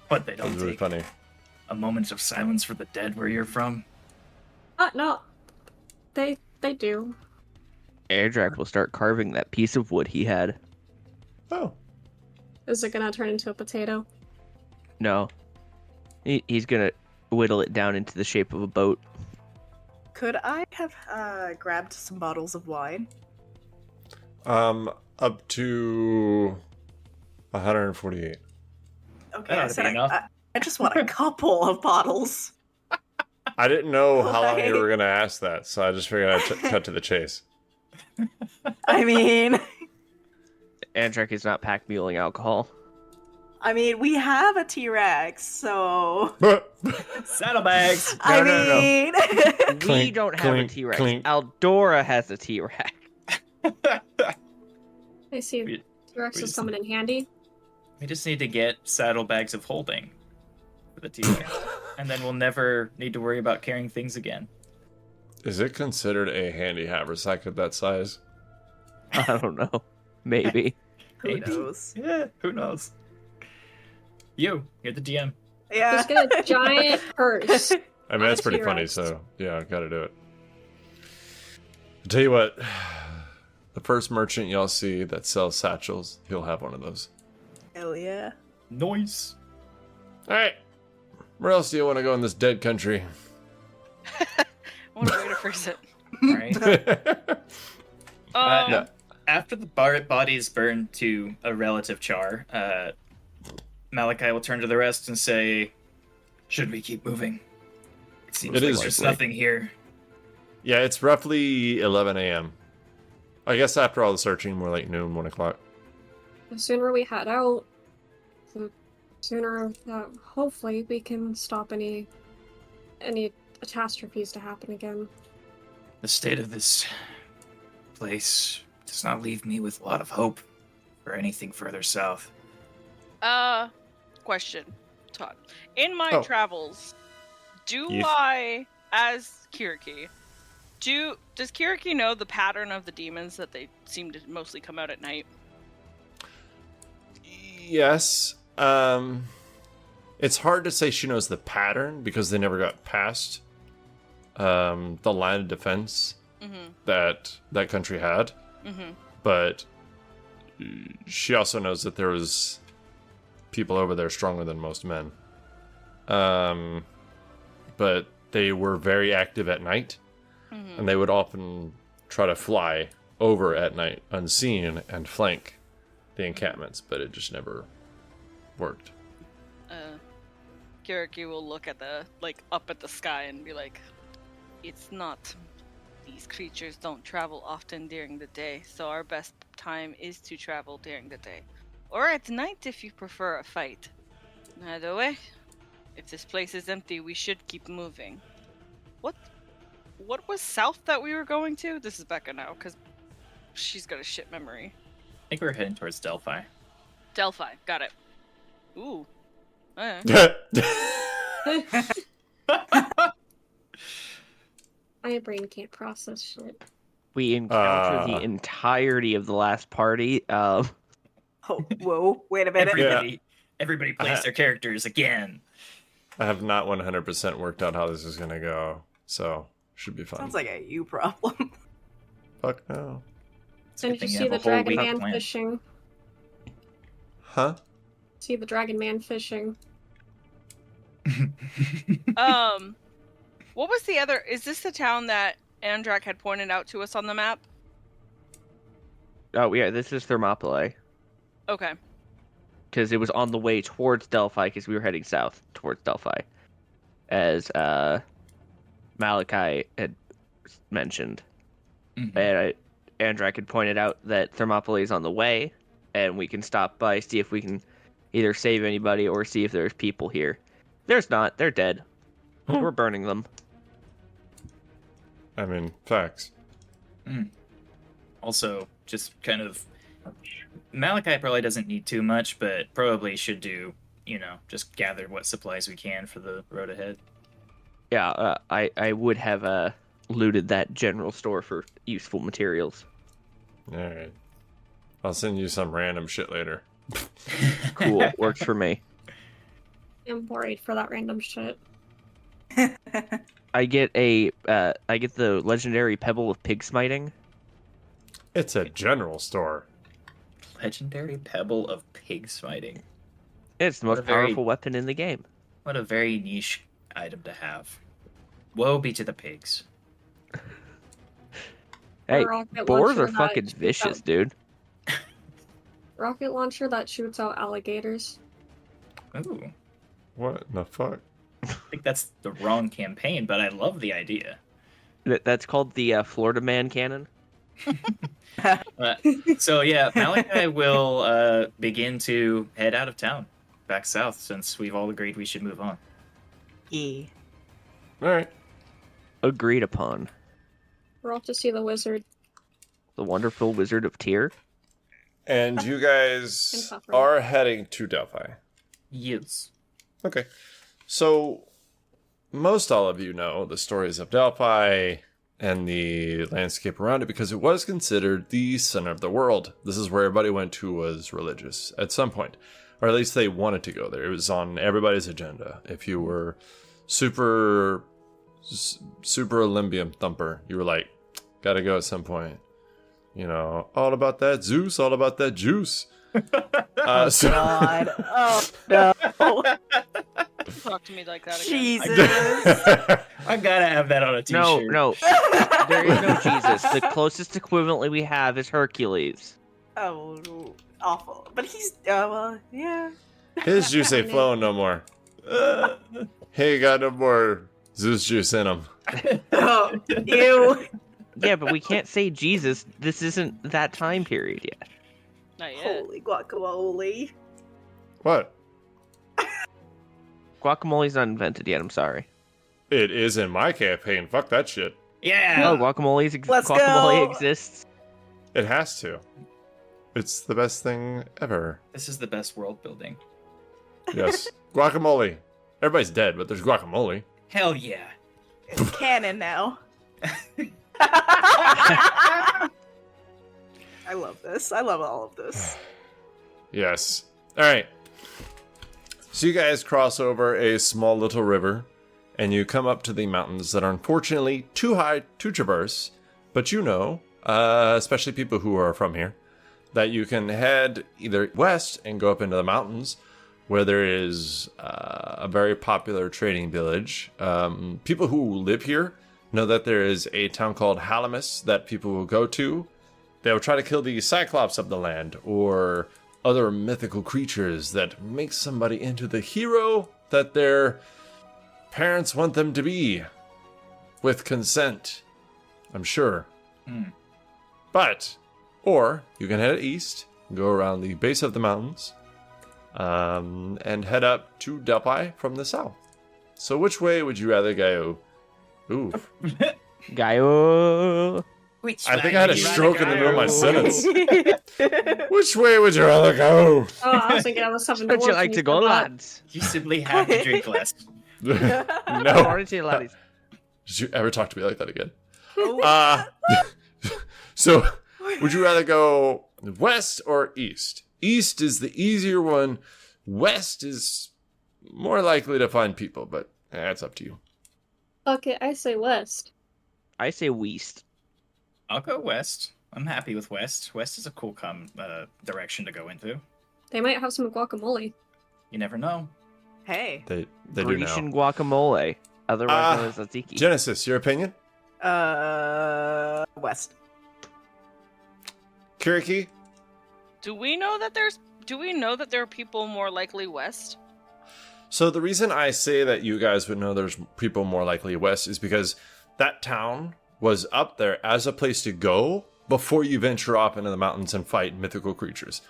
But they That don't was really take funny. a moment of silence for the dead where you're from. No. They do. Airdrak will start carving that piece of wood he had. Oh. Is it gonna turn into a potato? No. He's gonna whittle it down into the shape of a boat. Could I have grabbed some bottles of wine? Up to 148. Okay, That I ought to said be enough. I just want a couple of bottles. I didn't know how long you Why? were going to ask that, so I just figured I'd cut to the chase. I mean, Airdrak is not pack muling alcohol. we have a T-Rex, so Saddlebags! I no. mean, We Clink, don't have clink, a T-Rex. clink. Aldora has a T-Rex. I see We- T-Rex we is just- coming in handy. We just need to get saddlebags of holding for the T-Rex. And then we'll never need to worry about carrying things again. Is it considered a handy haversack of that size? I don't know. Maybe. who Maybe. knows? Yeah, who knows? You're the DM. Yeah. Just get a giant purse. I mean, that's a pretty funny, T-Rex. so yeah, I gotta do it. I'll tell you what, The first merchant y'all see that sells satchels, he'll have one of those. Hell yeah. Noise. All right. Where else do you want to go in this dead country? What a way to phrase it. Right. After the bodies burn to a relative char, Malachi will turn to the rest and say, "Should we keep moving? It seems like there's nothing here." Yeah, it's roughly 11 a.m. I guess after all the searching, more like noon, 1 o'clock. The sooner we head out, the sooner hopefully we can stop any catastrophes to happen again. The state of this place does not leave me with a lot of hope for anything further south. Question, Todd. In my travels, I, as Kiriki, does Kiriki know the pattern of the demons that they seem to mostly come out at night? Yes. It's hard to say she knows the pattern because they never got past the line of defense that country had. But she also knows that there was people over there stronger than most men. But they were very active at night, and they would often try to fly over at night unseen and flank the encampments, but it just never worked. Kiriki will look at up at the sky and be like, "It's not. These creatures don't travel often during the day, so our best time is to travel during the day. Or at night if you prefer a fight. Either way, if this place is empty, we should keep moving." What was south that we were going to? This is Becca now, because she's got a shit memory. I think we're heading towards Delphi. Delphi, got it. Ooh. My brain can't process shit. We encountered the entirety of the last party. Oh, whoa, wait a minute. Everybody plays their characters again. I have not 100% worked out how this is going to go, so should be fun. Sounds like a you problem. Fuck no. And did you see the dragon man fishing? Huh? See the dragon man fishing. What was the other? Is this the town that Andrak had pointed out to us on the map? Oh yeah, this is Thermopylae. Okay. Because it was on the way towards Delphi, because we were heading south towards Delphi, as Malachi had mentioned. And Andrak had pointed out that Thermopylae is on the way, and we can stop by, see if we can either save anybody or see if there's people here. There's not. They're dead. We're burning them. I mean, facts. Also, just kind of... Malachi probably doesn't need too much, but probably should do, just gather what supplies we can for the road ahead. Yeah, I would have looted that general store for useful materials. Alright. I'll send you some random shit later. Cool, works for me. I'm worried for that random shit. I get the legendary Pebble of Pig Smiting. It's a general store. Legendary Pebble of Pig Smiting. It's the most powerful weapon in the game. What a very niche item to have. Woe be to the pigs. Hey, boars are fucking vicious, dude. Rocket launcher that shoots out alligators. Ooh. What in the fuck? I think that's the wrong campaign, but I love the idea. That's called the Florida Man Cannon. So yeah, Malachi will begin to head out of town, back south, since we've all agreed we should move on. Yeah. Alright. Agreed upon. We're off to see the wizard. The wonderful Wizard of Tyr. And you guys are heading to Delphi. Yes. Okay. So, most all of you know the stories of Delphi and the landscape around it because it was considered the center of the world. This is where everybody went who was religious at some point. Or at least they wanted to go there. It was on everybody's agenda. If you were super Olympian thumper, you were like, gotta go at some point. You know, all about that Zeus, all about that juice. God. Oh, no. Talk to me like that again. Jesus. I gotta have that on a t-shirt. No. There is no Jesus. The closest equivalently we have is Hercules. Oh, awful. But he's, well, yeah. His juice ain't flowing no more. He ain't got no more Zeus juice in him. Oh, ew. Yeah, but we can't say Jesus. This isn't that time period yet. Not yet. Holy guacamole. What? Guacamole's not invented yet, I'm sorry. It is in my campaign. Fuck that shit. Yeah. Oh, Let's guacamole go. exists. It has to. It's the best thing ever. This is the best world building. Yes. Guacamole. Everybody's dead, but there's guacamole. Hell yeah. It's canon now. I love this. I love all of this. Yes. All right. So you guys cross over a small little river, and you come up to the mountains that are unfortunately too high to traverse. But you know, especially people who are from here, that you can head either west and go up into the mountains, where there is a very popular trading village. People who live here know that there is a town called Halamus that people will go to. They'll try to kill the Cyclops of the land, or other mythical creatures that make somebody into the hero that their parents want them to be, with consent, I'm sure. But, or you can head east, go around the base of the mountains, and head up to Delphi from the south. So which way would you rather go? Ooh. Gaio. I think I had a stroke in the middle of my sentence. Which way would you rather go? Oh, I was thinking I was having Would you like to go, lads? You simply have to drink less. No. Morning to you, laddies. Did you ever talk to me like that again? So, would you rather go west or east? East is the easier one. West is more likely to find people, but that's up to you. Okay, I say west. I say west. I'll go west. I'm happy with west. West is a cool direction to go into. They might have some guacamole. You never know. Hey. They do Grecian now. guacamole, otherwise known as tzatziki. Genesis, your opinion? West. Kiriki? Do we know that there are people more likely west? So the reason I say that you guys would know there's people more likely west is because that town was up there as a place to go before you venture off into the mountains and fight mythical creatures.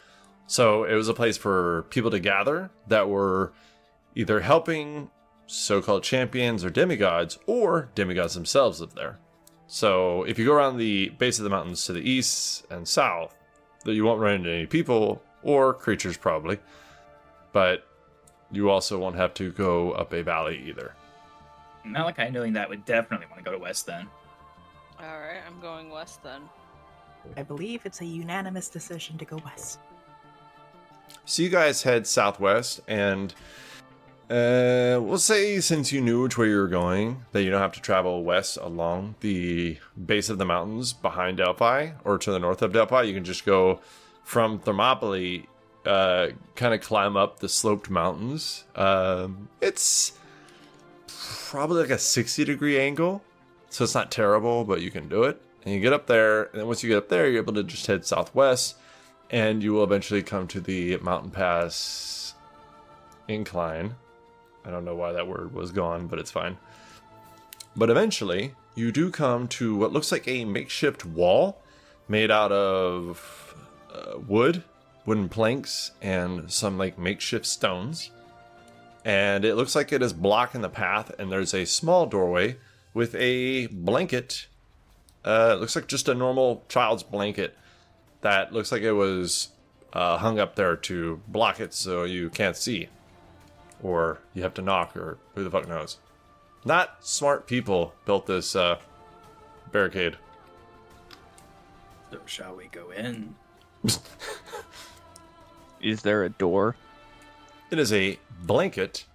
So it was a place for people to gather that were either helping so-called champions or demigods, or demigods themselves live there. So if you go around the base of the mountains to the east and south, you won't run into any people or creatures probably, but you also won't have to go up a valley either. Malachi, knowing that, would definitely want to go to west then. Alright, I'm going west then. I believe it's a unanimous decision to go west. So you guys head southwest, and we'll say since you knew which way you were going, that you don't have to travel west along the base of the mountains behind Delphi or to the north of Delphi. You can just go from Thermopylae, kind of climb up the sloped mountains. It's probably like a 60-degree angle, so it's not terrible, but you can do it. And you get up there, and then once you get up there, you're able to just head southwest, and you will eventually come to the mountain pass incline. I don't know why that word was gone, but it's fine. But eventually, you do come to what looks like a makeshift wall made out of wooden planks, and some like makeshift stones. And it looks like it is blocking the path, and there's a small doorway with a blanket. It looks like just a normal child's blanket that looks like it was hung up there to block it so you can't see. Or you have to knock, or who the fuck knows. Not smart people built this barricade. So shall we go in? Is there a door? It is a blanket.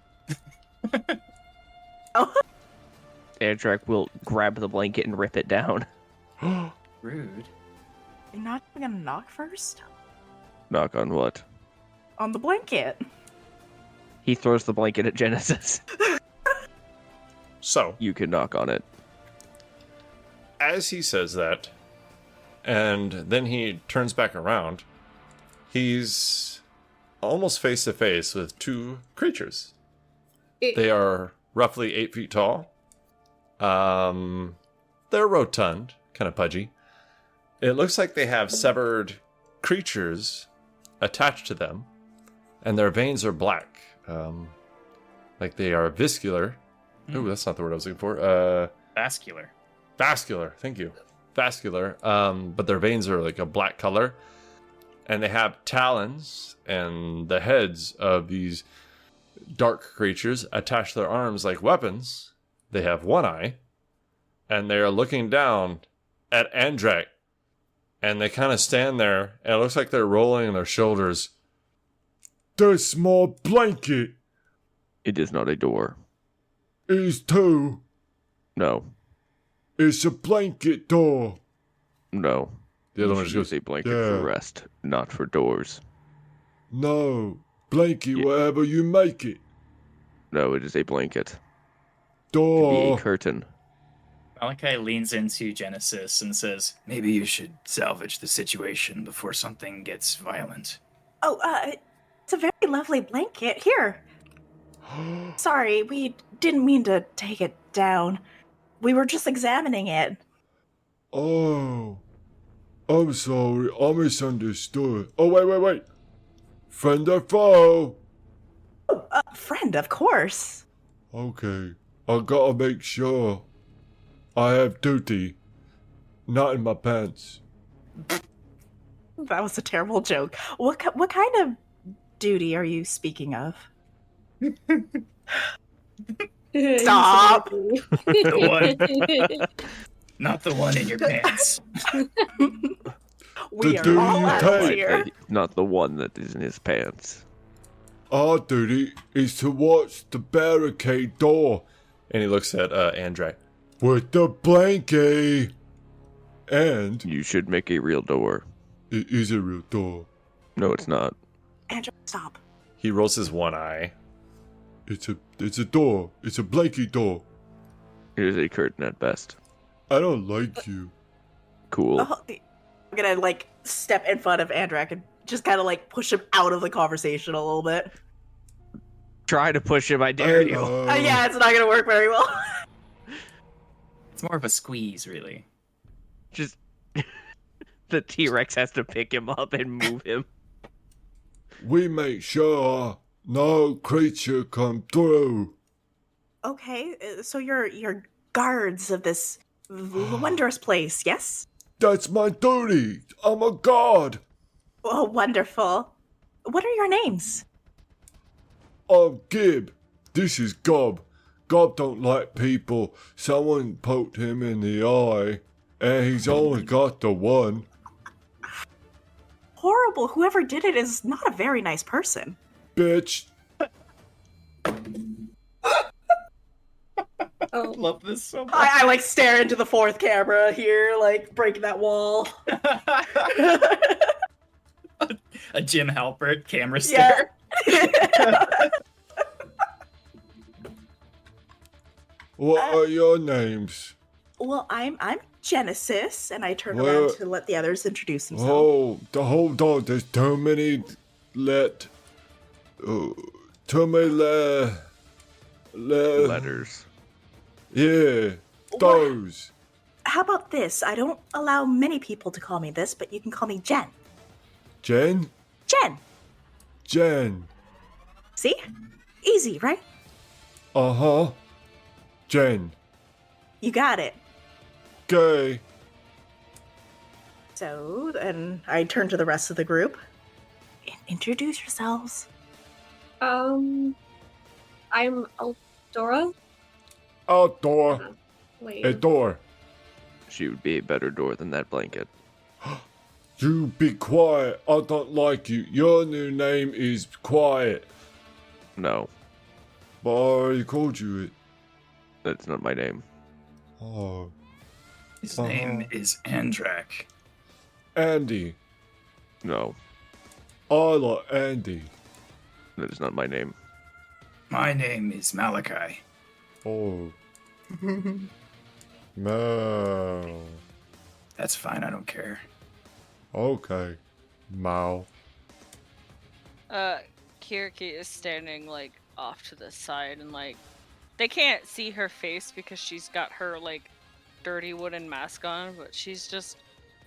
Airtrack will grab the blanket and rip it down. Rude. You're not even gonna knock first? Knock on what? On the blanket. He throws the blanket at Genesis. So, You can knock on it. as he says that, and then he turns back around, he's almost face to face with two creatures. They are roughly 8 feet tall. They're rotund, kind of pudgy. It looks like they have severed creatures attached to them, and their veins are black. Like they are viscular. Ooh, that's not the word I was looking for. Vascular. Vascular, thank you. Vascular. But their veins are like a black color. And they have talons, and the heads of these dark creatures attach their arms like weapons. They have one eye, and they are looking down at Andrak. And they kind of stand there, and it looks like they're rolling their shoulders. That's my blanket. It is not a door. It's two. No. It's a blanket door. No. The other You one should just use goes, a blanket "Yeah." for rest, not for doors. No. Blanket, Yeah. whatever you make it. No, it is a blanket. It could Door. be a curtain. Malachi leans into Genesis and says, Maybe you should salvage the situation before something gets violent. Oh, it's a very lovely blanket. Here. Sorry, we didn't mean to take it down. We were just examining it. Oh. I'm sorry. I misunderstood. Oh, wait. Friend or foe? Oh, friend, of course. Okay. I gotta make sure. I have duty. Not in my pants. That was a terrible joke. What kind of duty are you speaking of? Stop. Not the one in your pants. We The are duty all you out take. here. Not the one that is in his pants. Our duty is to watch the barricade door. And he looks at Andrak. With the blanket. And You should make a real door. it is a real door. No, it's not. Andrew, stop. He rolls his one eye. It's a door. It's a blanket door. It is a curtain at best. I don't like you. Cool. Oh, I'm gonna step in front of Andrak and just kind of push him out of the conversation a little bit. Try to push him, I dare you. Yeah, it's not gonna work very well. it's more of a squeeze, really. Just the T-Rex has to pick him up and move him. We make sure no creature come through. Okay, so you're guards of this wondrous place, yes? That's my duty. I'm a god. Oh, wonderful. What are your names? I'm Gib. This is Gob. Gob don't like people. Someone poked him in the eye, and he's only got the one. Horrible. Whoever did it is not a very nice person. Bitch. Oh, Love this so much. I stare into the fourth camera here, breaking that wall. A Jim Halpert camera stare. What are your names? Well, I'm Genesis, and I turn Well- around to let the others introduce themselves. Hold on. There's too many Letters. Yeah, those. How about this? I don't allow many people to call me this, but you can call me Jen. Jen? Jen. See? Easy, right? Uh-huh. Jen. You got it. Gay. So, then I turn to the rest of the group. Introduce yourselves. I'm Aldora. Outdoor. Wait. A door. She would be a better door than that blanket. You be quiet. I don't like you. Your new name is Quiet. No, But I already called you it. that's not my name. Oh. His name is Andrak. Andy. No, I like Andy. that is not my name. My name is Malachi. Oh. Mal. That's fine, I don't care. Okay. Mal. Kiriki is standing, like, off to the side, and, like, they can't see her face because she's got her, like, dirty wooden mask on, but she's just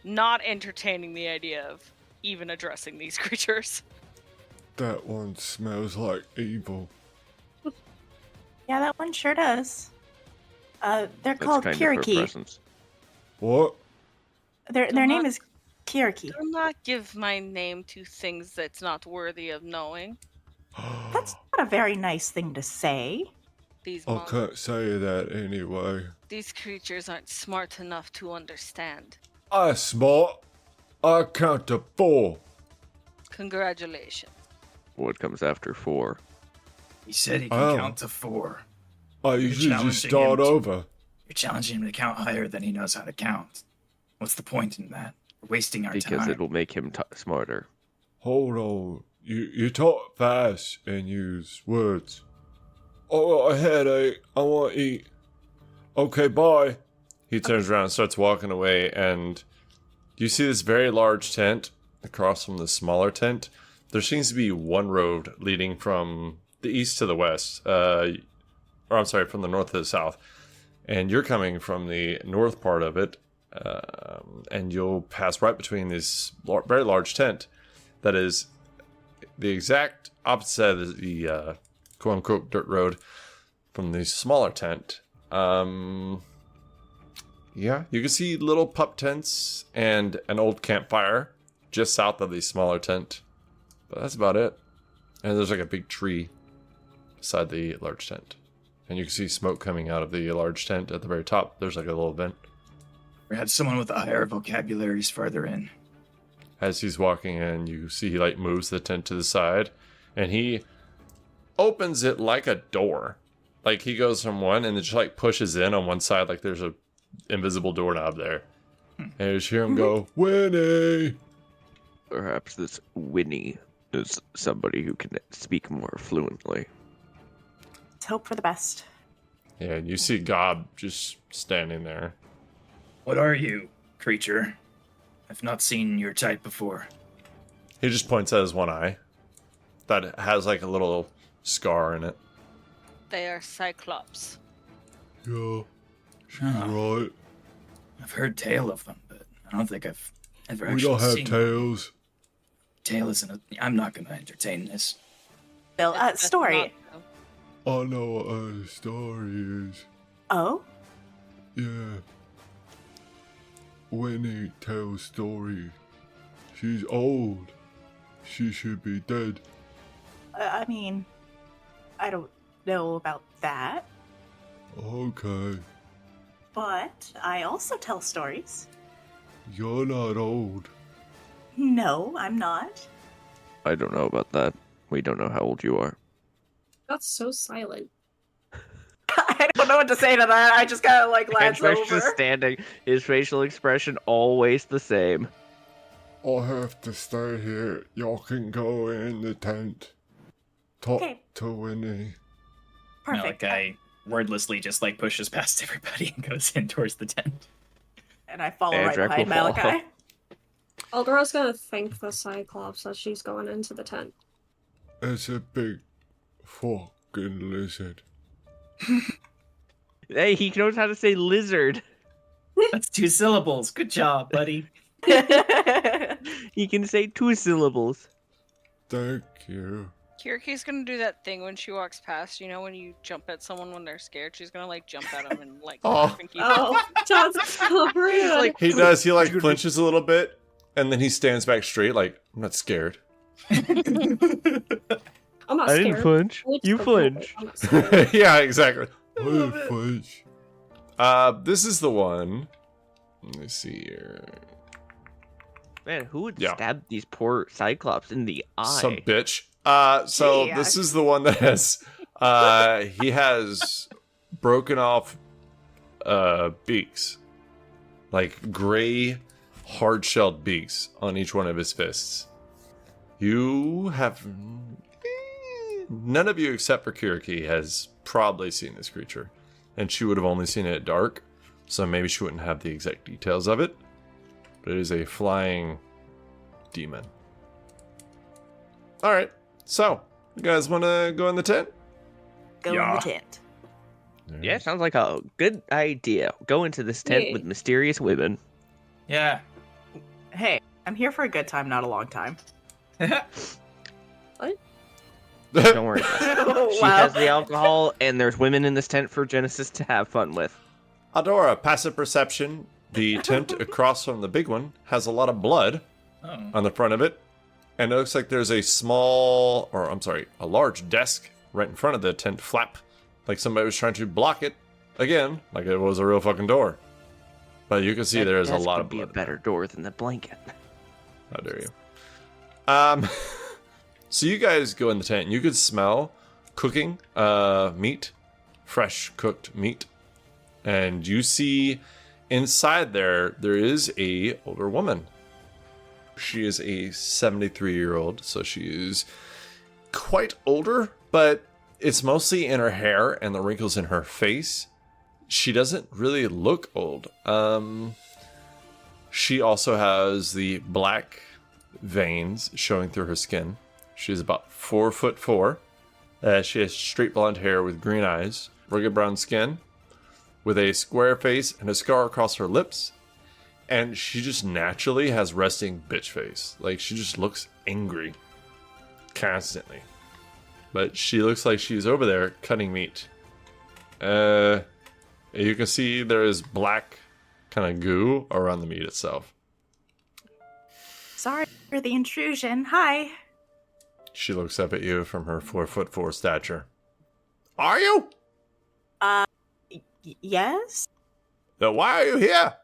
not entertaining the idea of even addressing these creatures. That one smells like evil. Yeah, that one sure does. They're That's called kind of her Kiriki. presence. What? Their name is Kiriki. Do not give my name to things that's not worthy of knowing. That's not a very nice thing to say. These I can't say that anyway. These creatures aren't smart enough to understand. I smart. I count to 4. Congratulations. What comes after 4? He said he can Oh. count to 4. I usually just challenging start him to- over. You're challenging him to count higher than he knows how to count. What's the point in that? We're wasting our Because time. it will make him smarter. Hold on. You talk fast and use words. Oh, I got a headache. I want to eat. Okay, bye. He turns around and starts walking away, and you see this very large tent across from the smaller tent. There seems to be one road leading from the east to the west. Or I'm sorry, from the north to the south. And you're coming from the north part of it. And you'll pass right between this very large tent that is the exact opposite of the quote-unquote dirt road from the smaller tent. Yeah, you can see little pup tents and an old campfire just south of the smaller tent. But that's about it. And there's like a big tree beside the large tent. And you can see smoke coming out of the large tent at the very top. There's like a little vent. We had someone with a higher vocabularies farther in. As he's walking in, you see he like moves the tent to the side, and he opens it like a door. Like he goes from one and then just like pushes in on one side, like there's a invisible doorknob there. And you just hear him go, Winnie! Perhaps this Winnie is somebody who can speak more fluently. Let's hope for the best. Yeah, and you see Gob just standing there. What are you, creature? I've not seen your type before. He just points at his one eye that has like a little scar in it. They are Cyclops. Yeah, she's Oh. right. I've heard tale of them, but I don't think I've ever We actually don't have seen tails. Tale isn't a... I'm not going to entertain this. Bill, That's story. not- I know what a story is. Oh? Yeah. Winnie tells story. She's old. She should be dead. I mean, I don't know about that, Okay. but I also tell stories. You're not old. No, I'm not. I don't know about that. We don't know how old you are. That's so silent. I don't know what to say to that. I just kind of like glance Andre's just over. standing. His facial expression always the same. I have to stay here. Y'all can go in the tent. Talk Okay. to Winnie. Perfect. Malachi wordlessly just like pushes past everybody and goes in towards the tent. And I follow And right Drac behind will follow. Malachi. Aldora's gonna thank the Cyclops as she's going into the tent. It's a big fucking lizard. Hey, he knows how to say lizard. That's 2 syllables. Good job, buddy. He can say 2 syllables. Thank you. Kiriki's gonna do that thing when she walks past. You know, when you jump at someone when they're scared, she's gonna like jump at them and like. Oh. and keep Oh, that's so rude. like- He does. He like flinches a little bit, and then he stands back straight, like I'm not scared. I'm not I scared. didn't flinch. Flinch You the flinch. bullet. I'm not scared. Yeah, exactly. I love it. Flinch. This is the one. Let me see here. Man, who would Yeah. stab these poor Cyclops in the eye? Some bitch. So Gee, this I- is the one that has he has broken off beaks. Like gray hard-shelled beaks on each one of his fists. You have... None of you except for Kiriki has probably seen this creature. And she would have only seen it at dark, so maybe she wouldn't have the exact details of it. But it is a flying demon. Alright, so, you guys want to go in the tent? Go in the tent. Yeah, sounds like a good idea. Go into this tent Yay. with mysterious women. Yeah. Hey, I'm here for a good time, not a long time. Don't worry about it. Wow. She has the alcohol, and there's women in this tent for Genesis to have fun with. Aldora, passive perception. The tent across from the big one has a lot of blood on the front of it. And it looks like there's a a large desk right in front of the tent flap. Like somebody was trying to block it. Again, like it was a real fucking door. But you can see there is a lot of be blood. a better door than the blanket. How dare you. So you guys go in the tent and you could smell cooking meat, fresh cooked meat. And you see inside there is a older woman. She is a 73-year-old, so she is quite older, but it's mostly in her hair and the wrinkles in her face. She doesn't really look old. She also has the black veins showing through her skin. She's about 4'4". She has straight blonde hair with green eyes, rugged brown skin, with a square face and a scar across her lips. And she just naturally has resting bitch face. Like, she just looks angry constantly. But she looks like she's over there cutting meat. You can see there is black kind of goo around the meat itself. Sorry for the intrusion. Hi. She looks up at you from her 4'4" stature. Are you? Yes? Then why are you here?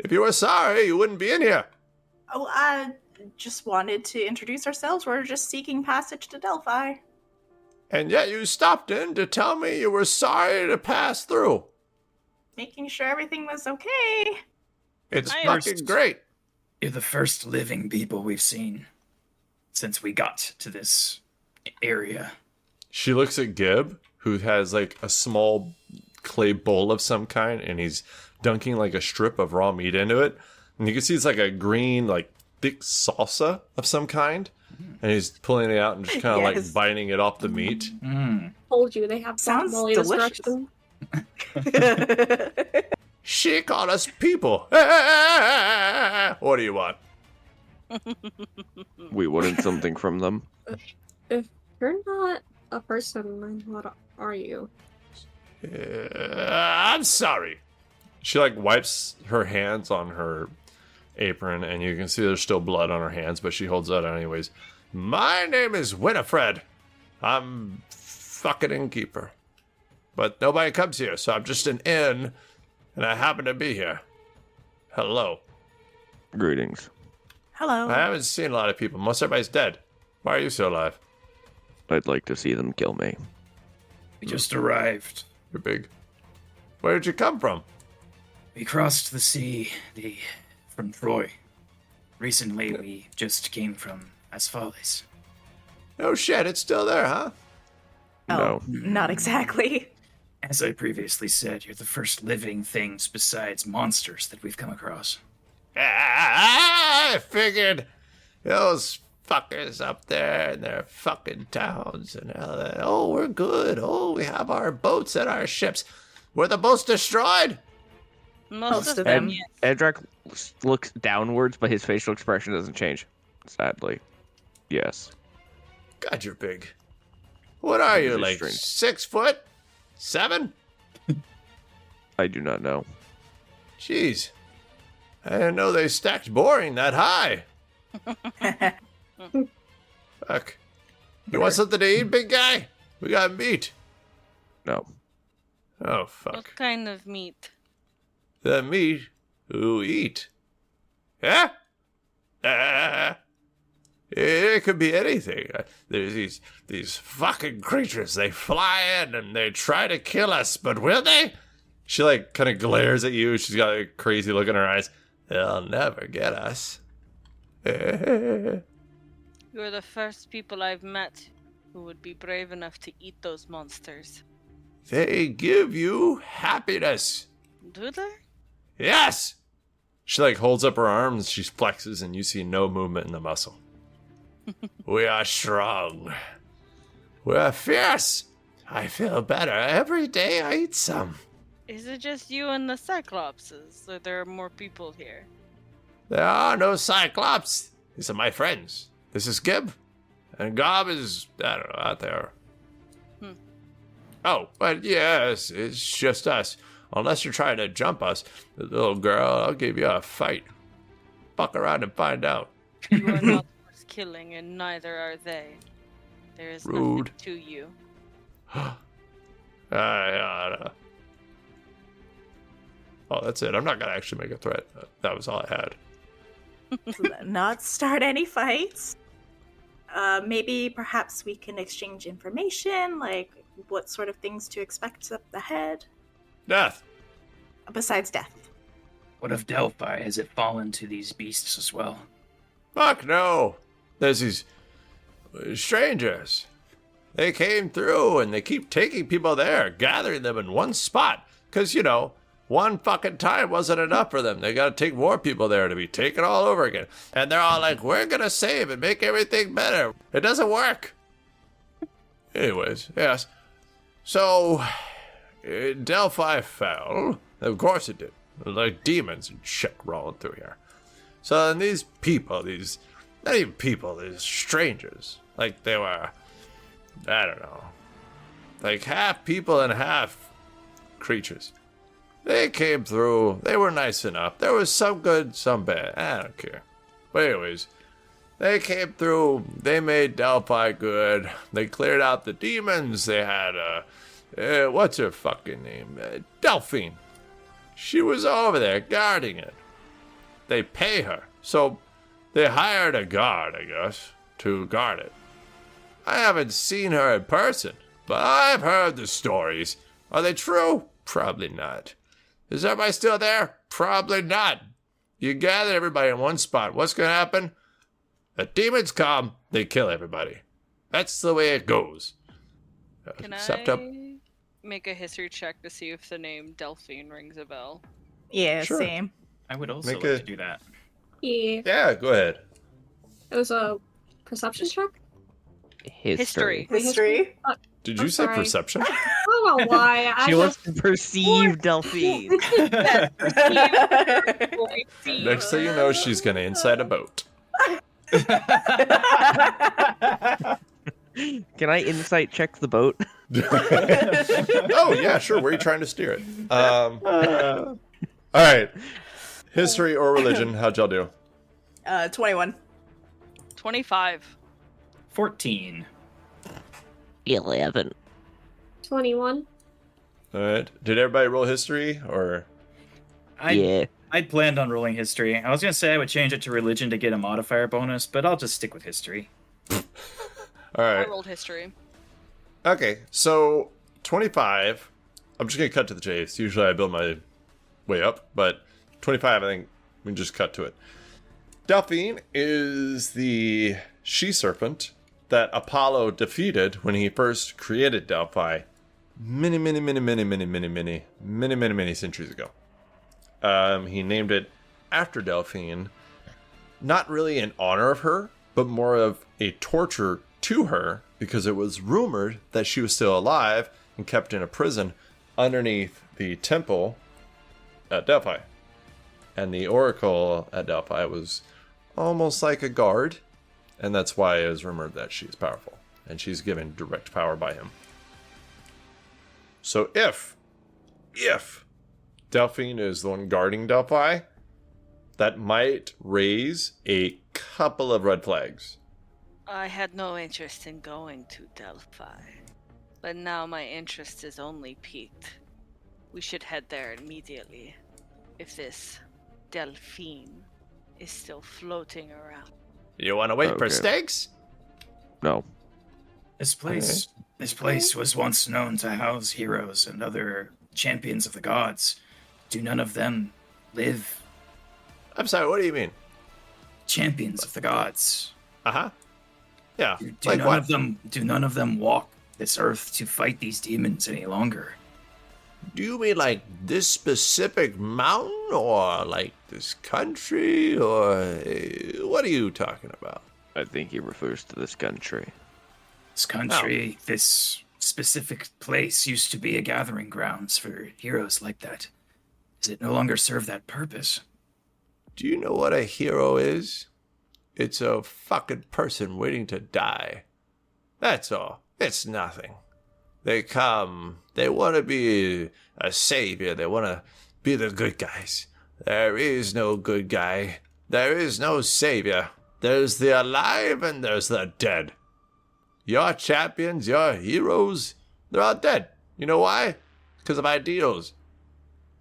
If you were sorry, you wouldn't be in here. Oh, I just wanted to introduce ourselves. We're just seeking passage to Delphi. And yet you stopped in to tell me you were sorry to pass through. Making sure everything was okay. It's I fucking great. You're the first living people we've seen since we got to this area. She looks at Gib, who has like a small clay bowl of some kind, and he's dunking like a strip of raw meat into it. And you can see it's like a green, like thick salsa of some kind. And he's pulling it out and just kind of Yes. like biting it off the meat. Told you they have Sounds guacamole delicious. destruction. She called us people. What do you want? We wanted something from them. If you're not a person, then what are you? I'm sorry. She like wipes her hands on her apron, and you can see there's still blood on her hands, but she holds it out anyways. My name is Winifred. I'm fucking innkeeper. But nobody comes here, so I'm just an inn, and I happen to be here. Hello. Greetings. Hello. I haven't seen a lot of people. Most everybody's dead. Why are you still alive? I'd like to see them kill me. We just arrived. You're big. Where did you come from? We crossed the sea from Troy. Recently, we just came from Asphalis. Oh shit, it's still there, huh? Oh, No. not exactly. As I previously said, you're the first living things besides monsters that we've come across. I figured those fuckers up there in their fucking towns and oh, we're good. Oh, we have our boats and our ships. Were the boats destroyed? Most of them. them, yes. Edric looks downwards, but his facial expression doesn't change. Sadly. Yes. God, you're big. What are you, Just like drink. 6 foot? 7? I do not know. Jeez. I didn't know they stacked boring that high. Fuck. You want something to eat, big guy? We got meat. No. Oh, fuck. What kind of meat? The meat who eat. Yeah? It could be anything. There's these fucking creatures. They fly in and they try to kill us, but will they? She like kind of glares at you. She's got a crazy look in her eyes. They'll never get us. You're the first people I've met who would be brave enough to eat those monsters. They give you happiness. Do they? Yes! She like holds up her arms, she flexes, and you see no movement in the muscle. We are strong. We're fierce. I feel better every day I eat some. Is it just you and the Cyclopses, or there are more people here? There are no Cyclops. These are my friends. This is Gib. And Gob is, I don't know, out there. Oh, but yes, it's just us. Unless you're trying to jump us, little girl, I'll give you a fight. Fuck around and find out. You are not worth killing, and neither are they. There is Rude. nothing to you. Oh, that's it. I'm not going to actually make a threat. That was all I had. Not start any fights. Maybe perhaps we can exchange information, like what sort of things to expect up ahead. Death. Besides death. What of Delphi? Has it fallen to these beasts as well? Fuck no. There's these strangers. They came through and they keep taking people there, gathering them in one spot. Because, you know, one fucking time wasn't enough for them. They got to take more people there to be taken all over again. And they're all like, we're going to save and make everything better. It doesn't work. Anyways, yes. So, Delphi fell. Of course it did. Like demons and shit rolling through here. So then these people, not even people, these strangers, like they were, I don't know, like half people and half creatures. They came through. They were nice enough. There was some good, some bad. I don't care. But anyways, they came through. They made Delphi good. They cleared out the demons. They had, what's her fucking name? Delphine. She was over there guarding it. They pay her. So they hired a guard, I guess, to guard it. I haven't seen her in person, but I've heard the stories. Are they true? Probably not. Is everybody still there? Probably not. You gather everybody in one spot. What's going to happen? The demons come, they kill everybody. That's the way it goes. Can I make a history check to see if the name Delphine rings a bell? Yeah, Sure. same. I would also like to do that. Yeah, go ahead. It was a perception check? History. History? Did I'm you say sorry. perception? I don't know why. She I wants just to perceive Delphine. Next thing you know, she's going to inside a boat. Can I insight check the boat? Oh, yeah, sure. Where are you trying to steer it? All right. History or religion, how'd y'all do? 21. 25. 14. 11. 21. All right. Did everybody roll history or? Yeah. I'd planned on rolling history. I was going to say I would change it to religion to get a modifier bonus, but I'll just stick with history. All right. I rolled history. Okay, so 25. I'm just going to cut to the chase. Usually I build my way up, but 25, I think we can just cut to it. Delphine is the she-serpent that Apollo defeated when he first created Delphi many centuries ago. He named it after Delphine, not really in honor of her, but more of a torture to her because it was rumored that she was still alive and kept in a prison underneath the temple at Delphi. And the oracle at Delphi was almost like a guard, and that's why it was rumored that she's powerful, and she's given direct power by him. So if Delphine is the one guarding Delphi, that might raise a couple of red flags. I had no interest in going to Delphi, but now my interest is only piqued. We should head there immediately, if this Delphine is still floating around. You want to wait for Okay. steaks? No. This place was once known to house heroes and other champions of the gods. Do none of them live I'm sorry, what do you mean? Champions of the gods. Uh-huh. Yeah. Do like none what? of them walk this earth to fight these demons any longer? Do you mean like this specific mountain, or like this country, or what are you talking about? I think he refers to this country. This country, this specific place used to be a gathering grounds for heroes like that. Does it no longer serve that purpose? Do you know what a hero is? It's a fucking person waiting to die. That's all. It's nothing. They come, they want to be a savior, they want to be the good guys. There is no good guy. There is no savior. There's the alive and there's the dead. Your champions, your heroes, they're all dead. You know why? Because of ideals.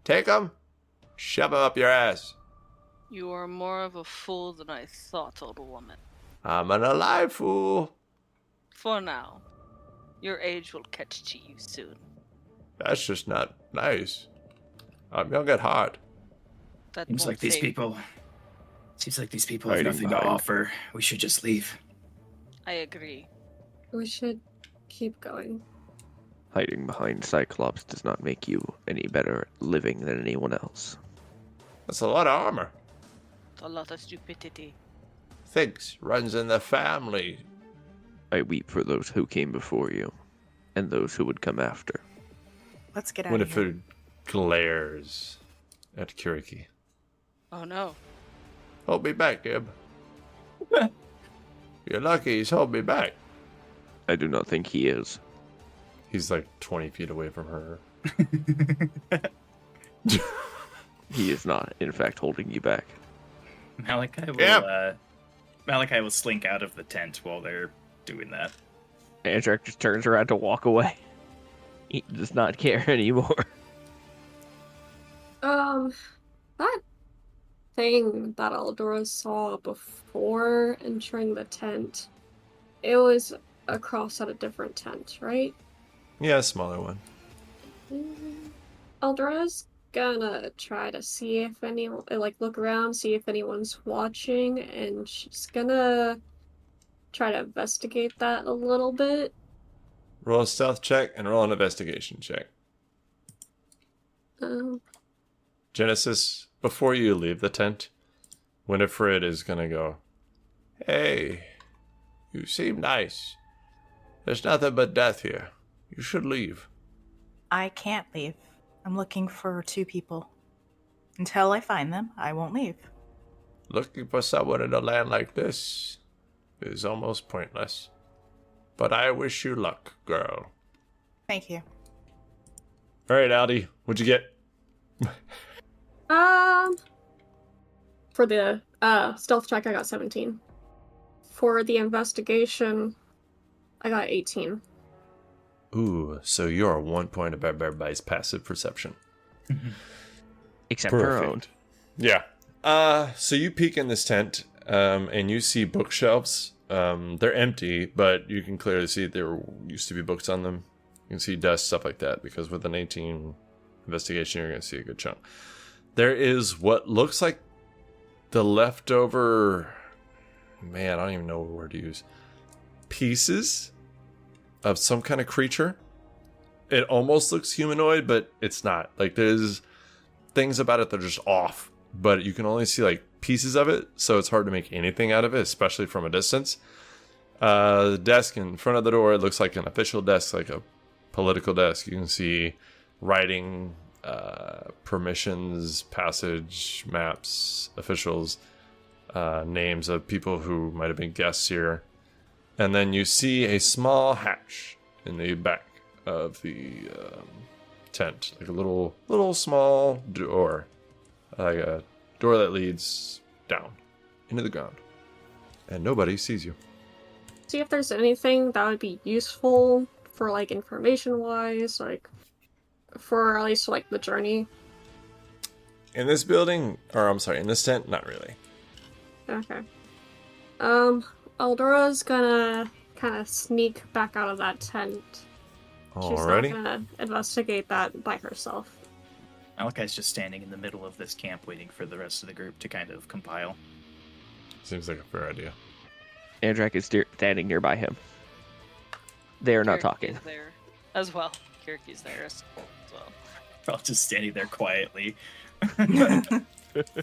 Take them, shove them up your ass. You are more of a fool than I thought, old woman. I'm an alive fool. For now. Your age will catch to you soon. That's just not nice. I'm young at heart. That Seems won't like these save- people have Hiding nothing to behind. offer. We should just leave. I agree. We should keep going. Hiding behind Cyclops does not make you any better at living than anyone else. That's a lot of armor. It's a lot of stupidity. Thinks runs in the family. I weep for those who came before you, and those who would come after. Let's get out of here. Winifred glares at Kiriki. Oh no. Hold me back, Gib. You're lucky he's holding me back. I do not think he is. He's like 20 feet away from her. He is not, in fact, holding you back. Malachi will slink out of the tent while they're doing that. Andrak just turns around to walk away. He does not care anymore. That thing that Aldora saw before entering the tent, it was across at a different tent, right? Yeah, a smaller one. Aldora's gonna try to see if anyone, look around, see if anyone's watching, and she's gonna try to investigate that a little bit. Roll a stealth check and roll an investigation check. Genesis, before you leave the tent, Winifred is gonna go, "Hey, you seem nice. There's nothing but death here. You should leave." I can't leave. I'm looking for 2 people. Until I find them, I won't leave. Looking for someone in a land like this is almost pointless. But I wish you luck, girl. Thank you. All right, Aldi, what'd you get? For the stealth check, I got 17. For the investigation, I got 18. Ooh, so you're 1 point above everybody's passive perception. Except her own. Yeah. So you peek in this tent, and you see bookshelves. They're empty, but you can clearly see there used to be books on them. You can see dust, stuff like that, because with an 18 investigation, you're going to see a good chunk. There is what looks like the leftover... Man, I don't even know what word to use. Pieces of some kind of creature. It almost looks humanoid, but it's not. Like, there's things about it that are just off, but you can only see like pieces of it, so it's hard to make anything out of it, especially from a distance. The desk in front of the door, it looks like an official desk, like a political desk. You can see writing, permissions, passage, maps, officials, names of people who might have been guests here. And then you see a small hatch in the back of the tent, like a little small door, like a door that leads down into the ground, and nobody sees you. See if there's anything that would be useful for like information wise, like for at least like the journey. In this building, or I'm sorry, in this tent, not really. Okay. Aldora's gonna kind of sneak back out of that tent. She's not Alrighty. gonna investigate that by herself. Malachi's just standing in the middle of this camp waiting for the rest of the group to kind of compile. Seems like a fair idea. Andrak is standing nearby him. They are not talking. There as well. Kiriki's there as well. We're all just standing there quietly. That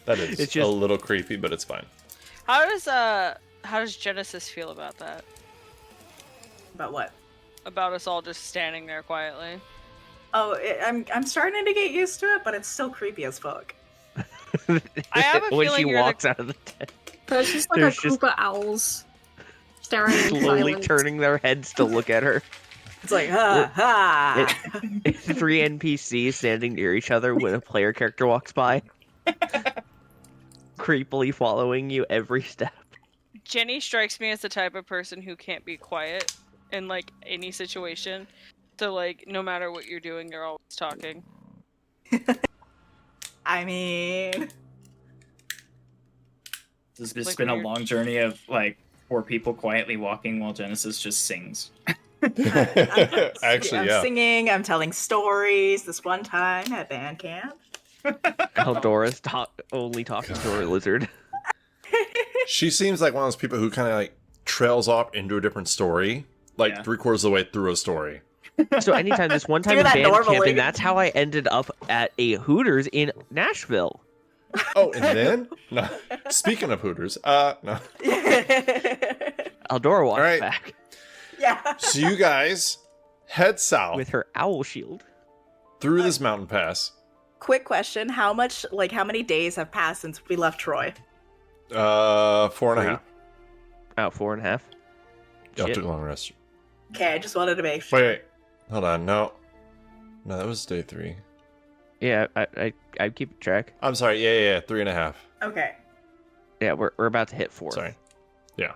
is It's just- a little creepy, but it's fine. How does Genesis feel about that? About what? About us all just standing there quietly? Oh, I'm starting to get used to it, but it's still creepy as fuck. I have a when feeling she you're walks out of the tent, There's just like There's a group of owls staring in slowly silence. turning their heads to look at her. It's like, ha ha. Three NPCs standing near each other when a player character walks by, creepily following you every step. Jenny strikes me as the type of person who can't be quiet in like any situation. So like no matter what you're doing, you're always talking. I mean, This has Like been a weird. long journey of like 4 people quietly walking while Genesis just sings. Actually, I'm yeah. singing, I'm telling stories. This one time at band camp. Aldora's only talking to her lizard. She seems like one of those people who kind of like trails off into a different story, like Yeah. 3/4 of the way through a story. So anytime, this one time Do in that band normally. camping, that's how I ended up at a Hooters in Nashville. Oh, and then no. Speaking of Hooters, no. Aldora walked Alright. back Yeah. So you guys head south with her owl shield. through this mountain pass. Quick question: how many days have passed since we left Troy? 4.5. Oh, 4.5. Y'all Shit. took a long rest. Okay, I just wanted to make sure. Wait. Hold on. No, that was day 3. Yeah, I keep track. I'm sorry. Yeah. 3.5. Okay. Yeah, we're about to hit 4. Sorry. Yeah.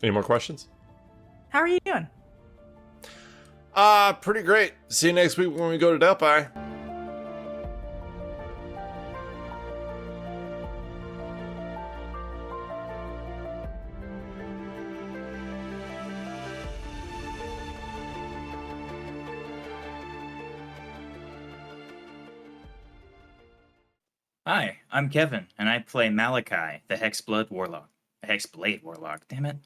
Any more questions? How are you doing? Pretty great. See you next week when we go to Delphi. Hi, I'm Kevin, and I play Malachi, the Hexblade Warlock. Damn it.